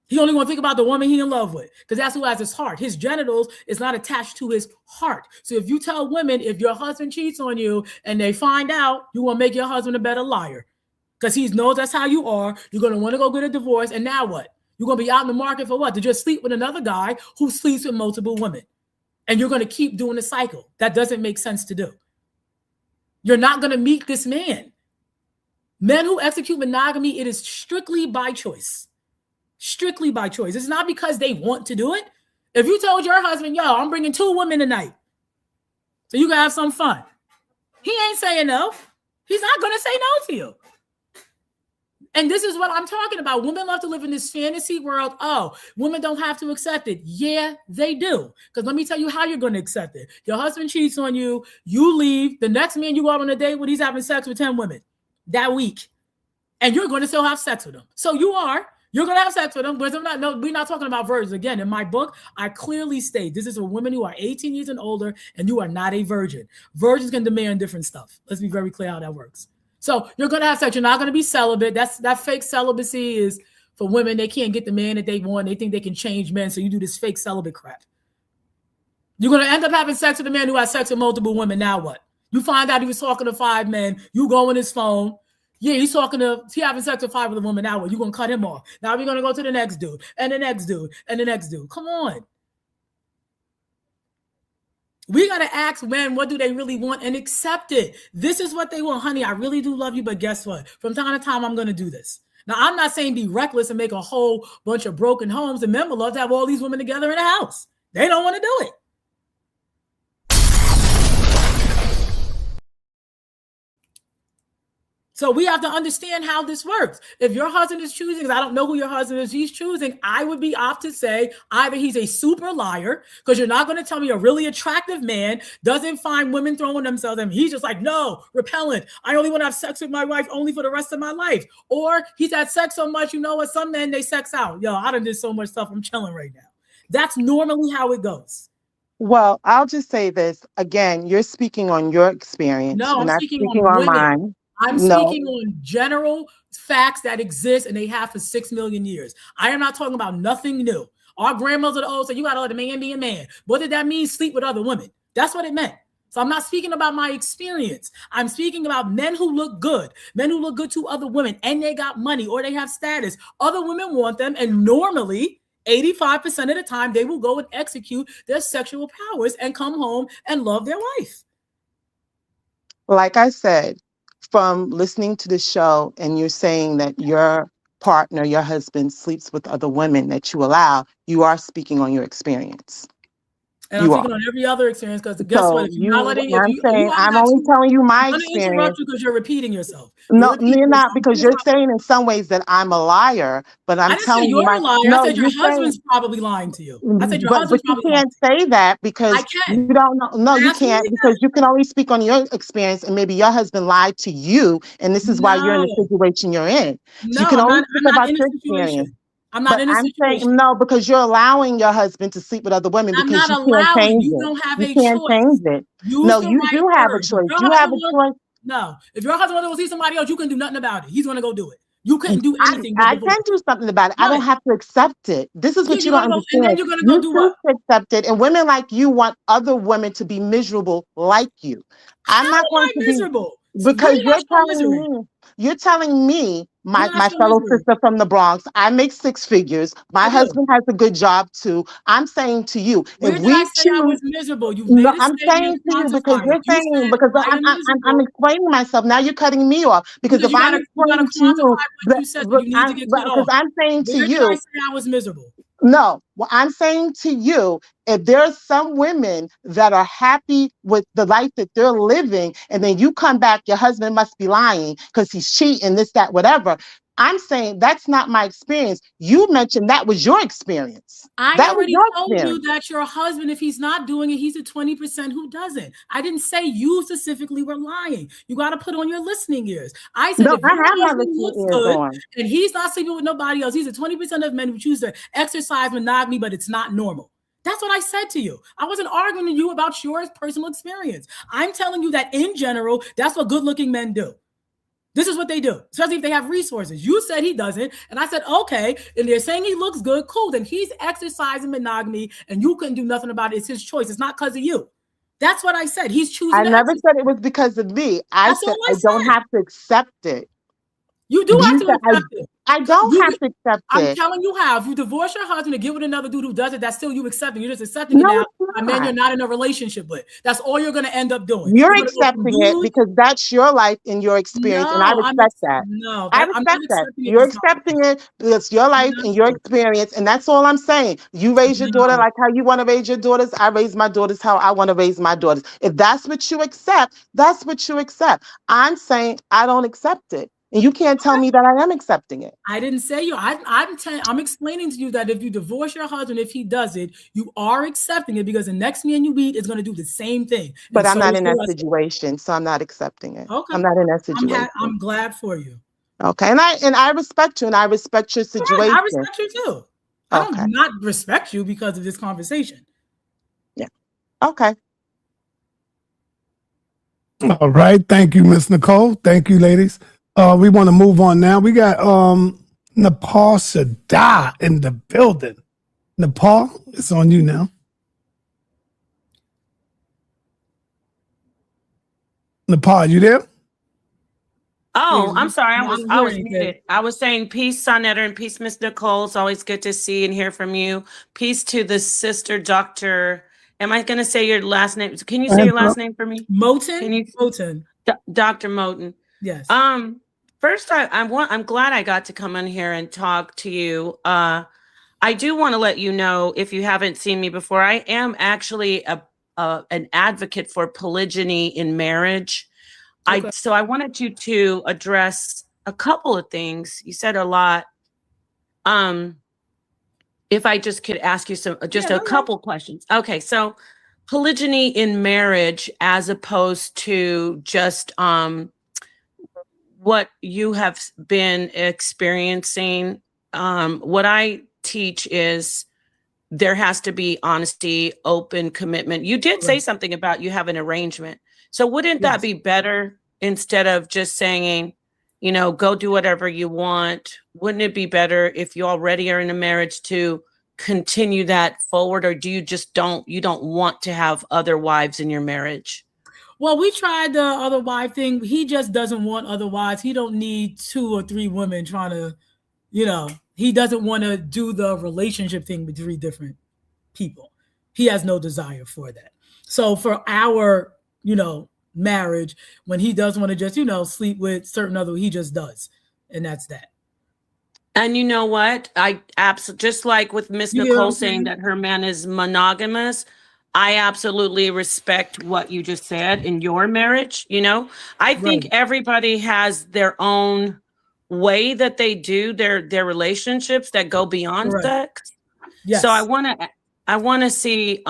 He only want to think about the woman he in love with because that's who has his heart. His genitals is not attached to his heart. So if you tell women, if your husband cheats on you and they find out, you want to make your husband a better liar because he knows that's how you are. You're going to want to go get a divorce. And now what? You're going to be out in the market for what? To just sleep with another guy who sleeps with multiple women. And you're going to keep doing the cycle. That doesn't make sense to do. You're not going to meet this man. Men who execute monogamy, it is strictly by choice. Strictly by choice. It's not because they want to do it. If you told your husband, yo, I'm bringing 2 women tonight, so you can have some fun, he ain't saying no. He's not going to say no to you. And this is what I'm talking about. Women love to live in this fantasy world. Oh, women don't have to accept it. Yeah, they do. Because let me tell you how you're going to accept it. Your husband cheats on you. You leave. The next man you go out on a date with, he's having sex with 10 women that week. And you're going to still have sex with them. So you're going to have sex with them. But we're not talking about virgins. Again, in my book, I clearly state this is for women who are 18 years and older, and you are not a virgin. Virgins can demand different stuff. Let's be very clear how that works. So you're going to have sex. You're not going to be celibate. That fake celibacy is for women. They can't get the man that they want. They think they can change men. So you do this fake celibate crap. You're going to end up having sex with a man who has sex with multiple women. Now what? You find out he was talking to 5 men. You go on his phone. Yeah, he having sex with 5 of the women. Now what? You're going to cut him off. Now we're going to go to the next dude and the next dude and the next dude. Come on. We got to ask men, what do they really want and accept it? This is what they want. Honey, I really do love you, but guess what? From time to time, I'm going to do this. Now, I'm not saying be reckless and make a whole bunch of broken homes. And men will love to have all these women together in a house. They don't want to do it. So we have to understand how this works. If your husband is choosing, because I don't know who your husband is, he's choosing, I would be opt to say either he's a super liar, because you're not going to tell me a really attractive man doesn't find women throwing themselves at him. He's just like, no, repellent. I only want to have sex with my wife only for the rest of my life. Or he's had sex so much, you know what? Some men, they sex out. Yo, I done did so much stuff. I'm chilling right now. That's normally how it goes.
Well, I'll just say this. Again, you're speaking on your experience.
No, I'm speaking on
mine.
I'm speaking on general facts that exist and they have for 6 million years. I am not talking about nothing new. Our grandmothers of the old said, you got to let a man be a man. What did that mean? Sleep with other women. That's what it meant. So I'm not speaking about my experience. I'm speaking about men who look good to other women, and they got money or they have status. Other women want them, and normally 85% of the time they will go and execute their sexual powers and come home and love their wife.
Like I said, from listening to the show and you're saying that your partner, your husband sleeps with other women that you allow, you are speaking on your experience.
And I'm speaking on every other experience because guess what? If you're not letting, if you have
I'm
that
only telling you my
I'm going to interrupt
experience.
you because you're repeating yourself.
No, you're not, because you're saying in some ways that I'm a liar, but I'm
I didn't say
telling you
you're a liar.
no,
I said your husband's probably lying to you. I said your
but
husband's
you
probably
can't say that because you don't know. No, you can't, because you can only speak on your experience, and maybe your husband lied to you, and this is why you're in the situation you're in. So you can only speak about your experience.
I'm not in a situation.
Saying no, because you're allowing your husband to sleep with other women because
I'm not
you can't
allowing.
change
You
it.
don't have
You
a
can't
choice.
change it. No, you do have a choice. You have a choice.
No, if your husband wants to see somebody else, you can do nothing about it. He's going to go do it. You couldn't do anything.
I can do something about it. I don't have to accept it. This is what you don't understand.
And then you're going to go do what?
Accept it. And women like you want other women to be miserable like you. I'm not going to be miserable because you're telling me, my fellow sister from the Bronx, I make 6 figures. My husband has a good job too. I'm saying to you,
if we choose, I was miserable.
I'm saying to you because you're saying, because I'm explaining myself. Now you're cutting me off because if I'm explaining to you, because I'm saying to you,
I say I was miserable.
No, well, I'm saying to you, if there's some women that are happy with the life that they're living, and then you come back, your husband must be lying because he's cheating, this, that, whatever. I'm saying that's not my experience. You mentioned that was your experience.
I already told you that your husband, if he's not doing it, he's the 20% who doesn't. I didn't say you specifically were lying. You got to put on your listening ears. I said if your husband looks good and he's not sleeping with nobody else, he's the 20% of men who choose to exercise monogamy, but it's not normal. That's what I said to you. I wasn't arguing with you about your personal experience. I'm telling you that in general, that's what good-looking men do. This is what they do, especially if they have resources. You said he doesn't, and I said, okay, and they're saying he looks good, cool, then he's exercising monogamy, and you couldn't do nothing about it. It's his choice. It's not because of you. That's what I said. He's choosing.
I never said it was because of me. I said I don't have to accept it.
You do have to accept it.
I don't have to accept it.
I'm telling you how. If you divorce your husband and get with another dude who does it, that's still you accepting. You're just accepting it now. A man you're not in a relationship with. That's all you're going to end up doing.
You're accepting it because that's your life and your experience, and I respect that.
No,
I respect that. You're accepting it because it's your life and your experience, and that's all I'm saying. You raise your daughter like how you want to raise your daughters. I raise my daughters how I want to raise my daughters. If that's what you accept, that's what you accept. I'm saying I don't accept it. And you can't tell me that I am accepting it.
I didn't say you. I'm explaining to you that if you divorce your husband, if he does it, you are accepting it because the next man you meet is going to do the same thing.
But I'm not in that situation, so I'm not accepting it. Okay. I'm not in that situation.
I'm glad for you.
Okay, and I respect you, and I respect your situation.
I respect you too. I don't not respect you because of this conversation.
Yeah. Okay.
All right. Thank you, Miss Nicole. Thank you, ladies. We want to move on now. We got Nepal Sada in the building. Nepal, it's on you now. Nepal, you there?
Oh, I'm sorry. I was muted. I was saying peace, sa.neter, and peace, Miss Nicole. It's always good to see and hear from you. Peace to the sister, Dr. Am I going to say your last name? Can you say your last name for me?
Moten.
Can you?
Moten.
Dr. Moten.
Yes.
First, I'm glad I got to come in here and talk to you. I do want to let you know, if you haven't seen me before, I am actually an advocate for polygyny in marriage. Okay. So I wanted you to address a couple of things. You said a lot. If I just could ask you a couple questions. Okay, so polygyny in marriage, as opposed to just what you have been experiencing. What I teach is there has to be honesty, open commitment. You did say something about you have an arrangement. So wouldn't that be better instead of just saying, go do whatever you want? Wouldn't it be better if you already are in a marriage to continue that forward? Or do you just don't want to have other wives in your marriage?
Well, we tried the other wife thing. He just doesn't want other wives. He don't need 2 or 3 women trying to, he doesn't want to do the relationship thing with 3 different people. He has no desire for that. So for our, marriage when he does want to just, sleep with certain other, he just does. And that's that.
And you know what? I absolutely, just like with Miss Nicole saying that her man is monogamous, I absolutely respect what you just said in your marriage. I think everybody has their own way that they do their relationships that go beyond sex.
Yes.
So I want to see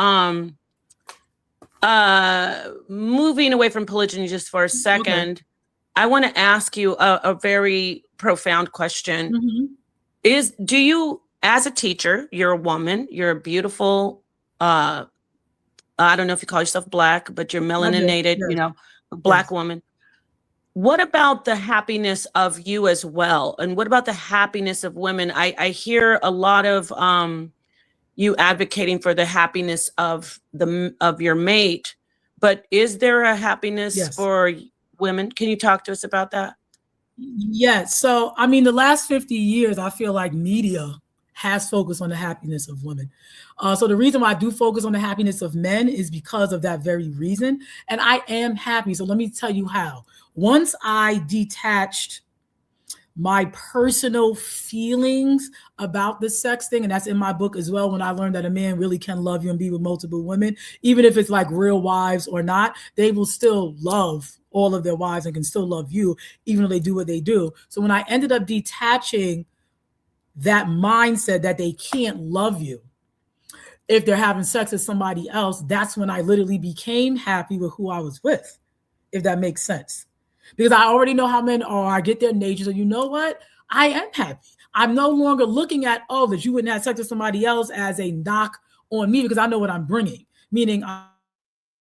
moving away from polygyny just for a second. I want to ask you a very profound question. Do you, as a teacher, you're a woman, you're a beautiful, I don't know if you call yourself Black, but you're melaninated, Black woman. What about the happiness of you as well? And what about the happiness of women? I hear a lot of you advocating for the happiness of your mate, but is there a happiness for women? Can you talk to us about that?
Yes. So, I mean, the last 50 years, I feel like media has focused on the happiness of women. So the reason why I do focus on the happiness of men is because of that very reason. And I am happy. So let me tell you how. Once I detached my personal feelings about the sex thing, and that's in my book as well, when I learned that a man really can love you and be with multiple women, even if it's like real wives or not, they will still love all of their wives and can still love you, even though they do what they do. So when I ended up detaching that mindset that they can't love you if they're having sex with somebody else, that's when I literally became happy with who I was with, if that makes sense. Because I already know how men are. I get their nature. So you know what? I am happy. I'm no longer looking at, that you wouldn't have sex with somebody else as a knock on me, because I know what I'm bringing. Meaning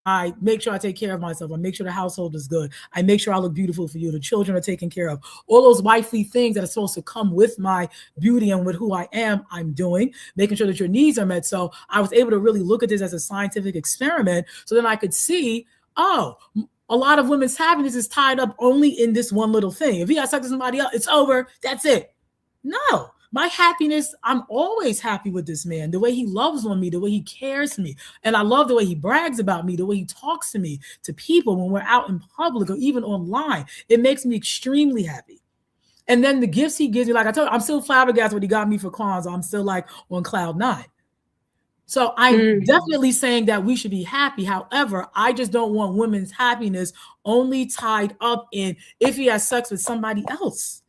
I make sure I take care of myself. I make sure the household is good. I make sure I look beautiful for you. The children are taken care of. All those wifely things that are supposed to come with my beauty and with who I am, I'm doing, making sure that your needs are met. So I was able to really look at this as a scientific experiment. So then I could see, a lot of women's happiness is tied up only in this one little thing. If you got sex with somebody else, it's over. That's it. No, my happiness, I'm always happy with this man, the way he loves on me, the way he cares for me. And I love the way he brags about me, the way he talks to me, to people when we're out in public or even online. It makes me extremely happy. And then the gifts he gives me, like I told you, I'm still flabbergasted what he got me for Kwanzaa. I'm still like on cloud 9. So I'm definitely saying that we should be happy. However, I just don't want women's happiness only tied up in if he has sex with somebody else.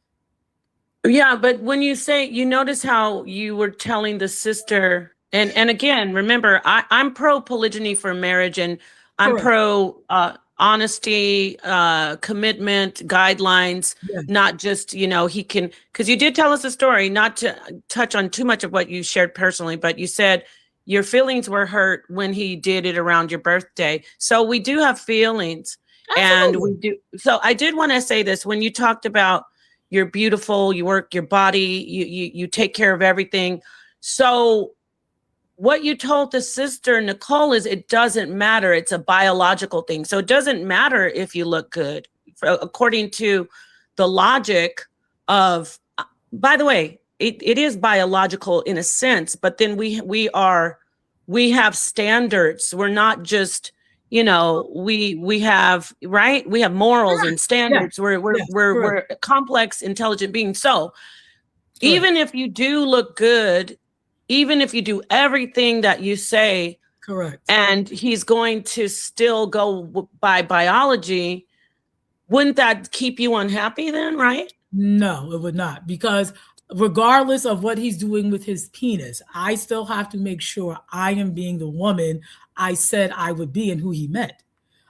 Yeah, but when you say, you notice how you were telling the sister, and again, remember, I'm pro polygyny for marriage, and I'm pro honesty, commitment, guidelines, not just, he can, because you did tell us a story, not to touch on too much of what you shared personally, but you said your feelings were hurt when he did it around your birthday. So we do have feelings. Absolutely. And we do. So I did want to say this, when you talked about you're beautiful, you work your body, you take care of everything. So what you told the sister, Nicole, is it doesn't matter. It's a biological thing. So it doesn't matter if you look good, according to the logic of, by the way, it is biological in a sense, but then we have standards. We're not just, we have, right? We have morals and standards. We're complex, intelligent beings. So even if you do look good, even if you do everything that you say, and he's going to still go by biology, wouldn't that keep you unhappy then, right?
No, it would not, because regardless of what he's doing with his penis, I still have to make sure I am being the woman I said I would be and who he met.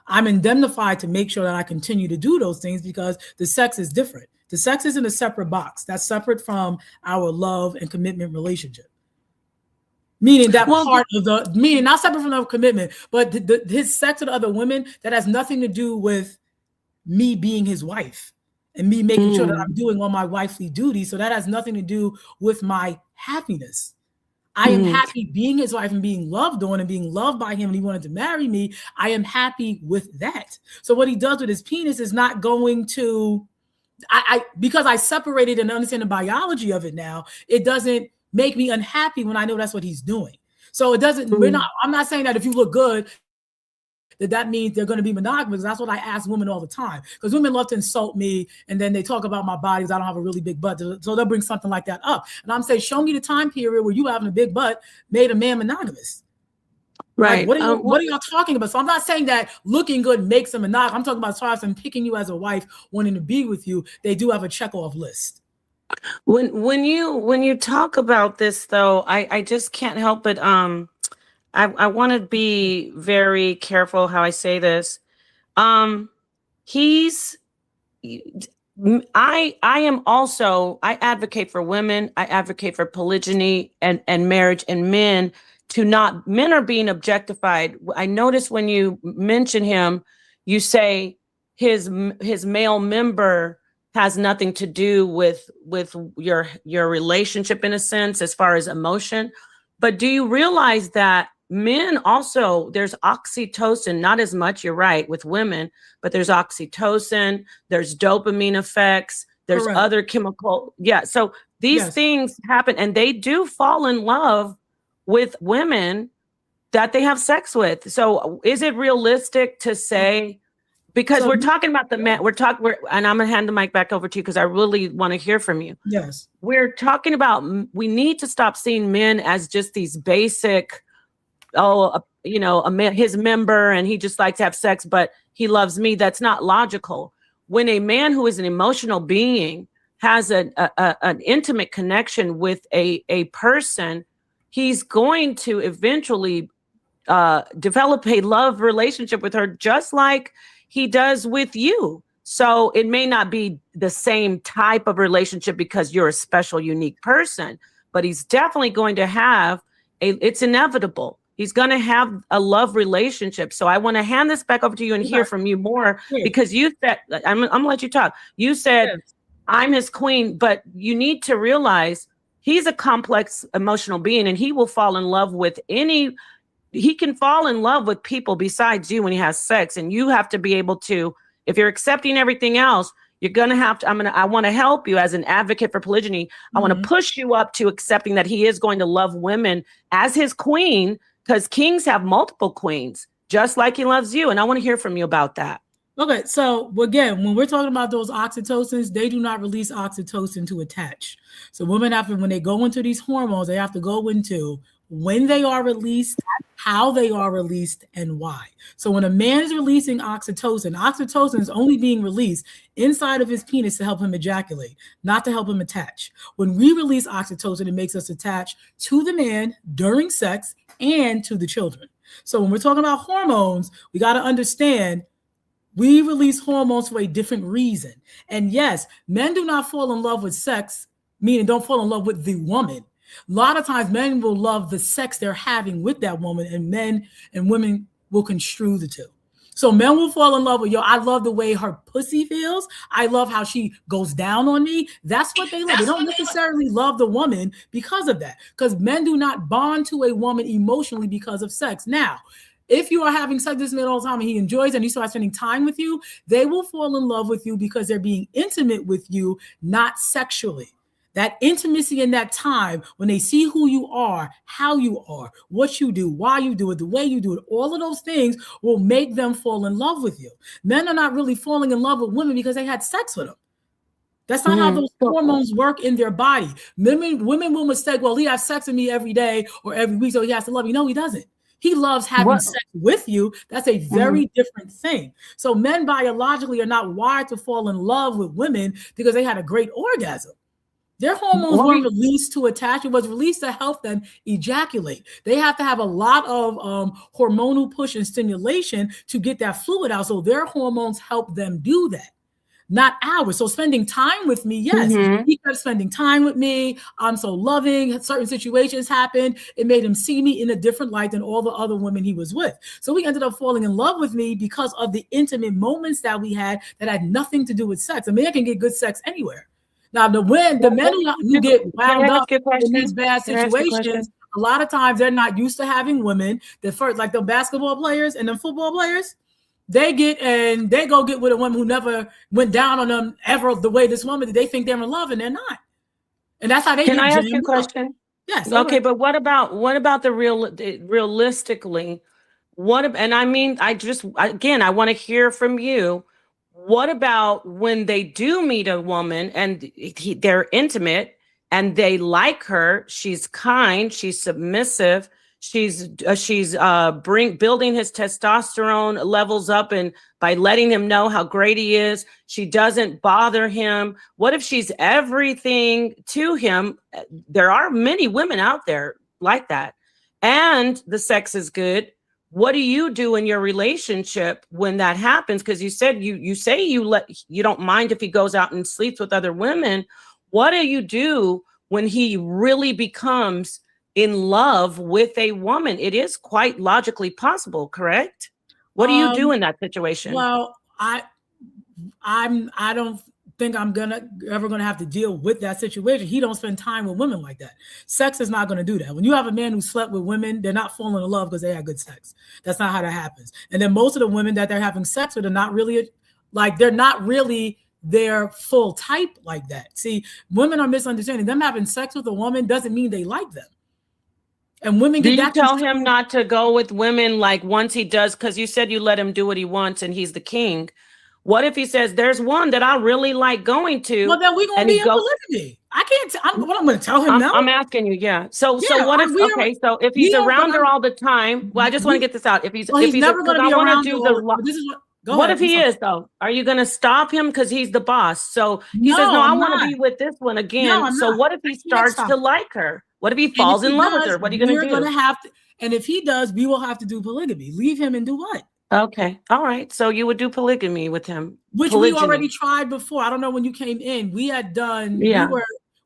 I'm indemnified to make sure that I continue to do those things, because the sex is different. The sex is in a separate box. That's separate from our love and commitment relationship. Meaning that meaning not separate from the commitment, but his sex with other women, that has nothing to do with me being his wife and me making sure that I'm doing all my wifely duties. So that has nothing to do with my happiness. I am happy being his wife and being loved on and being loved by him, and he wanted to marry me. I am happy with that. So what he does with his penis is not going to, because I separated and understand the biology of it now, it doesn't make me unhappy when I know that's what he's doing. So it doesn't, I'm not saying that if you look good, that means they're going to be monogamous. That's what I ask women all the time, because women love to insult me and then they talk about my bodies. I don't have a really big butt, so they'll bring something like that up, and I'm saying, show me the time period where you having a big butt made a man monogamous.
Right.
Like, what are y'all talking about? So I'm not saying that looking good makes them monogamous. I'm talking about as far as them picking you as a wife, wanting to be with you, they do have a check off list.
When you talk about this, though, I just can't help but I want to be very careful how I say this. I advocate for women. I advocate for polygyny and marriage, and men are being objectified. I noticed when you mention him, you say his male member has nothing to do with your relationship, in a sense, as far as emotion. But do you realize that men also, there's oxytocin, not as much, you're right, with women, but there's oxytocin, there's dopamine effects, there's
Correct.
other chemical. Yeah. So these things happen, and they do fall in love with women that they have sex with. So is it realistic to say, because we're talking about the man, and I'm gonna hand the mic back over to you because I really want to hear from you.
Yes.
We're talking about, we need to stop seeing men as just these basic, his member and he just likes to have sex, but he loves me. That's not logical. When a man who is an emotional being has an intimate connection with a person, he's going to eventually develop a love relationship with her, just like he does with you. So it may not be the same type of relationship because you're a special, unique person, but he's definitely going to have it's inevitable. He's going to have a love relationship. So I want to hand this back over to you and hear from you more, because you said, I'm going to let you talk. You said, I'm his queen, but you need to realize he's a complex emotional being, and he will fall in love with he can fall in love with people besides you when he has sex. And you have to be able to, if you're accepting everything else, you're going to have to, I want to help you as an advocate for polygyny. I want to push you up to accepting that he is going to love women as his queen, because kings have multiple queens, just like he loves you. And I want to hear from you about that.
Okay, so again, when we're talking about those oxytocins, they do not release oxytocin to attach. So women have to, when they go into these hormones, they have to go into when they are released, how they are released, and why. So when a man is releasing oxytocin, oxytocin is only being released inside of his penis to help him ejaculate, not to help him attach. When we release oxytocin, it makes us attach to the man during sex and to the children. So when we're talking about hormones, we got to understand we release hormones for a different reason. And yes, men do not fall in love with sex, meaning don't fall in love with the woman. A lot of times men will love the sex they're having with that woman, and men and women will construe the two. So men will fall in love with, I love the way her pussy feels. I love how she goes down on me. That's what they love. They don't necessarily love the woman because of that, because men do not bond to a woman emotionally because of sex. Now, if you are having sex with this man all the time and he enjoys it and he starts spending time with you, they will fall in love with you because they're being intimate with you, not sexually. That intimacy in that time, when they see who you are, how you are, what you do, why you do it, the way you do it, all of those things will make them fall in love with you. Men are not really falling in love with women because they had sex with them. That's not how those hormones work in their body. Women will mistake, well, he has sex with me every day or every week, so he has to love you. No, he doesn't. He loves having sex with you. That's a very different thing. So men biologically are not wired to fall in love with women because they had a great orgasm. Their hormones weren't released to attach. It was released to help them ejaculate. They have to have a lot of hormonal push and stimulation to get that fluid out. So their hormones help them do that, not ours. So spending time with me, yes, he kept spending time with me. I'm so loving. Certain situations happened. It made him see me in a different light than all the other women he was with. So he ended up falling in love with me because of the intimate moments that we had that had nothing to do with sex. A man can get good sex anywhere. Now, the men who get wound up in these bad situations, a lot of times they're not used to having women. The first, like the basketball players and the football players, they go get with a woman who never went down on them ever the way this woman did. They think they're in love and they're not. And that's how they
Can I ask you a question?
Yes.
Okay, but what about the realistically, And I mean, I want to hear from you. What about when they do meet a woman and they're intimate and they like her? She's kind, she's submissive, she's building his testosterone levels up, and by letting him know how great he is, she doesn't bother him. What if she's everything to him? There are many women out there like that, and the sex is good. What do you do in your relationship when that happens? Because you said you say you don't mind if he goes out and sleeps with other women. What do you do when he really becomes in love with a woman? It is quite logically possible, correct? What do you do in that situation?
Well, I don't think I'm ever gonna have to deal with that situation. He don't spend time with women like that. Sex is not gonna do that. When you have a man who slept with women, they're not falling in love because they had good sex. That's not how that happens. And then most of the women that they're having sex with are not really they're not really their full type like that. See, women are misunderstanding. Them having sex with a woman doesn't mean they like them. And women
do you tell him not to go with women like once he does, because you said you let him do what he wants and he's the king? What if he says, there's one that I really like going to?
Well, then we're going to be in polygamy. I can't, I'm going to tell him now.
I'm asking you, yeah. So what if, so if he's around her all the time, well, I just want to get this out. If he's
never going to be around her.
What if he is though? Are you going to stop him? Because he's the boss. So he says, no, I want to be with this one again. So what if he starts to like her? What if he falls in love with her? What are you going to do?
We're going to have to, and if he does, we will have to do polygamy. Leave him and do what?
Okay. All right. So you would do polygamy with him.
Which we already tried before. I don't know when you came in. We had done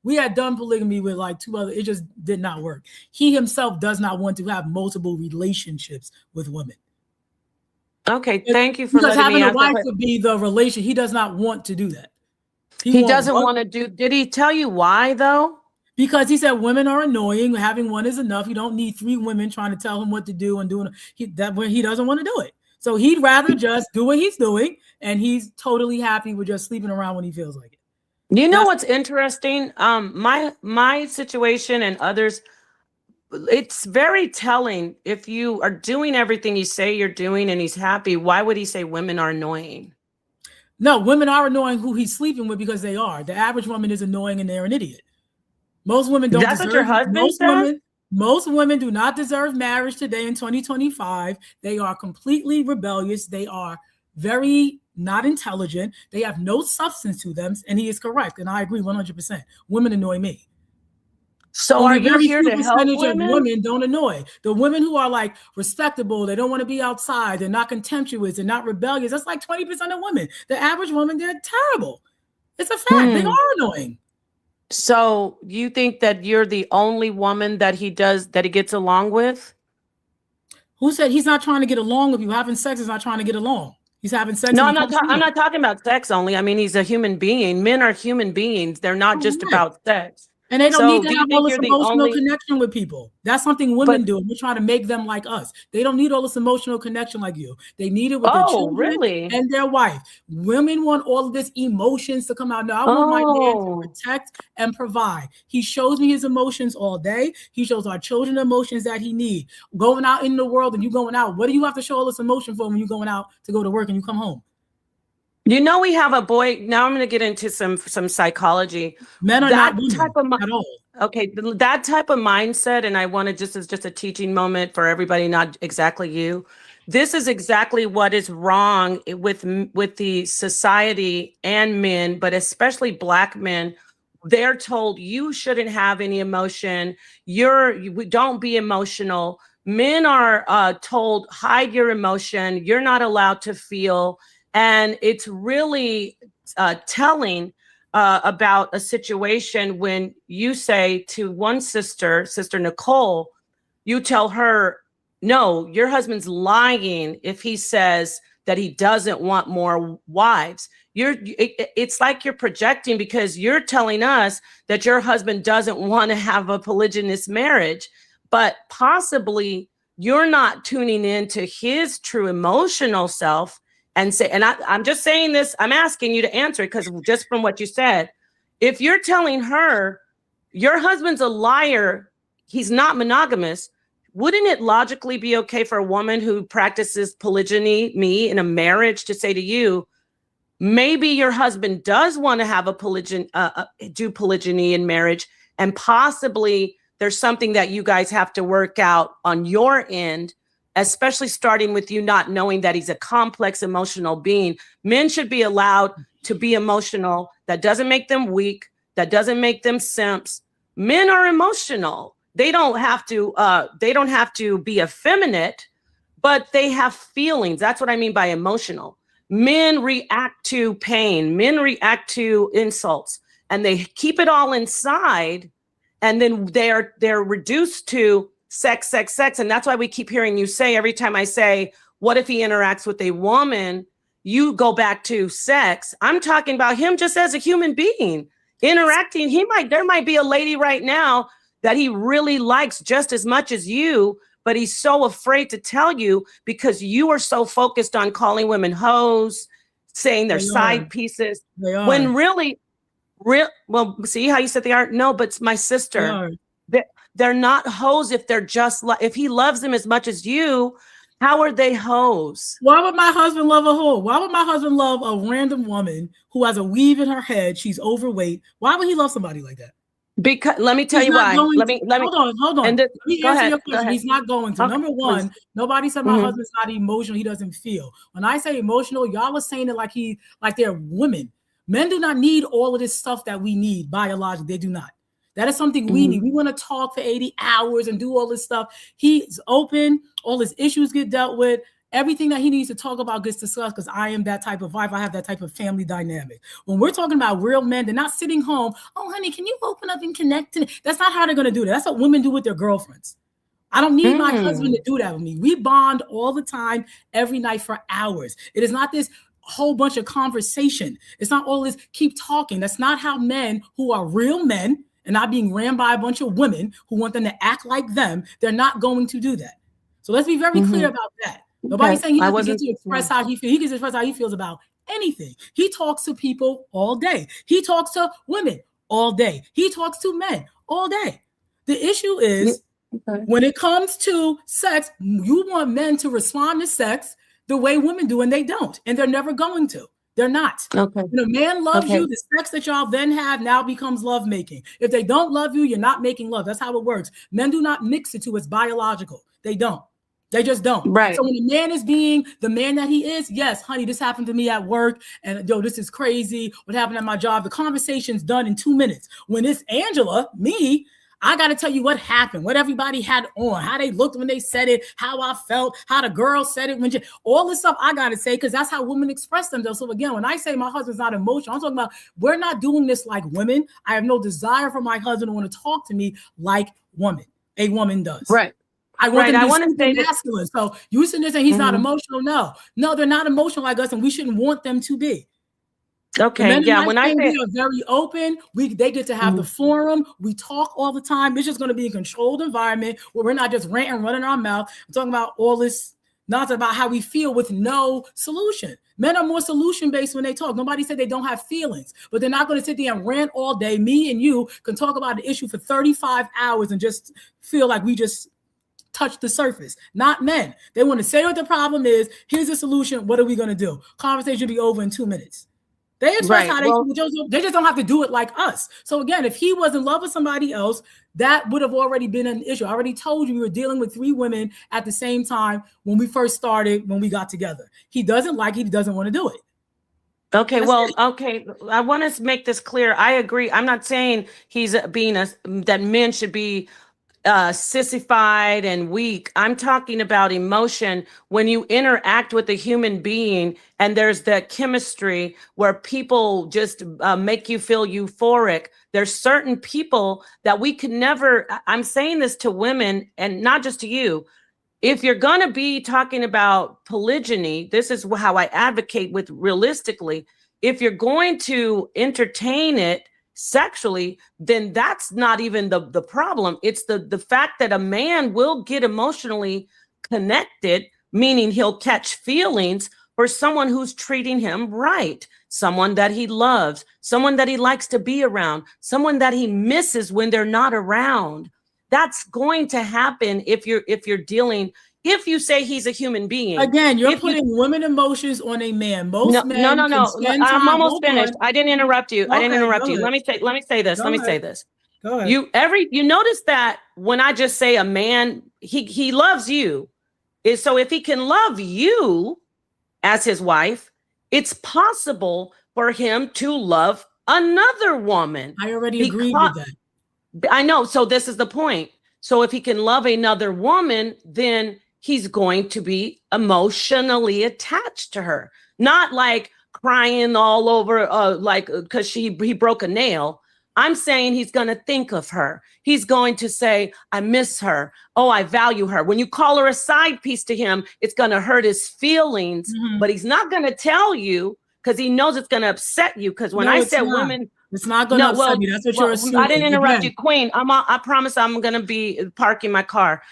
we had done polygamy with like two other, it just did not work. He himself does not want to have multiple relationships with women.
Okay. Thank you for
because having a wife would be the relation. He does not want to do that.
He doesn't want to do. Did he tell you why though?
Because he said women are annoying. Having one is enough. You don't need three women trying to tell him what to do and doing that when he doesn't want to do it. So he'd rather just do what he's doing, and he's totally happy with just sleeping around when he feels like it.
You know what's interesting? My situation and others, it's very telling. If you are doing everything you say you're doing and he's happy, why would he say women are annoying?
No, women are annoying who he's sleeping with because they are. The average woman is annoying and they're an idiot. Most women don't.
That's what your husband said?
Most women do not deserve marriage today in 2025. They are completely rebellious. They are very not intelligent. They have no substance to them. And he is correct. And I agree 100%. Women annoy me.
So are you here to help women?
Of women don't annoy. The women who are like respectable, they don't want to be outside. They're not contemptuous. They're not rebellious. That's like 20% of women. The average woman, they're terrible. It's a fact. They are annoying.
So you think that you're the only woman that he gets along with?
Who said he's not trying to get along with you? Having sex is not trying to get along. He's having sex.
No, I'm not talking about sex only. I mean, he's a human being. Men are human beings. They're not just about sex.
And they don't need to have all this emotional connection with people. That's something women do. We're trying to make them like us. They don't need all this emotional connection like you. They need it with their children and their wife. Women want all of this emotions to come out. No, I want my man to protect and provide. He shows me his emotions all day. He shows our children the emotions that he needs. Going out in the world and you going out, what do you have to show all this emotion for when you're going out to go to work and you come home?
You know, we have a boy. Now I'm going to get into some psychology.
Men are not women at all.
Okay, that type of mindset, and I want to just as just a teaching moment for everybody, not exactly you. This is exactly what is wrong with the society and men, but especially Black men. They're told you shouldn't have any emotion. Don't be emotional. Men are told hide your emotion. You're not allowed to feel. And it's really telling about a situation when you say to one sister, Sister Nicole, you tell her, no, your husband's lying if he says that he doesn't want more wives. It's like you're projecting because you're telling us that your husband doesn't want to have a polygynous marriage, but possibly you're not tuning into his true emotional self. And I'm just saying this, I'm asking you to answer it because just from what you said, if you're telling her your husband's a liar, he's not monogamous, wouldn't it logically be okay for a woman who practices polygyny, me, in a marriage to say to you, maybe your husband does want to have a do polygyny in marriage, and possibly there's something that you guys have to work out on your end, especially starting with you not knowing that he's a complex emotional being. Men should be allowed to be emotional. That doesn't make them weak. That doesn't make them simps. Men are emotional. They don't have to be effeminate, but they have feelings. That's what I mean by emotional. Men react to pain. Men react to insults, and they keep it all inside. And then they're reduced to sex. And that's why we keep hearing you say, every time I say, what if he interacts with a woman? You go back to sex. I'm talking about him just as a human being interacting. There might be a lady right now that he really likes just as much as you, but he's so afraid to tell you because you are so focused on calling women hoes, saying they're side pieces. When really, well, see how you said they are? No, but my sister, they're not hoes if they're just if he loves them as much as you. How are they hoes?
Why would my husband love a hoe? Why would my husband love a random woman who has a weave in her head? She's overweight. Why would he love somebody like that?
Because let me tell you why. Let me
hold on. Let me answer your question. He's not going to.
Okay,
Number one,
please.
Nobody said my husband's not emotional. He doesn't feel. When I say emotional, y'all are saying it like they're women. Men do not need all of this stuff that we need biologically. They do not. That is something we need. We want to talk for 80 hours and do all this stuff. He's open. All his issues get dealt with. Everything that he needs to talk about gets discussed because I am that type of wife. I have that type of family dynamic. When we're talking about real men, they're not sitting home. Oh, honey, can you open up and connect? That's not how they're going to do that. That's what women do with their girlfriends. I don't need my husband to do that with me. We bond all the time, every night for hours. It is not this whole bunch of conversation. It's not all this keep talking. That's not how men who are real men and not being ran by a bunch of women who want them to act like them, they're not going to do that. So let's be very clear about that. Nobody's saying he doesn't get to express how he feels. He gets to express how he feels about anything. He talks to people all day. He talks to women all day. He talks to men all day. The issue is when it comes to sex, you want men to respond to sex the way women do, and they don't. And they're never going to. They're not. Okay. When a man loves you, the sex that y'all then have now becomes lovemaking. If they don't love you, you're not making love. That's how it works. Men do not mix the two. It's biological. They don't. They just don't. Right. So when a man is being the man that he is, yes, honey, this happened to me at work. And yo, this is crazy. What happened at my job? The conversation's done in 2 minutes. When it's Angela, me, I got to tell you what happened, what everybody had on, how they looked when they said it, how I felt, how the girl said it, all this stuff I got to say, because that's how women express themselves. So again, when I say my husband's not emotional, I'm talking about we're not doing this like women. I have no desire for my husband to want to talk to me like a woman does.
Right.
I want them to be masculine. So you sitting there saying he's not emotional. No, they're not emotional like us, and we shouldn't want them to be.
Okay. Yeah. When I say
we are very open, they get to have the forum. We talk all the time. It's just going to be a controlled environment where we're not just ranting, running our mouth. I'm talking about all this nonsense about how we feel with no solution. Men are more solution-based when they talk. Nobody said they don't have feelings, but they're not going to sit there and rant all day. Me and you can talk about the issue for 35 hours and just feel like we just touch the surface. Not men. They want to say what the problem is. Here's the solution. What are we going to do? Conversation be over in 2 minutes. They express how they just don't have to do it like us. So again, if he was in love with somebody else, that would have already been an issue. I already told you we were dealing with 3 women at the same time when we first started, when we got together. He doesn't want to do it.
Okay, I want to make this clear. I agree. I'm not saying he's that men should be sissified and weak. I'm talking about emotion. When you interact with a human being and there's that chemistry where people just make you feel euphoric. There's certain people that we could never, I'm saying this to women and not just to you. If you're going to be talking about polygyny, this is how I advocate with realistically. If you're going to entertain it sexually, then that's not even the problem. It's the fact that a man will get emotionally connected, meaning he'll catch feelings for someone who's treating him right, someone that he loves, someone that he likes to be around, someone that he misses when they're not around. That's going to happen if you're dealing. If you say he's a human being,
again, you're putting women emotions on a man. Most men
no. I'm almost finished. I didn't interrupt you.
Okay,
I didn't interrupt you.
ahead.
Let me say this.
Go ahead. Go ahead.
You notice that when I just say a man, he loves you, is so if he can love you as his wife, it's possible for him to love another woman.
I already agreed with that.
I know. So this is the point. So if he can love another woman, then he's going to be emotionally attached to her, not like crying all over, like because he broke a nail. I'm saying he's going to think of her. He's going to say, I miss her. Oh, I value her. When you call her a side piece to him, it's going to hurt his feelings, but he's not going to tell you because he knows it's going to upset you. Because when I said women,
it's not going to upset me. That's what you're assuming.
I didn't interrupt you, Queen. I promise I'm going to be parking my car.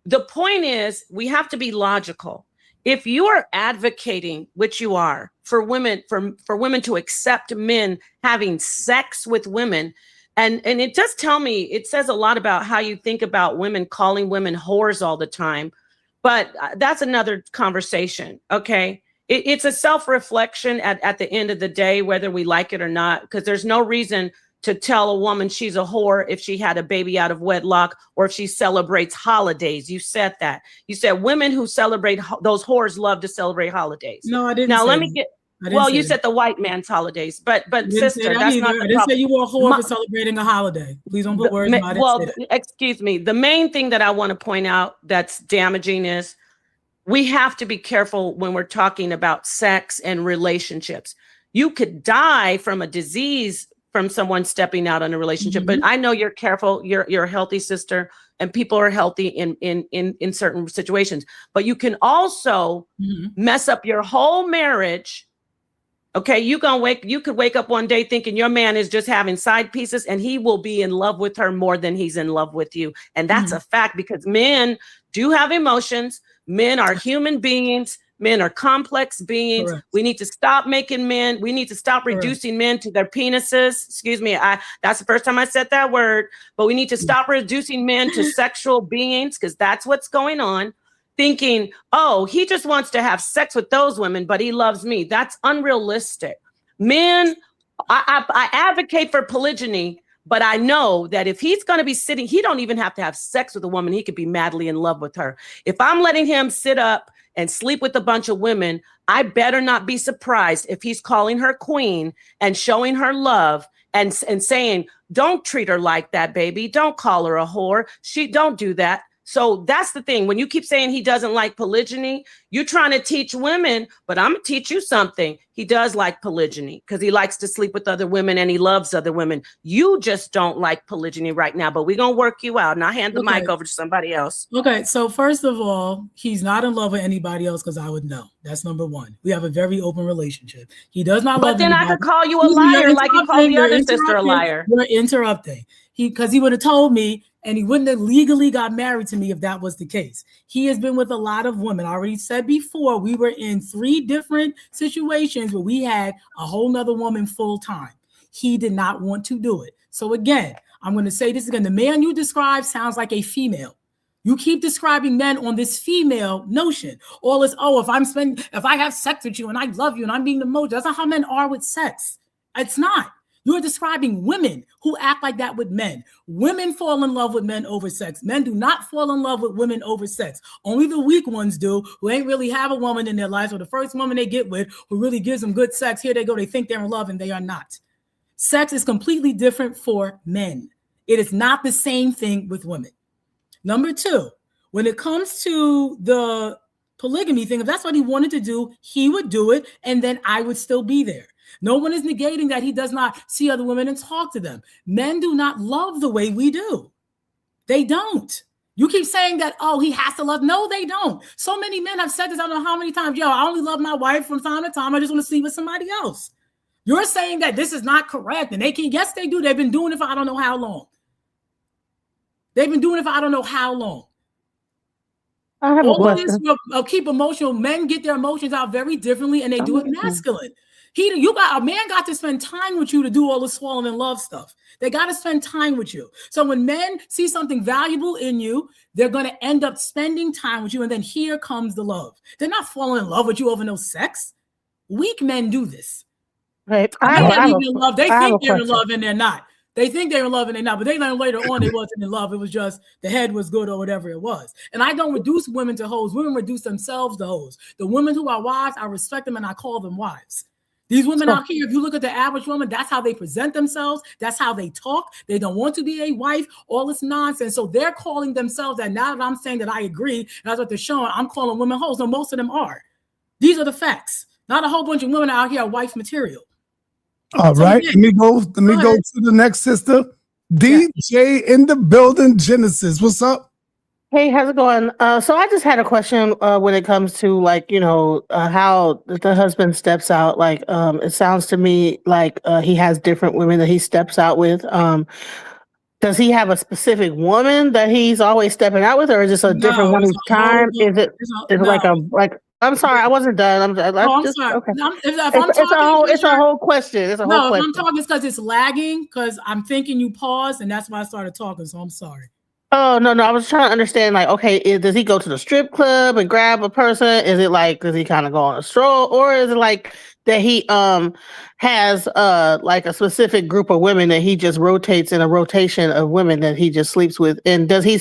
The point is, we have to be logical. If you are advocating, which you are, for women, for women to accept men having sex with women, and it does tell me, it says a lot about how you think about women calling women whores all the time, but that's another conversation, okay? It's a self-reflection at the end of the day, whether we like it or not, because there's no reason to tell a woman she's a whore if she had a baby out of wedlock or if she celebrates holidays. You said that. You said women who celebrate, those whores love to celebrate holidays.
No, I didn't.
Now, let me get, well, you said the white man's holidays, but sister, that's not the problem.
I didn't say you were a whore for celebrating a holiday. Please don't put words in my head.
Well, excuse me. The main thing that I want to point out that's damaging is we have to be careful when we're talking about sex and relationships. You could die from a disease from someone stepping out on a relationship, but I know you're careful. You're a healthy sister, and people are healthy in certain situations. But you can also mess up your whole marriage. Okay, you could wake up one day thinking your man is just having side pieces, and he will be in love with her more than he's in love with you, and that's a fact because men do have emotions. Men are human beings. Men are complex beings. Correct. We need to stop making men. We need to stop reducing men to their penises. Excuse me. That's the first time I said that word, but we need to stop reducing men to sexual beings because that's what's going on. Thinking, oh, he just wants to have sex with those women, but he loves me. That's unrealistic. Men, I advocate for polygyny, but I know that if he's going to be sitting, he don't even have to have sex with a woman. He could be madly in love with her. If I'm letting him sit up and sleep with a bunch of women, I better not be surprised if he's calling her queen and showing her love and saying, don't treat her like that, baby. Don't call her a whore. Don't do that. So that's the thing. When you keep saying he doesn't like polygyny, you're trying to teach women, but I'm going to teach you something. He does like polygyny because he likes to sleep with other women and he loves other women. You just don't like polygyny right now, but we're going to work you out. And I'll hand the mic over to somebody else.
Okay. So first of all, he's not in love with anybody else because I would know. That's number one. We have a very open relationship. He does not love anybody.
But then I could call you a liar like you called the other sister a liar.
You're interrupting. Because he would have told me, and he wouldn't have legally got married to me if that was the case. He has been with a lot of women. I already said before, we were in 3 different situations where we had a whole nother woman full time. He did not want to do it. So again, I'm going to say this again. The man you describe sounds like a female. You keep describing men on this female notion. All is, oh, if I have sex with you and I love you and I'm being the most, that's not how men are with sex. It's not. You're describing women who act like that with men. Women fall in love with men over sex. Men do not fall in love with women over sex. Only the weak ones do, who ain't really have a woman in their lives, or the first woman they get with who really gives them good sex. Here they go. They think they're in love and they are not. Sex is completely different for men. It is not the same thing with women. Number 2, when it comes to the polygamy thing, if that's what he wanted to do, he would do it, and then I would still be there. No one is negating that he does not see other women and talk to them. Men do not love the way we do. They don't. You keep saying that, oh, he has to love. No, they don't. So many men have said this, I don't know how many times. Yo, I only love my wife from time to time. I just want to sleep with somebody else. You're saying that this is not correct. And yes, they do. They've been doing it for I don't know how long. I have a question. Keep emotional. Men get their emotions out very differently, and they do it masculine. A man got to spend time with you to do all this falling in love stuff. They got to spend time with you. So when men see something valuable in you, they're going to end up spending time with you. And then here comes the love. They're not falling in love with you over no sex. Weak men do this.
Right.
They think they're in love and they're not. They think they're in love and they're not, but they learn later on they wasn't in love. It was just the head was good or whatever it was. And I don't reduce women to hoes. Women reduce themselves to hoes. The women who are wives, I respect them and I call them wives. These women out here, if you look at the average woman, that's how they present themselves. That's how they talk. They don't want to be a wife, all this nonsense. So they're calling themselves that. Now that I'm saying that I agree, and that's what they're showing, I'm calling women hoes. No, most of them are. These are the facts. Not a whole bunch of women out here are wife material.
All right. Let me go to the next sister. DJ in the building, Genesis. What's up?
Hey, how's it going? So I just had a question when it comes to how the husband steps out. It sounds to me like he has different women that he steps out with. Does he have a specific woman that he's always stepping out with, or is this a different one each time? I'm sorry, I wasn't done. I'm sorry. Okay. It's a whole question. If
I'm talking, it's because it's lagging. Because I'm thinking you paused, and that's why I started talking. So I'm sorry.
Oh, no, I was trying to understand, does he go to the strip club and grab a person? Is it does he kind of go on a stroll? Or is it that he has a specific group of women that he just rotates in a rotation of women that he just sleeps with? And does he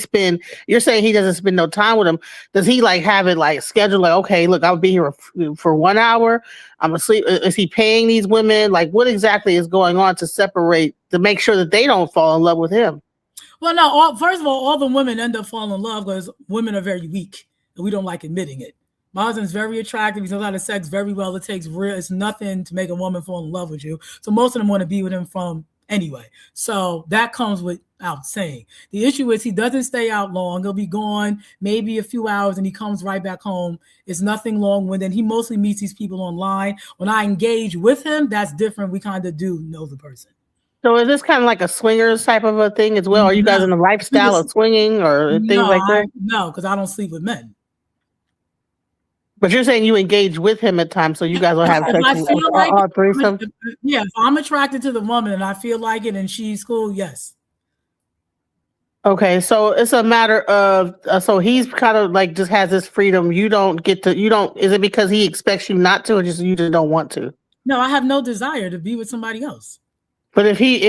you're saying he doesn't spend no time with them. Does he have it scheduled okay, look, I'll be here for 1 hour. I'm asleep. Is he paying these women? What exactly is going on to make sure that they don't fall in love with him?
Well, no, first of all the women end up falling in love because women are very weak and we don't like admitting it. My husband's very attractive. He knows how to sex very well. It's nothing to make a woman fall in love with you. So most of them want to be with him from anyway. So that comes without saying. The issue is he doesn't stay out long. He'll be gone maybe a few hours and he comes right back home. It's nothing long-winded. He mostly meets these people online. When I engage with him, that's different. We kind of do know the person.
So is this kind of like a swingers type of a thing as well? Are you guys in the lifestyle of swinging or things like that?
No, because I don't sleep with men.
But you're saying you engage with him at times, so you guys will have sex all threesome?
Yeah, if I'm attracted to the woman and I feel like it and she's cool, yes.
Okay, so it's a matter of so he's kind of just has this freedom. Is it because he expects you not to, or just you just don't want to?
No, I have no desire to be with somebody else.
But if he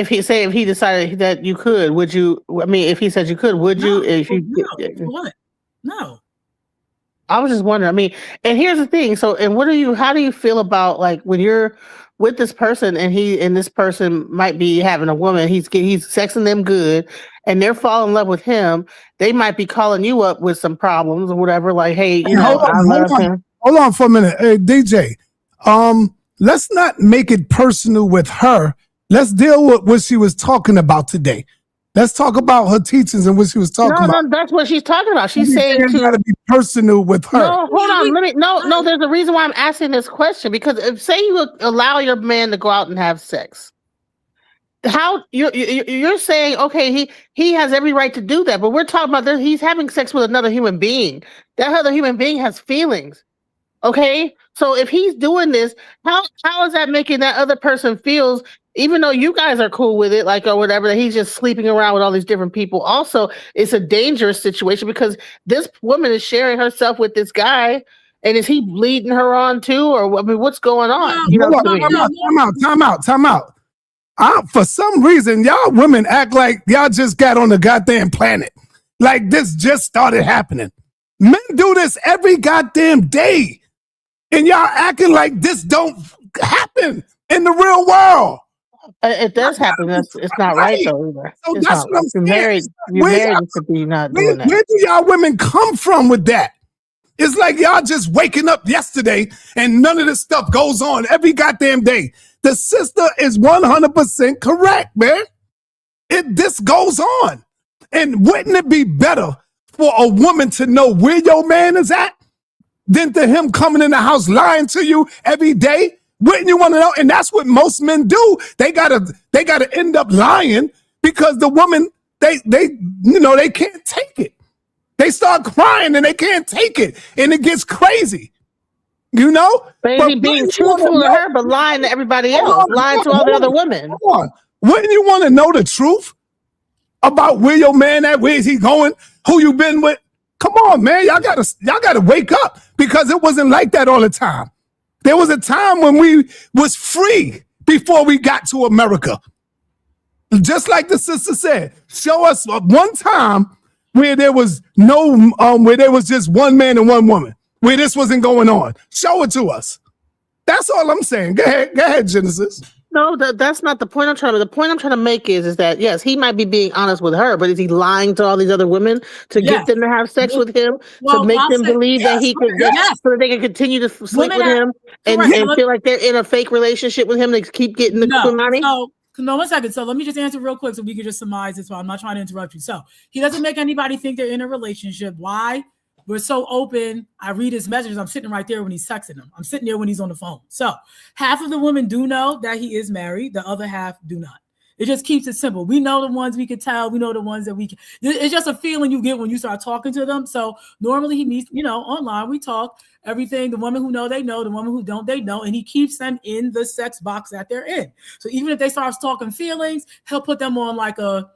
decided that you could, would you? I mean, if he said you could, would you?
What? No.
I was just wondering. I mean, and here's the thing. So, and how do you feel about when you're with this person and this person might be having a woman, he's sexing them good, and they're falling in love with him. They might be calling you up with some problems or whatever. Hey,
hold on for a minute, hey, DJ. Let's not make it personal with her. Let's deal with what she was talking about today. Let's talk about her teachings and what she was talking about.
No, that's what she's talking about. She's saying
you gotta be personal with her.
No, hold on. There's a reason why I'm asking this question, because if say you allow your man to go out and have sex, how you're saying, okay, he has every right to do that, but we're talking about that he's having sex with another human being. That other human being has feelings. Okay, so if he's doing this, how is that making that other person feels? Even though you guys are cool with it, or whatever, that he's just sleeping around with all these different people. Also, it's a dangerous situation because this woman is sharing herself with this guy, and is he leading her on too, or what's going on?
Time out. For some reason, y'all women act like y'all just got on the goddamn planet, like this just started happening. Men do this every goddamn day, and y'all acting like this don't happen in the real world.
It does happen. It's not right though either.
So that's what I'm saying.
You're married to be not doing that.
Where do y'all women come from with that? It's like y'all just waking up yesterday and none of this stuff goes on every goddamn day. The sister is 100% correct, man. This goes on. And wouldn't it be better for a woman to know where your man is at than to him coming in the house lying to you every day? Wouldn't you want to know? And that's what most men do. They gotta end up lying because the woman, they can't take it. They start crying and they can't take it. And it gets crazy. You know?
But is he being truthful to her, but lying to everybody else, lying to all the other women?
Hold on. Wouldn't you want to know the truth about where your man at? Where is he going? Who you been with? Come on, man. Y'all gotta wake up, because it wasn't like that all the time. There was a time when we was free before we got to America. Just like the sister said, show us one time where there was where there was just one man and one woman, where this wasn't going on. Show it to us. That's all I'm saying. Go ahead, Genesis.
No, that's not the point I'm trying to. The point I'm trying to make is that yes, he might be being honest with her, but is he lying to all these other women to get them to have sex with him, to make them believe that he could, so that they can continue to sleep with him and feel like they're in a fake relationship with him? They keep getting the money.
No, 1 second. So let me just answer real quick so we can just surmise this. While I'm not trying to interrupt you. So he doesn't make anybody think they're in a relationship. Why? We're so open. I read his messages. I'm sitting right there when he's texting them. I'm sitting there when he's on the phone. So half of the women do know that he is married. The other half do not. It just keeps it simple. We know the ones we could tell. We know the ones that we can. It's just a feeling you get when you start talking to them. So normally he meets, online. We talk everything. The women who know, they know. The women who don't, they know. And he keeps them in the sex box that they're in. So even if they start talking feelings, he'll put them on like a,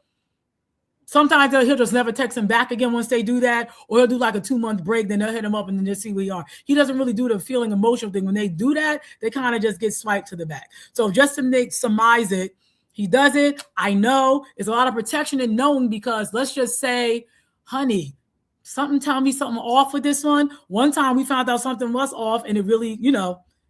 sometimes he'll just never text them back again once they do that, or he'll do like a 2-month break, then they'll hit him up and then just see where you are. He doesn't really do the feeling emotional thing. When they do that, they kind of just get swiped to the back. So just to surmise it, he does it. I know it's a lot of protection in knowing, because let's just say, honey, something tell me something off with this one. One time we found out something was off and it really,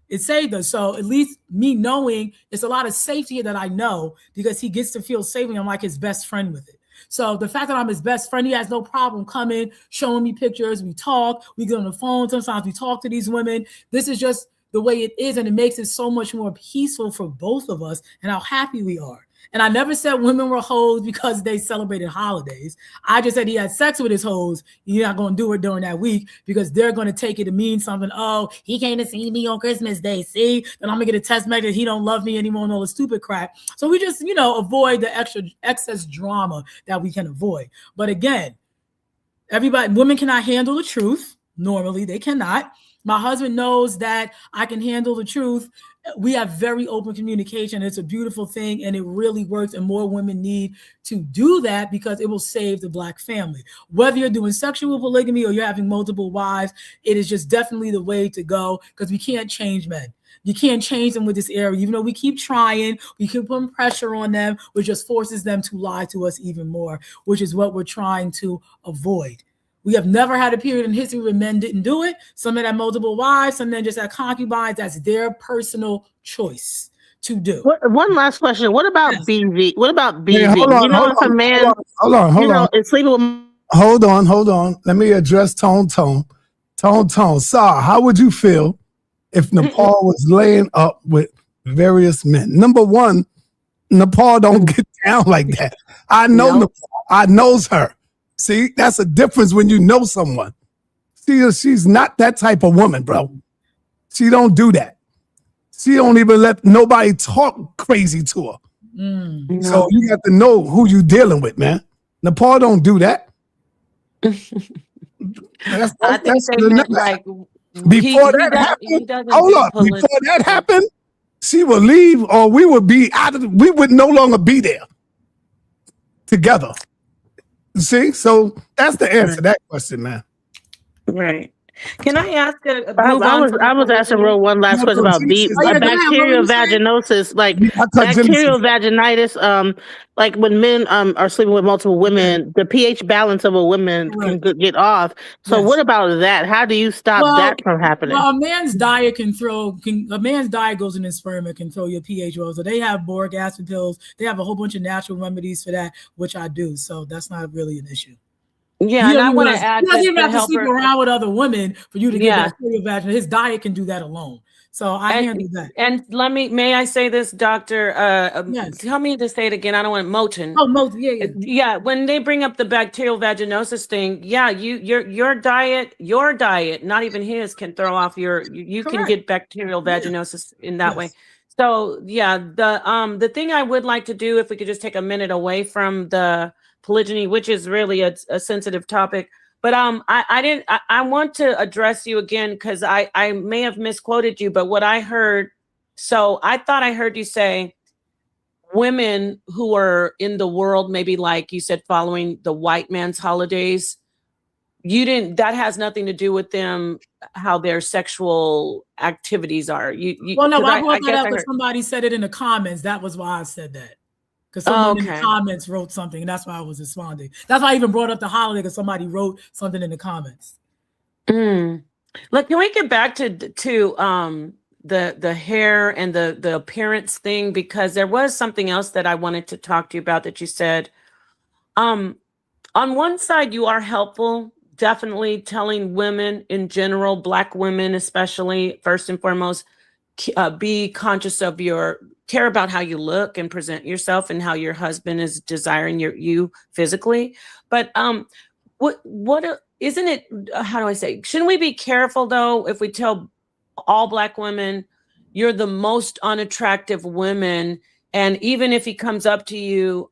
it saved us. So at least me knowing, it's a lot of safety here that I know, because he gets to feel safe and I'm like his best friend with it. So the fact that I'm his best friend, he has no problem coming, showing me pictures. We talk, we get on the phone. Sometimes we talk to these women. This is just the way it is. And it makes it so much more peaceful for both of us and how happy we are. And I never said women were hoes because they celebrated holidays. I just said he had sex with his hoes. You're not going to do it during that week, because they're going to take it to mean something. Oh, he came to see me on Christmas Day. See, then I'm going to get a text message. He don't love me anymore and all the stupid crap. So we just, avoid the excess drama that we can avoid. But again, women cannot handle the truth. Normally they cannot. My husband knows that I can handle the truth. We have very open communication. It's a beautiful thing, and it really works. And more women need to do that, because it will save the Black family. Whether you're doing sexual polygamy or you're having multiple wives, it is just definitely the way to go, because we can't change men. You can't change them with this area. Even though we keep trying, we keep putting pressure on them, which just forces them to lie to us even more, which is what we're trying to avoid. We have never had a period in history where men didn't do it. Some men had multiple wives, some men just had concubines. That's their personal choice to do.
One last question. What about BV? What about BV?
Hey, hold on,
if a man,
hold on.
Is sleeping with.
Hold on. Let me address Tone. Sa, how would you feel if Nepal was laying up with various men? Number one, Nepal don't get down like that. I know Nepal. I knows her. See, that's a difference when you know someone. She's not that type of woman, bro. She don't do that. She don't even let nobody talk crazy to her. So you have to know who you dealing with, man. Nepal don't do that.
I think they meant like
before that happened, she would leave, or we would be we would no longer be there together. See, so that's the answer to that question, man.
Right. Can I ask
I was asking one last question about bacterial vaginosis, like bacterial vaginitis. Like when men are sleeping with multiple women, the pH balance of a woman can get off. So what about that? How do you stop that from happening?
Well, a man's diet a man's diet goes in his sperm and can throw your pH well. So they have boric acid pills. They have a whole bunch of natural remedies for that, which I do. So that's not really an issue.
Yeah, and I want to add,
you don't even have to sleep around with other women for you to get bacterial vagina. His diet can do that alone. So I handle that. And
may I say this, Doctor? Tell me to say it again. I don't want Moten.
Oh, Moten,
yeah. When they bring up the bacterial vaginosis thing, your diet, not even his, can throw off you can get bacterial vaginosis in that way. So the thing I would like to do, if we could just take a minute away from the polygyny, which is really a sensitive topic, But I want to address you again because I may have misquoted you, but what I heard, so I thought I heard you say women who are in the world, maybe like you said, following the white man's holidays, that has nothing to do with them, how their sexual activities are.
Well, no, I brought that up because somebody said it in the comments. That was why I said that. Because someone in the comments wrote something, and that's why I was responding. That's why I even brought up the holiday, because somebody wrote something in the comments.
Look, can we get back to the hair and the appearance thing? Because there was something else that I wanted to talk to you about that you said. On one side, you are helpful, definitely telling women in general, Black women especially, first and foremost, be conscious of care about how you look and present yourself and how your husband is desiring you physically. But what isn't it, how do I say, shouldn't we be careful though if we tell all Black women you're the most unattractive women, and even if he comes up to you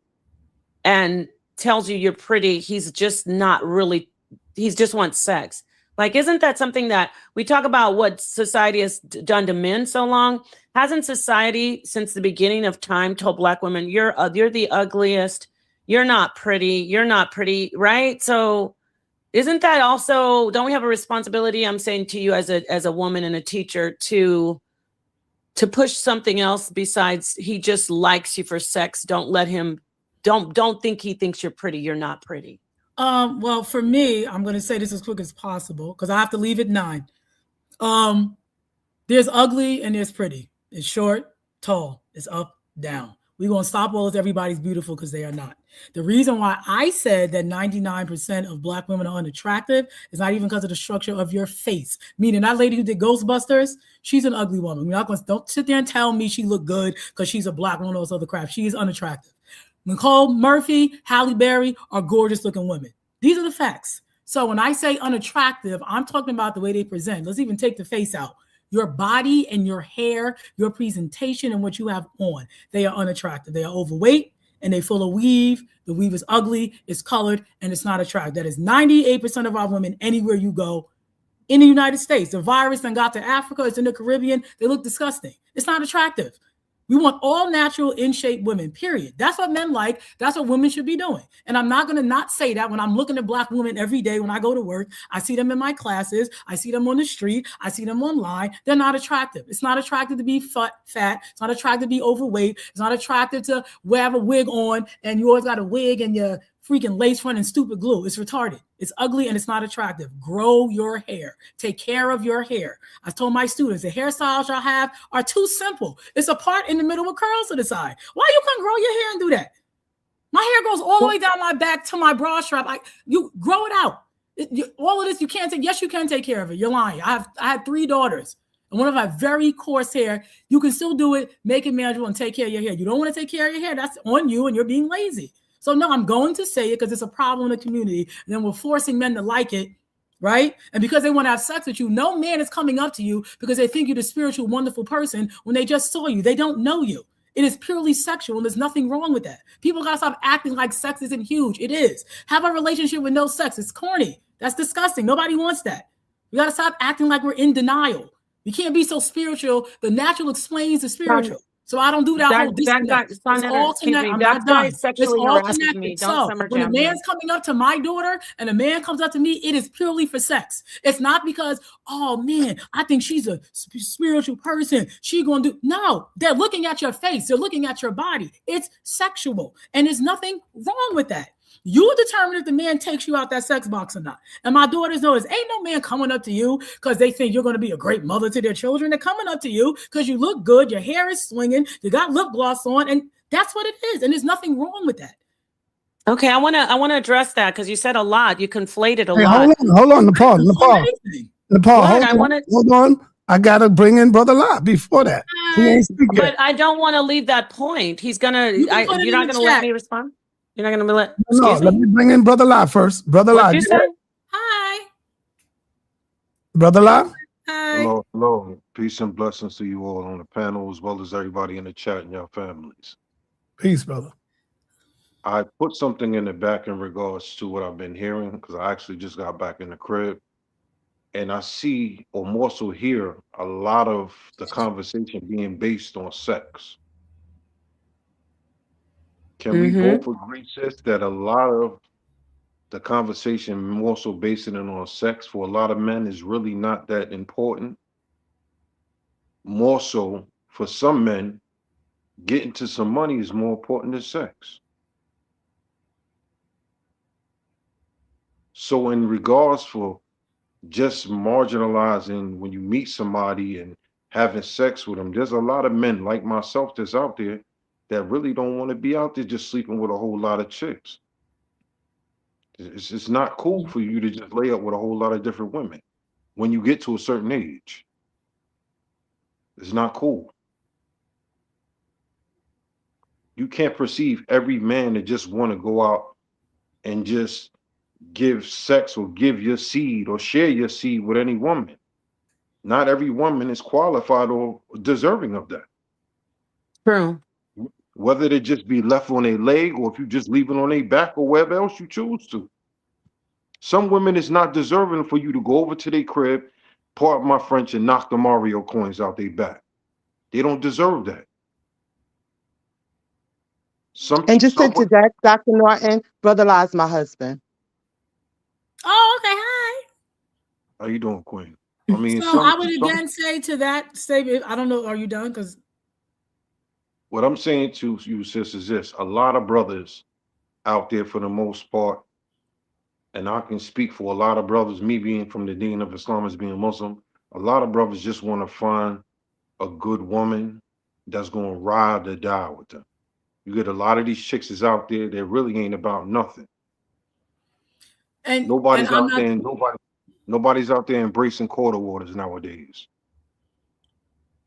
and tells you you're pretty, he's just not really, he just wants sex? Like, isn't that something that we talk about what society has done to men so long? Hasn't society since the beginning of time told Black women, you're the ugliest, you're not pretty, right? So isn't that also, don't we have a responsibility, I'm saying to you as a woman and a teacher, to push something else besides he just likes you for sex? Don't let him, don't think he thinks you're pretty, you're not pretty.
Well, for me, I'm going to say this as quick as possible because I have to leave at 9. There's ugly and there's pretty. It's short, tall, it's up, down. We're going to stop all this everybody's beautiful because they are not. The reason why I said that 99% of Black women are unattractive is not even because of the structure of your face. Meaning that lady who did Ghostbusters, she's an ugly woman. Don't sit there and tell me she looked good because she's a Black woman or this other crap. She is unattractive. Nicole Murphy, Halle Berry are gorgeous looking women. These are the facts. So when I say unattractive, I'm talking about the way they present. Let's even take the face out. Your body and your hair, your presentation and what you have on, they are unattractive. They are overweight and they full of weave. The weave is ugly, it's colored, and it's not attractive. That is 98% of our women anywhere you go in the United States. The virus then got to Africa, it's in the Caribbean. They look disgusting. It's not attractive. We want all natural, in-shape women, period. That's what men like. That's what women should be doing. And I'm not going to not say that when I'm looking at Black women every day when I go to work. I see them in my classes. I see them on the street. I see them online. They're not attractive. It's not attractive to be fat. It's not attractive to be overweight. It's not attractive to have a wig on and you always got a wig and your freaking lace front and stupid glue. It's retarded. It's ugly and it's not attractive. Grow your hair. Take care of your hair. I told my students the hairstyles y'all have are too simple. It's a part in the middle with curls to the side. Why you can't grow your hair and do that? My hair goes all the way down my back to my bra strap. You grow it out. All of this you can't take. Yes, you can take care of it. You're lying. I had 3 daughters. And one of my very coarse hair, you can still do it, make it manageable and take care of your hair. You don't want to take care of your hair, that's on you and you're being lazy. So no, I'm going to say it because it's a problem in the community. And then we're forcing men to like it, right? And because they want to have sex with you, no man is coming up to you because they think you're the spiritual, wonderful person when they just saw you. They don't know you. It is purely sexual and there's nothing wrong with that. People got to stop acting like sex isn't huge. It is. Have a relationship with no sex. It's corny. That's disgusting. Nobody wants that. We got to stop acting like we're in denial. We can't be so spiritual. The natural explains the spiritual. So I don't do that whole disconnect. It's all connected. I'm not done. It's all connected. So when a man's coming up to my daughter and a man comes up to me, it is purely for sex. It's not because, oh man, I think she's a spiritual person. She gonna do. No, they're looking at your face. They're looking at your body. It's sexual. And there's nothing wrong with that. You determine if the man takes you out that sex box or not. And my daughters know ain't no man coming up to you because they think you're going to be a great mother to their children. They're coming up to you because you look good, your hair is swinging, you got lip gloss on, and that's what it is. And there's nothing wrong with that.
Okay, I want to address that because you said a lot. You conflated a lot.
Hold on, Nepal, hold on. I gotta bring in Brother Lot before that.
But I don't want to leave that point. He's gonna. You're not gonna let me respond. You're not going to let.
No, let me bring in Brother La first. Brother La.
You say?
Hi.
Brother La.
Hi.
Hello. Peace and blessings to you all on the panel, as well as everybody in the chat and your families.
Peace, brother.
I put something in the back in regards to what I've been hearing, because I actually just got back in the crib. And I see, or more so hear, a lot of the conversation being based on sex. Can we
Mm-hmm.
both agree, sis, that a lot of the conversation more so basing it on sex for a lot of men is really not that important? More so, for some men, getting to some money is more important than sex. So in regards for just marginalizing when you meet somebody and having sex with them, there's a lot of men like myself that's out there that really don't want to be out there just sleeping with a whole lot of chicks. It's not cool for you to just lay up with a whole lot of different women when you get to a certain age. It's not cool. You can't perceive every man to just want to go out and just give sex or give your seed or share your seed with any woman. Not every woman is qualified or deserving of that.
True.
Whether they just be left on a leg or if you just leave it on a back or wherever else you choose to. Some women is not deserving for you to go over to their crib, pardon my French, and knock the Mario coins out their back. They don't deserve that.
And just to interject, Dr. Norton, Brother Lies my husband.
Oh, okay. Hi.
How you doing, Queen? I mean,
so I would again say to that statement, I don't know, are you done? Because
what I'm saying to you, sis, is this: a lot of brothers out there, for the most part, and I can speak for a lot of brothers, me being from the Deen of Islam as being Muslim, a lot of brothers just want to find a good woman that's going to ride or die with them. You get a lot of these chicks is out there that really ain't about nothing. And nobody's out there, and nobody's out there embracing quarter waters nowadays.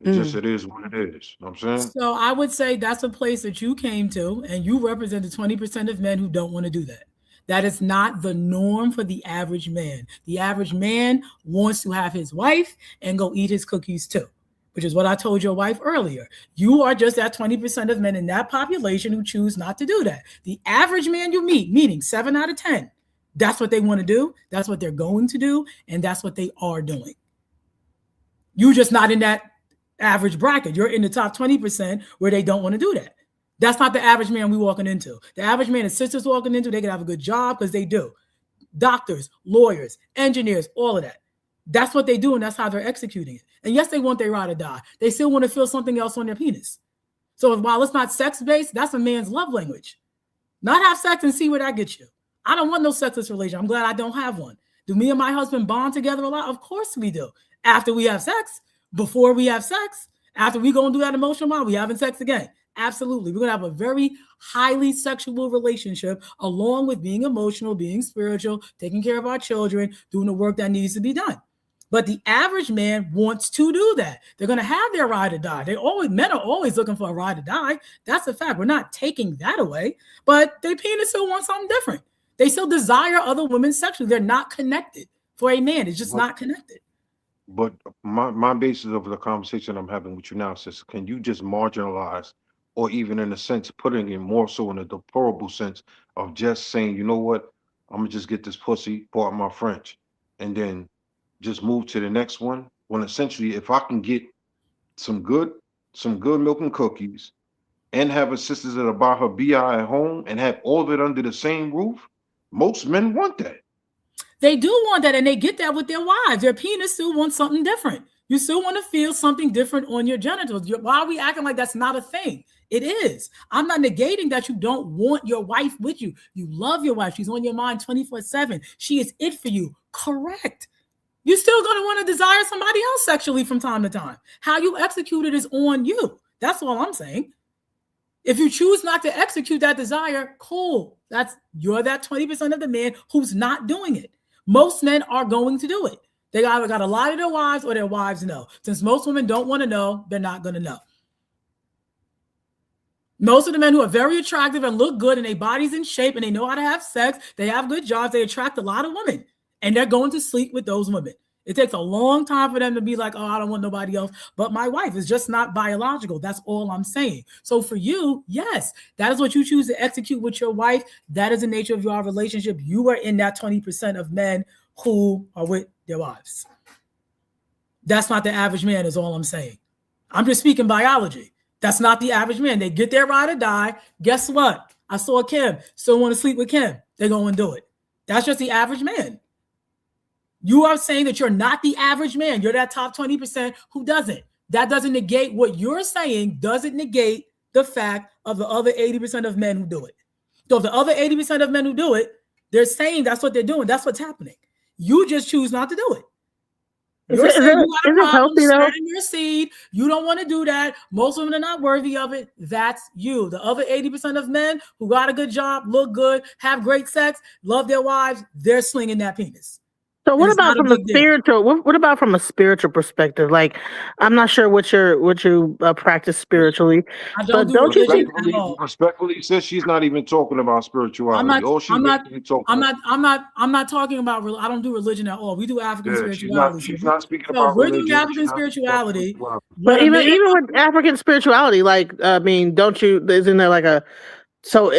It just, it is what it is. You know what I'm saying?
So I would say that's a place that you came to, and you represent the 20% of men who don't want to do that. That is not the norm for the average man. The average man wants to have his wife and go eat his cookies too, which is what I told your wife earlier. You are just that 20% of men in that population who choose not to do that. The average man you meet, meaning 7 out of 10, that's what they want to do. That's what they're going to do. And that's what they are doing. You're just not in that average bracket. You're in the top 20% where they don't want to do that. That's not the average man we walking into. The average man and sisters walking into, they can have a good job because they do. Doctors, lawyers, engineers, all of that. That's what they do, and that's how they're executing it. And yes, they want their ride or die. They still want to feel something else on their penis. So while it's not sex-based, that's a man's love language. Not have sex and see where that gets you. I don't want no sexless relation. I'm glad I don't have one. Do me and my husband bond together a lot? Of course we do. After we have sex, before we have sex, after we go and do that emotional bond, we having sex again. Absolutely. We're going to have a very highly sexual relationship along with being emotional, being spiritual, taking care of our children, doing the work that needs to be done. But the average man wants to do that. They're going to have their ride or die. Men are always looking for a ride or die. That's a fact. We're not taking that away, but their penis still wants something different. They still desire other women sexually. They're not connected. For a man, it's just not connected.
But my basis of the conversation I'm having with you now, sis, can you just marginalize, or even in a sense, putting it more so in a deplorable sense of just saying, you know what, I'm gonna just get this pussy, pardon my French, and then just move to the next one? When essentially, if I can get some good milk and cookies and have a sister that'll buy her BI at home and have all of it under the same roof, most men want that.
They do want that, and they get that with their wives. Their penis still wants something different. You still want to feel something different on your genitals. Why are we acting like that's not a thing? It is. I'm not negating that you don't want your wife with you. You love your wife. She's on your mind 24/7. She is it for you. Correct. You're still going to want to desire somebody else sexually from time to time. How you execute it is on you. That's all I'm saying. If you choose not to execute that desire, cool. You're that 20% of the man who's not doing it. Most men are going to do it. They either got to lie to their wives or their wives know. Since most women don't want to know, they're not going to know. Most of the men who are very attractive and look good and their body's in shape and they know how to have sex, they have good jobs, they attract a lot of women. And they're going to sleep with those women. It takes a long time for them to be like, oh, I don't want nobody else but my wife. It's just not biological. That's all I'm saying. So for you, yes, that is what you choose to execute with your wife. That is the nature of your relationship. You are in that 20% of men who are with their wives. That's not the average man, is all I'm saying. I'm just speaking biology. That's not the average man. They get their ride or die. Guess what? I saw Kim. Still want to sleep with Kim. They're going to do it. That's just the average man. You are saying that you're not the average man. You're that top 20% who doesn't. That doesn't negate what you're saying, doesn't negate the fact of the other 80% of men who do it. So if the other 80% of men who do it, they're saying that's what they're doing. That's what's happening. You just choose not to do it. You're saying you got a problem spreading your seed. You don't want to do that. Most women are not worthy of it. That's you. The other 80% of men who got a good job, look good, have great sex, love their wives, they're slinging that penis.
So what about from a spiritual? What about from a spiritual perspective? Like, I'm not sure what you practice spiritually.
I don't do religion at all.
Respectfully, says she's not even talking about spirituality. I'm
not talking about. I don't do religion at all. We do African spirituality.
She's not speaking about religion.
We're doing African spirituality.
But even with African spirituality, like, I mean, don't you? Isn't there like a So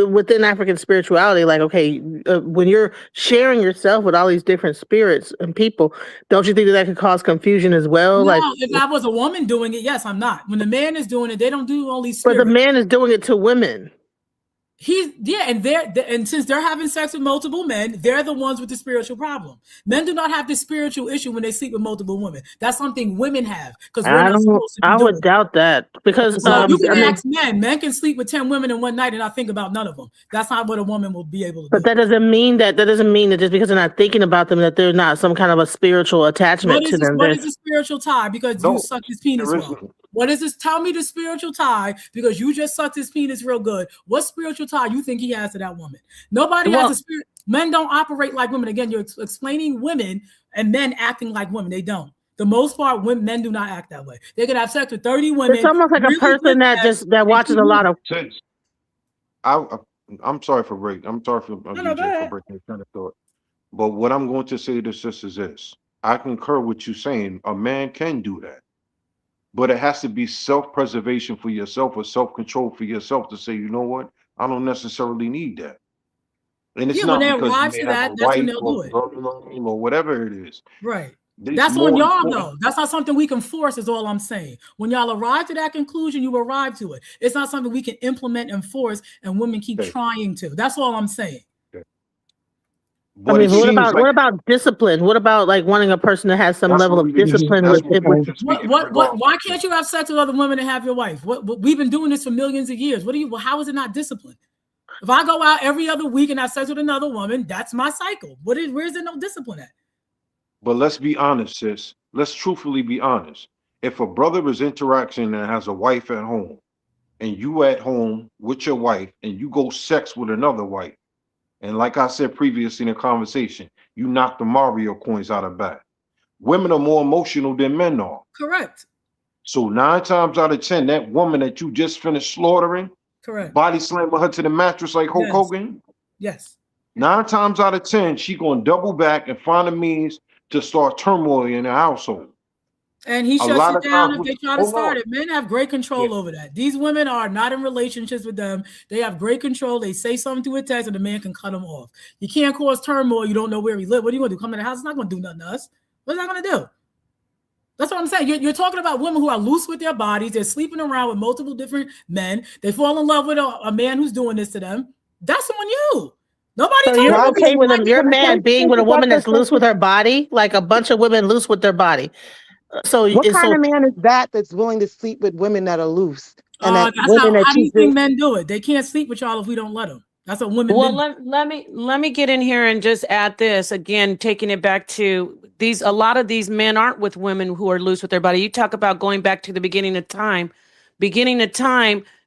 within African spirituality, like, okay, when you're sharing yourself with all these different spirits and people, don't you think that could cause confusion as well?
No,
like,
if I was a woman doing it, yes, I'm not. When the man is doing it, they don't do all these spirits.
But the man is doing it to women.
And since they're having sex with multiple men, they're the ones with the spiritual problem. Men do not have the spiritual issue when they sleep with multiple women. That's something women have, because
I would doubt that, because
you can ask men. Men can sleep with 10 women in one night and not think about none of them. That's not what a woman will be able to do.
But that doesn't mean that just because they're not thinking about them, that they're not some kind of a spiritual attachment to them.
What is the spiritual tie? Because you sucked his penis well. What is this? Tell me the spiritual tie, because you just sucked his penis real good. What spiritual tie you think he has to that woman? Nobody has a spirit. Men don't operate like women. Again, you're explaining women and men acting like women. They don't. The most part, men do not act that way. They can have sex with 30 women.
It's almost like a person that watches a lot of.
I'm sorry for breaking. I'm sorry for breaking the kind of thought. But what I'm going to say to sisters is, I concur with you saying a man can do that. But it has to be self-preservation for yourself, or self-control for yourself, to say, you know what, I don't necessarily need that. And it's not because you may have a wife or whatever it is.
Right. That's on y'all, though. That's not something we can force, is all I'm saying. When y'all arrive to that conclusion, you arrive to it. It's not something we can implement and force, and women keep trying to. That's all I'm saying.
But I mean, what about discipline? What about like wanting a person to have some level of discipline with
why can't you have sex with other women and have your wife? We've been doing this for millions of years. How is it not discipline? If I go out every other week and have sex with another woman, that's my cycle. Where's there no discipline at?
But let's be honest, sis. Let's truthfully be honest. If a brother is interacting and has a wife at home, and you at home with your wife, and you go sex with another wife, and like I said previously in the conversation, you knock the Mario coins out of bag. Women are more emotional than men are.
Correct.
So 9 times out of 10, that woman that you just finished slaughtering,
correct,
body slamming her to the mattress like Hulk Hogan.
Yes.
9 times out of 10, she gonna double back and find a means to start turmoil in the household.
And he shuts it down if they try to start it. Men have great control over that. These women are not in relationships with them. They have great control. They say something to a text and the man can cut them off. You can't cause turmoil. You don't know where he lives. What are you going to do? Come in the house? It's not going to do nothing to us. What's that going to do? That's what I'm saying. You're talking about women who are loose with their bodies. They're sleeping around with multiple different men. They fall in love with a man who's doing this to them. That's on you. Nobody.
So you're okay with your man being with a woman that's loose with her body, like a bunch of women loose with their body? So
what kind of man is that's willing to sleep with women that are loose? And
how do you think men do it? They can't sleep with y'all if we don't let them. That's what women.
Well, let me get in here and just add this again, taking it back to these. A lot of these men aren't with women who are loose with their body. You talk about going back to the beginning of time.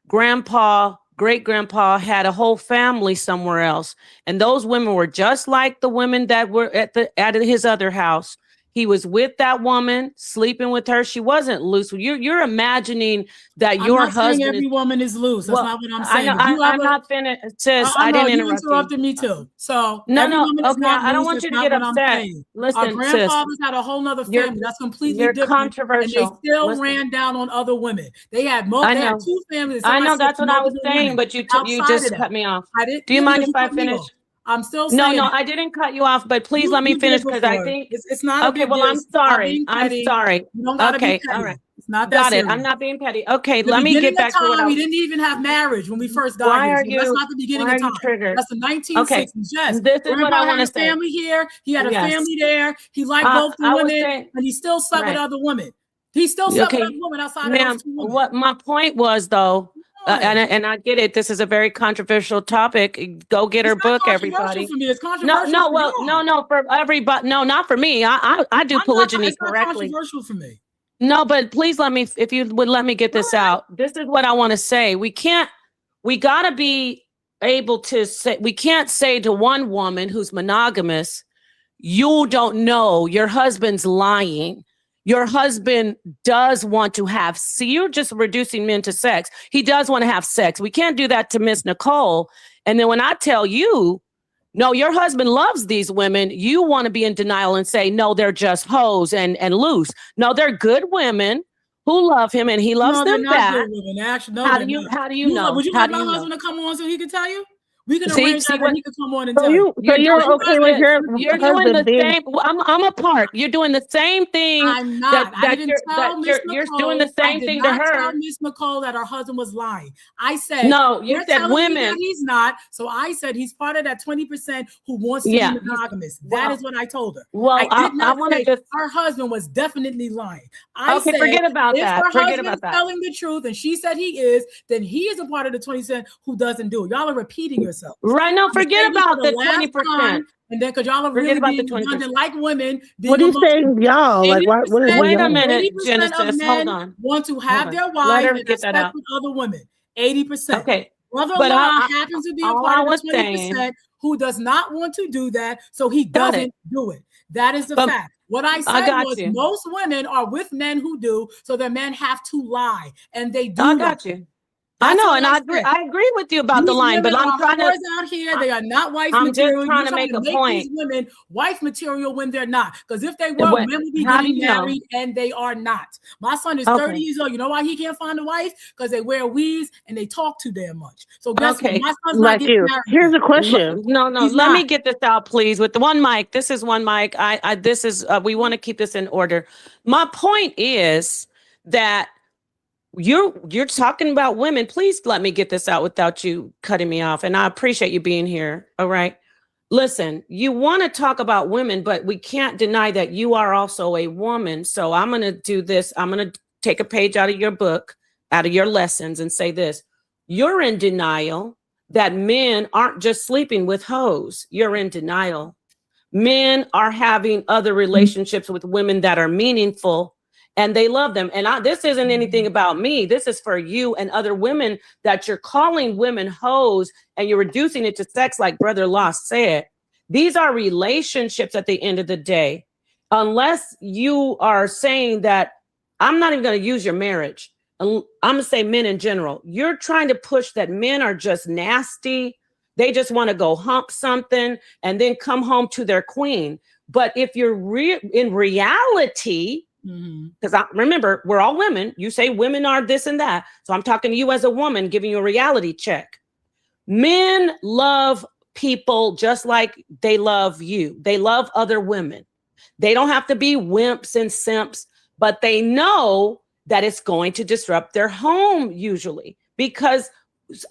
Grandpa, great grandpa had a whole family somewhere else, and those women were just like the women that were at his other house. He was with that woman, sleeping with her. She wasn't loose. You're imagining that your
I'm not saying
husband
every woman is loose. That's not what I'm saying.
I'm not finished, sis. I didn't interrupt you.
You interrupted me too. So
no,
every woman is not
I don't
loose.
want you to
That's
get
not what I'm
upset.
saying.
Listen,
our grandfathers had a whole nother family that's completely different,
controversial.
and they still ran down on other women. They had they had two families.
I know that's what I was saying, but you just cut me off.
I didn't.
Do you mind if I finish?
I'm still saying.
No, I didn't cut you off, but please let me finish because I think
it's not.
Okay, well, I'm sorry. I'm sorry.
You don't gotta
Okay,
be petty.
all right.
It's not that
Got
serious.
it. I'm not being petty. Okay,
The
let me get back to what
we didn't even have marriage when we first got
Why
here.
are
So that's
you-
not the beginning
why
of
are you
time.
triggered?
That's the 1960s. Yes.
This is what I want to say.
Family here. He had a
Yes.
family there. He liked both the
I was
women,
saying-
and he still slept with
Right.
other women. He still slept with
Okay.
other women outside of
Ma'am,
those two women.
what my point was though, and I get it. This is a very controversial topic. Go get her
It's not
book, everybody.
controversial for me. It's controversial for y'all.
No, for everybody. No, not for me. I do polygyny
It's not
correctly.
controversial for me.
No, but please let me, if you would let me get this out. This is what I want to say. We gotta be able to say, we can't say to one woman who's monogamous, you don't know, your husband's lying. Your husband does want to have, see, you're just reducing men to sex. He does want to have sex. We can't do that to Miss Nicole. And then when I tell you, no, your husband loves these women, you want to be in denial and say, no, they're just hoes and loose. No, they're good women who love him and he loves them back.
Actually,
How do you know?
Would you
How
like
do
my
you know?
husband to come on so he can tell you? We can
See
arrange that
what-
he could come on and
So
tell you.
you're okay with your
You're doing the
husband being
same. I'm a part. You're doing the same thing.
I'm not. I didn't tell Miss Nicole.
You're doing the same thing to
I did not
her.
tell Miss Nicole that her husband was lying. I said
No, you
you're
said
telling me
women.
that he's not. So I said he's part of that 20% who wants to
Yeah.
be monogamous.
Well-
That is what I told her.
Well,
I did not
wanna
say
just
her husband was definitely lying. I
Okay,
said
forget about
if
that.
her
Forget
husband's
about that.
telling the truth and she said he is, then he is a part of the 20% who doesn't do it. Y'all are repeating yourselves.
Right now,
I'm gonna
forget
say this
about
for
the
last
20%.
time, and then because y'all are
Forget
really
about the
being
20%.
redundant like women.
what are you saying, y'all? Like, what is
80%
Wait a
y'all?
minute,
80% of
Genesis.
men
Hold on.
want to have
on.
their
Let
wives
her
and have
get that
sex
out.
with other women. 80%.
Okay.
Brother
But
Law happens to be a
all
part
I
of
was
the 20%
saying-
who does not want to do that, so he
Got
doesn't do it. That is the
But
fact. What I
I
said
got
was
you.
most women are with men who do, so their men have to lie, and they do.
I
lie.
got you. I
That's
know,
what
and I agree.
said.
I agree with you about the
These
line, but
women
I'm
are
trying
whores
to.
out here. They are not wife
I'm just
material.
trying
You're
to make a
make
point.
these women wife material when they're not. Because if they were,
What-
men would be
how do
getting
you know?
married, and they are not. My son is
Okay.
30 years old. You know why he can't find a wife? Because they wear weaves and they talk too damn much. So guess
Okay.
what? My son's not
Like
getting
you.
married.
Here's a question.
No,
He's
let me
not.
get this out, please. With the one mic, this is one mic. This is, we want to keep this in order. My point is that you're talking about women. Please let me get this out without you cutting me off. And I appreciate you being here. All right. Listen, you want to talk about women, but we can't deny that you are also a woman. So I'm going to do this. I'm going to take a page out of your book, out of your lessons, and say this. You're in denial that men aren't just sleeping with hoes. You're in denial. Men are having other relationships with women that are meaningful and they love them. And this isn't anything about me. This is for you and other women that you're calling women hoes and you're reducing it to sex, like Brother Law said. These are relationships at the end of the day. Unless you are saying that, I'm not even going to use your marriage. I'm going to say men in general. You're trying to push that men are just nasty. They just want to go hump something and then come home to their queen. But if you're in reality, because remember, we're all women. You say women are this and that. So I'm talking to you as a woman, giving you a reality check. Men love people just like they love you. They love other women. They don't have to be wimps and simps, but they know that it's going to disrupt their home usually, because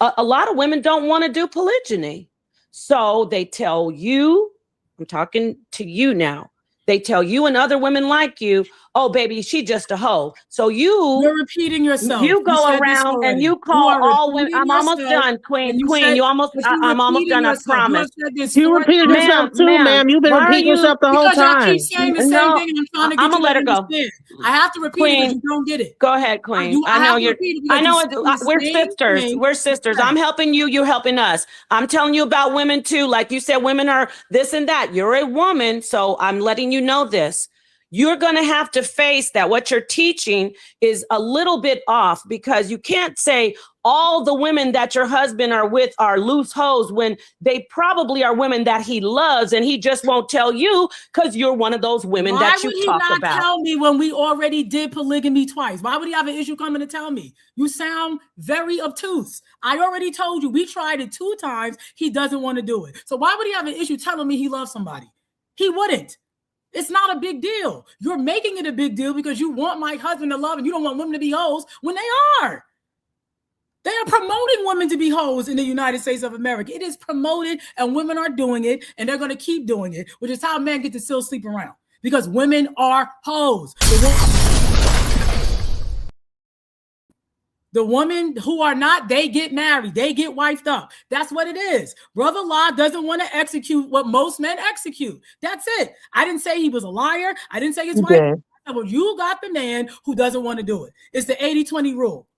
a lot of women don't want to do polygyny. So they tell you, I'm talking to you now, they tell you and other women like you, oh, baby, she just a hoe. So you're
repeating yourself.
You go around and you call all women. I'm almost done, Queen. Queen, I'm almost done, I promise.
You repeated yourself too, ma'am. You've been repeating yourself the whole time.
Because y'all keep saying the same thing and I'm trying to get
I'm
you
gonna let her
to
go.
understand. I have to repeat it because you don't get it.
Go ahead, Queen. I know you're. I know we're sisters. We're sisters. I'm helping you. You're helping us. I'm telling you about women too. Like you said, women are this and that. You're a woman, so I'm letting you know this. you're going to have to face that. What you're teaching is a little bit off, because you can't say all the women that your husband are with are loose hoes when they probably are women that he loves, and he just won't tell you because you're one of those women that you talk about. Why would he not
tell me when we already did polygamy twice? Why would he have an issue coming to tell me? You sound very obtuse. I already told you we tried it 2 times. He doesn't want to do it. So why would he have an issue telling me he loves somebody? He wouldn't. It's not a big deal. You're making it a big deal because you want my husband to love and you don't want women to be hoes when they are. They are promoting women to be hoes in the United States of America. It is promoted and women are doing it, and they're going to keep doing it, which is how men get to still sleep around, because women are hoes. The women who are not, they get married. They get wifed up. That's what it is. Brother Law doesn't want to execute what most men execute. That's it. I didn't say he was a liar. I didn't say his wife. Well, you got the man who doesn't want to do it. It's the 80-20 rule.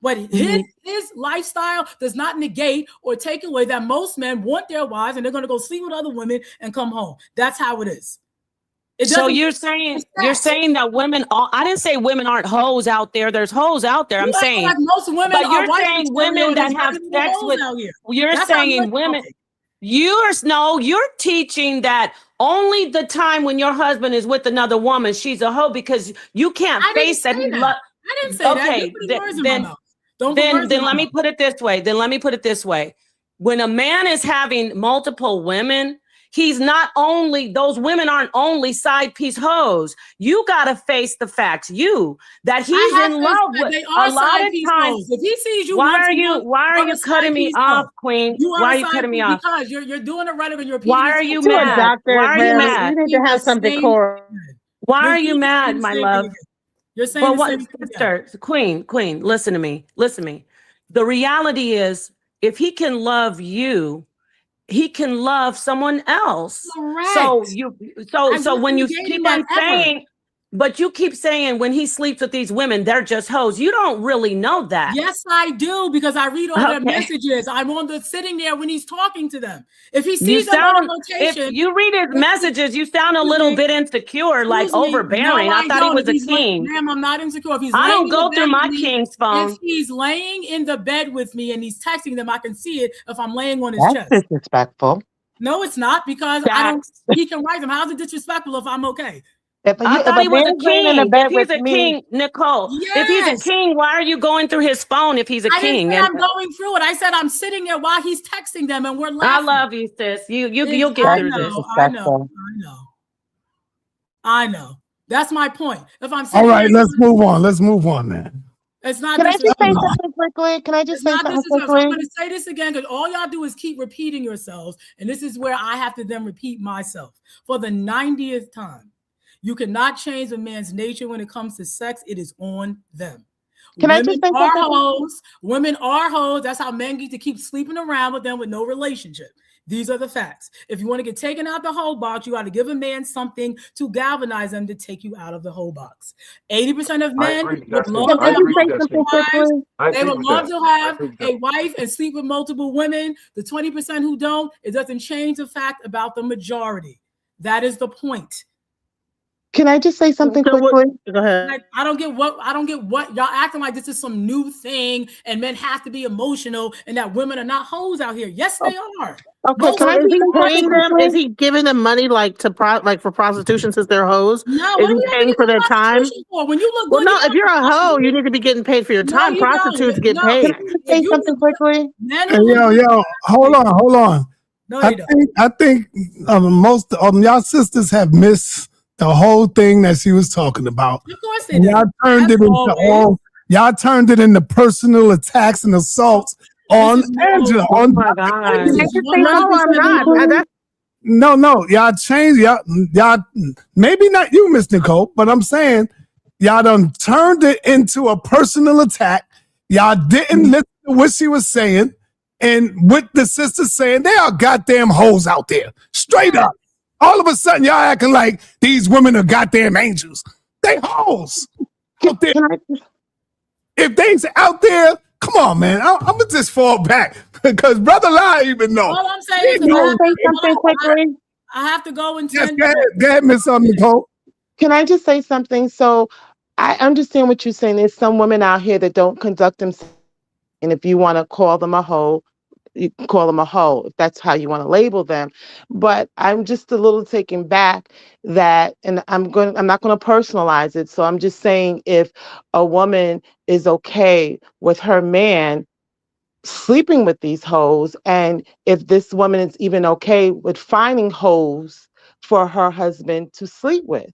But his lifestyle does not negate or take away that most men want their wives and they're going to go sleep with other women and come home. That's how it is.
So you're saying that women, I didn't say women aren't hoes out there. There's hoes out there. I'm saying,
like most women,
but you're saying women that have sex with, you're saying women, you're teaching that only the time when your husband is with another woman, she's a hoe, because you can't face that. I
didn't say that.
Then let me put it this way. When a man is having multiple women, he's not only, those women aren't only side piece hoes. You got to face the facts, that he's in love with a lot of times.
If he sees you,
why are you cutting me off, Queen? Why are you cutting me off?
Because you're doing a rhetoric and you're repeating.
Why are you mad? Why are you mad?
You need to have something core.
Why are you mad, my love?
You're saying,
sister, Queen, listen to me. The reality is, if he can love you, he can love someone else.
Correct.
So when you keep on saying, but you keep saying when he sleeps with these women, they're just hoes. You don't really know that.
Yes, I do, because I read all their messages. I'm sitting there when he's talking to them. If he sees them on rotation,
if you read his messages, you sound a little bit insecure, like overbearing. I thought he was a king.
Ma'am, I'm not insecure. If he's
I don't go through my king's phone.
If he's laying in the bed with me and he's texting them, I can see it if I'm laying on his chest.
That's disrespectful.
No, it's not, because he can write them. How's it disrespectful if I'm okay?
I thought he was a king. If he's a king, Nicole, if he's a king, why are you going through his phone if he's a king?
I'm going through it. I said I'm sitting there while he's texting them and we're laughing.
I love you, sis. You'll get through this.
I know. That's my point. If I'm
all right, let's move on then.
It's not.
Can I just say something quickly?
I'm going to say this again, because all y'all do is keep repeating yourselves, and this is where I have to then repeat myself for the 90th time. You cannot change a man's nature when it comes to sex. It is on them. Women are hoes. That's how men get to keep sleeping around with them with no relationship. These are the facts. If you want to get taken out the whole box, you got to give a man something to galvanize them to take you out of the whole box. 80% of men would love to have a wife and sleep with multiple women. The 20% who don't, it doesn't change the fact about the majority. That is the point.
Can I just say something quickly?
Go ahead.
I don't get what y'all acting like this is some new thing and men have to be emotional and that women are not hoes out here. Yes, they are.
Okay, so is he paying them? Is he giving them money for prostitution since they're hoes?
No,
is he paying for their time?
When you look good,
if you're a hoe, you need to be getting paid for your time. Prostitutes get paid.
Can I say something quickly?
Yo, hold on.
No,
I think most of y'all sisters have missed the whole thing that she was talking about.
Of course they did.
Y'all turned it into personal attacks and assaults on Angela.
Oh my God.
No, I'm not.
No. Y'all changed. Y'all maybe not you, Miss Nicole, but I'm saying y'all done turned it into a personal attack. Y'all didn't listen to what she was saying. And what the sisters saying, they are goddamn hoes out there. Straight up. All of a sudden, y'all acting like these women are goddamn angels. They hoes. Out there. If they's out there, come on, man. I'm going to just fall back because Brother Lai even know.
All I'm saying is
I have to go in 10
Go ahead, Miss Nicole.
Can I just say something? So I understand what you're saying. There's some women out here that don't conduct themselves. And if you want to call them a hoe, you can call them a hoe, if that's how you want to label them. But I'm just a little taken back that, and I'm not going to personalize it. So I'm just saying, if a woman is okay with her man sleeping with these hoes, and if this woman is even okay with finding hoes for her husband to sleep with,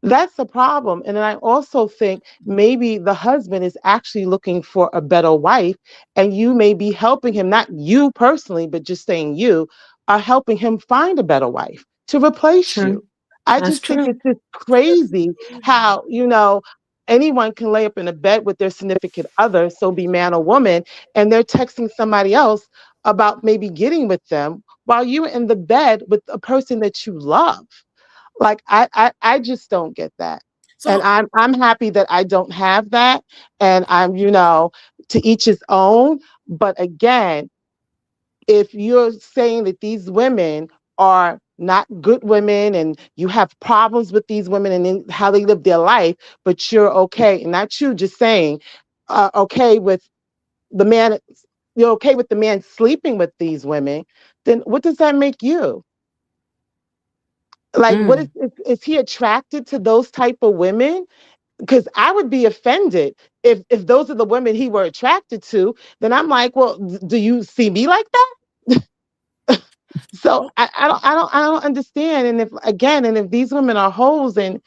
that's the problem. And then I also think maybe the husband is actually looking for a better wife, and you may be helping him, not you personally, but just saying you are helping him find a better wife to replace you. I
That's
just think
true.
it's just crazy how, anyone can lay up in a bed with their significant other, so be man or woman, and they're texting somebody else about maybe getting with them while you're in the bed with a person that you love. Like I just don't get that.
So
And I'm happy that I don't have that. And I'm, to each his own. But again, if you're saying that these women are not good women and you have problems with these women and how they live their life, but you're okay, and not you just saying, okay with the man, you're okay with the man sleeping with these women, then what does that make you? Like, what is he attracted to those type of women? Because I would be offended if those are the women he were attracted to. Then I'm like, well, do you see me like that? So I don't understand. And if these women are hoes and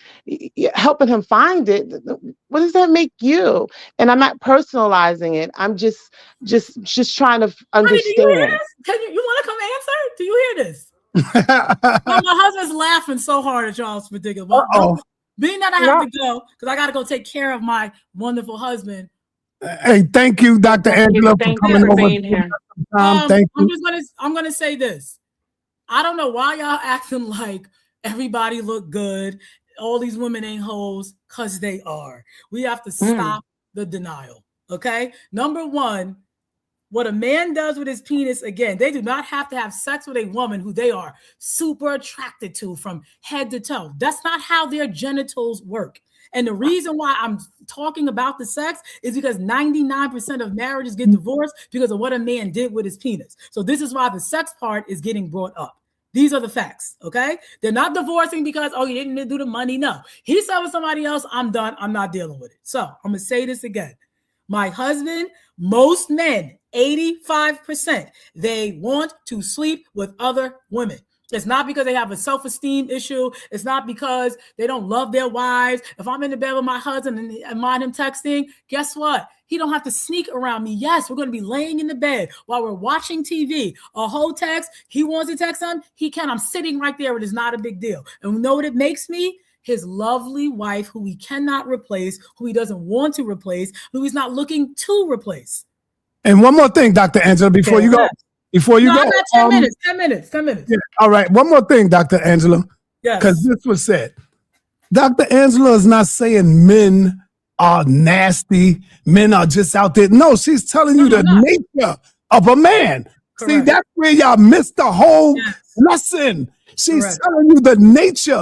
helping him find it, what does that make you? And I'm not personalizing it. I'm just trying to
honey, do you hear
understand.
this? You want to come answer? Do you hear this? Well, my husband's laughing so hard at y'all's ridiculous. Well, being that I have to go, because I got to go take care of my wonderful husband.
Hey, thank you, Dr. Angela, for coming over.
Being here.
Thank you.
I'm gonna say this. I don't know why y'all acting like everybody look good. All these women ain't hoes, because they are. We have to stop the denial. Okay. Number one, what a man does with his penis, again, they do not have to have sex with a woman who they are super attracted to from head to toe. That's not how their genitals work. And the reason why I'm talking about the sex is because 99% of marriages get divorced because of what a man did with his penis. So this is why the sex part is getting brought up. These are the facts, okay? They're not divorcing because, oh, you didn't do the money. No. He's with somebody else. I'm done. I'm not dealing with it. So I'm going to say this again. My husband, most men, 85%, they want to sleep with other women. It's not because they have a self-esteem issue. It's not because they don't love their wives. If I'm in the bed with my husband and mind him texting, guess what? He don't have to sneak around me. Yes, we're going to be laying in the bed while we're watching TV. A whole text, he wants to text him, he can. I'm sitting right there. It is not a big deal. And you know what it makes me? His lovely wife, who he cannot replace, who he doesn't want to replace, who he's not looking to replace.
And one more thing, Dr. Angela, before you go. Before you go.
I got 10 minutes, 10 minutes, 10 minutes.
Yeah, all right. One more thing, Dr. Angela.
Yes.
Because this was said. Dr. Angela is not saying men are nasty, men are just out there. No, she's telling you the nature of a man. Correct. See, that's where y'all missed the whole lesson. She's telling you the nature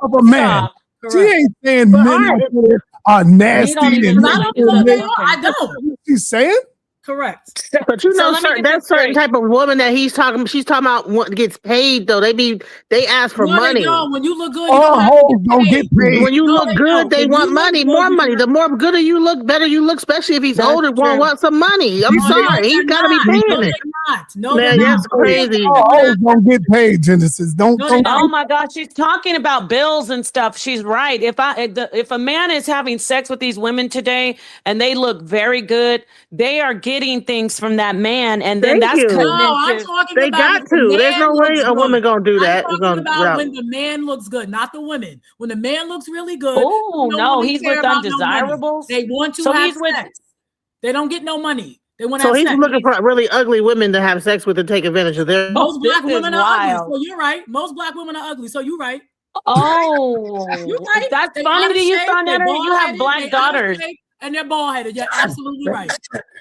of a man. She ain't saying men are nasty.
I don't.
She's saying?
Correct.
But that's certain type of woman that she's talking about what gets paid though. They ask for money.
When you look good,
all hoes don't get paid.
When you look good, they want money, more money. The more gooder you look, better you look, especially if he's older, want some money. I'm sorry. He's gotta be paying it.
No,
man, that's crazy.
All hoes don't get paid, Genesis. Don't.
Oh my God, she's talking about bills and stuff. She's right. If a man is having sex with these women today and they look very good, they are getting things from that man, and then that's
I'm talking
they
about
got to. There's no way a woman gonna do that.
I'm talking about when the man looks good, not the women. When the man looks really good.
Oh no, he's with undesirables.
They want to have sex. They don't get no money. They want to have
sex. So he's looking for really ugly women to have sex with and take advantage of their.
Most black women are ugly. So you're right. Most black women are ugly. So you're right.
Oh, you're right. That's funny to you, sa.neter. You have black daughters.
and they're bald headed. You're absolutely right.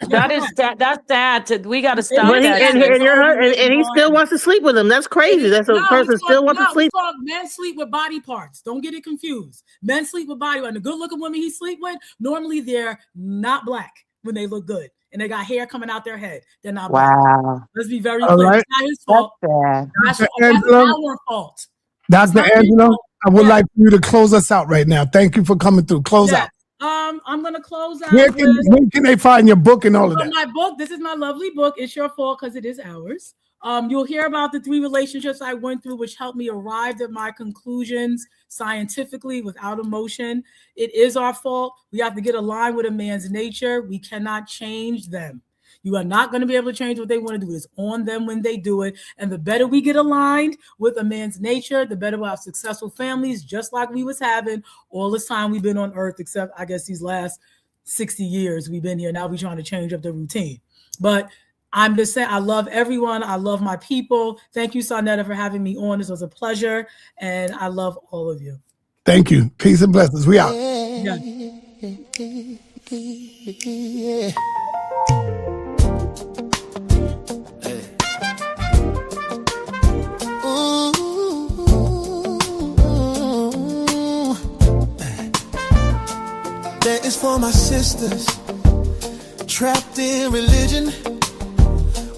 That's sad. We got to stop
But
that.
and he still wants to sleep with him. That's crazy. That's a person still wants to sleep.
Men sleep with body parts. Don't get it confused. Men sleep with body parts. And the good looking women he sleep with, normally they're not black when they look good. And they got hair coming out their head. They're not black.
Wow.
Let's be very clear.
Right.
It's not his fault.
That's bad.
That's our fault.
Dr. Angela, I would like for you to close us out right now. Thank you for coming through. Close out.
I'm gonna close out.
Where can they find your book and all of that?
My book. This is my lovely book. It's your fault because it is ours. You'll hear about the 3 relationships I went through, which helped me arrive at my conclusions scientifically without emotion. It is our fault. We have to get aligned with a man's nature. We cannot change them. You are not going to be able to change what they want to do. It's on them when they do it. And the better we get aligned with a man's nature, the better we'll have successful families, just like we was having all this time we've been on earth, except I guess these last 60 years we've been here. Now we're trying to change up the routine. But I'm just saying, I love everyone. I love my people. Thank you, sa.neter, for having me on. This was a pleasure. And I love all of you.
Thank you. Peace and blessings. We out.
Yeah.
That is for my sisters trapped in religion.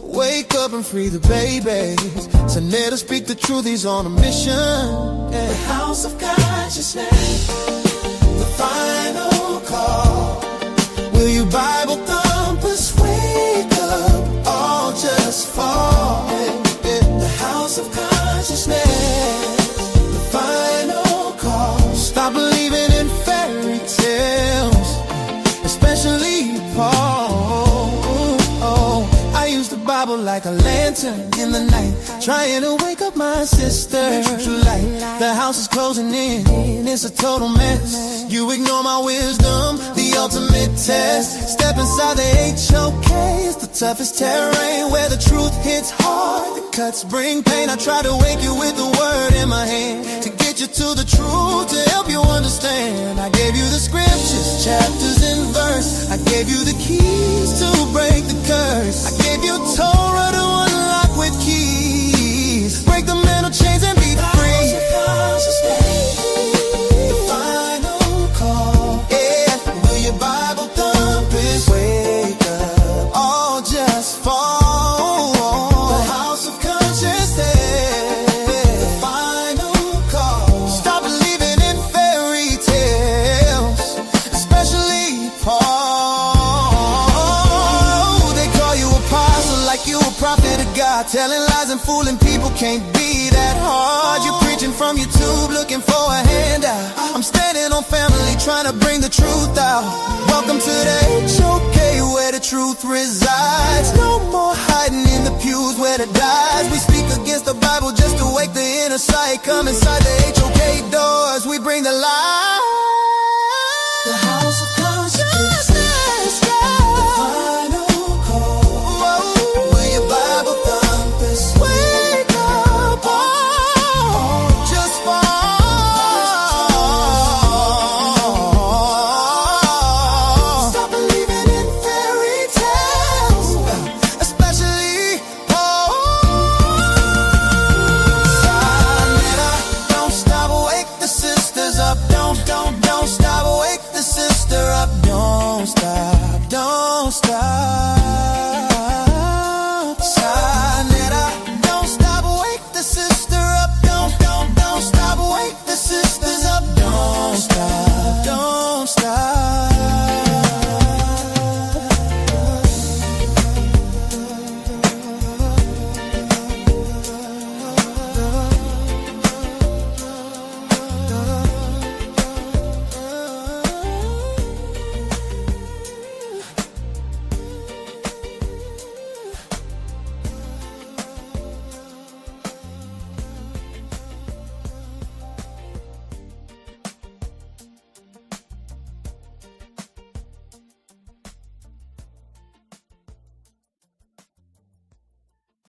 Wake up and free the babies. Sa.neter speak the truth, he's on a mission. Yeah. The house of consciousness, the final call. Will you Bible thumpers wake up, all just fall? The house of consciousness, the final call. Stop believing in fairy tales, especially Paul. I use the Bible like a lantern in the night, trying to wake up my sister. The house is closing in, it's a total mess. You ignore my wisdom, the ultimate test. Step inside the HOK, it's the toughest terrain, where the truth hits hard, the cuts bring pain. I try to wake you with the word in my hand, to get you to the truth, to help you understand. I gave you the scriptures, chapters and verse. I gave you the keys to break the curse. I gave you Torah to unlock with keys. Break the mental chains and be free. The final call. Yeah, will your Bible thumpers wake up, all just fall? The house of consciousness, the final call. Stop believing in fairy tales, especially Paul. They call you apostle like you a prophet of God, telling lies and fooling people can't be that hard. You're preaching from YouTube, looking for a handout. I'm standing on family, trying to bring the truth out. Welcome to the HOK, where the truth resides. No more hiding in the pews where the dies. We speak against the Bible just to wake the inner sight. Come inside the HOK doors, we bring the light. The house of consciousness, the final call. Will your Bible thumpers wake up, all just fall? Stop believing in fairy tales, especially Paul. Sa.neter, don't stop, wake the sisters up. Don't stop, wake the sister up. Don't stop, don't stop.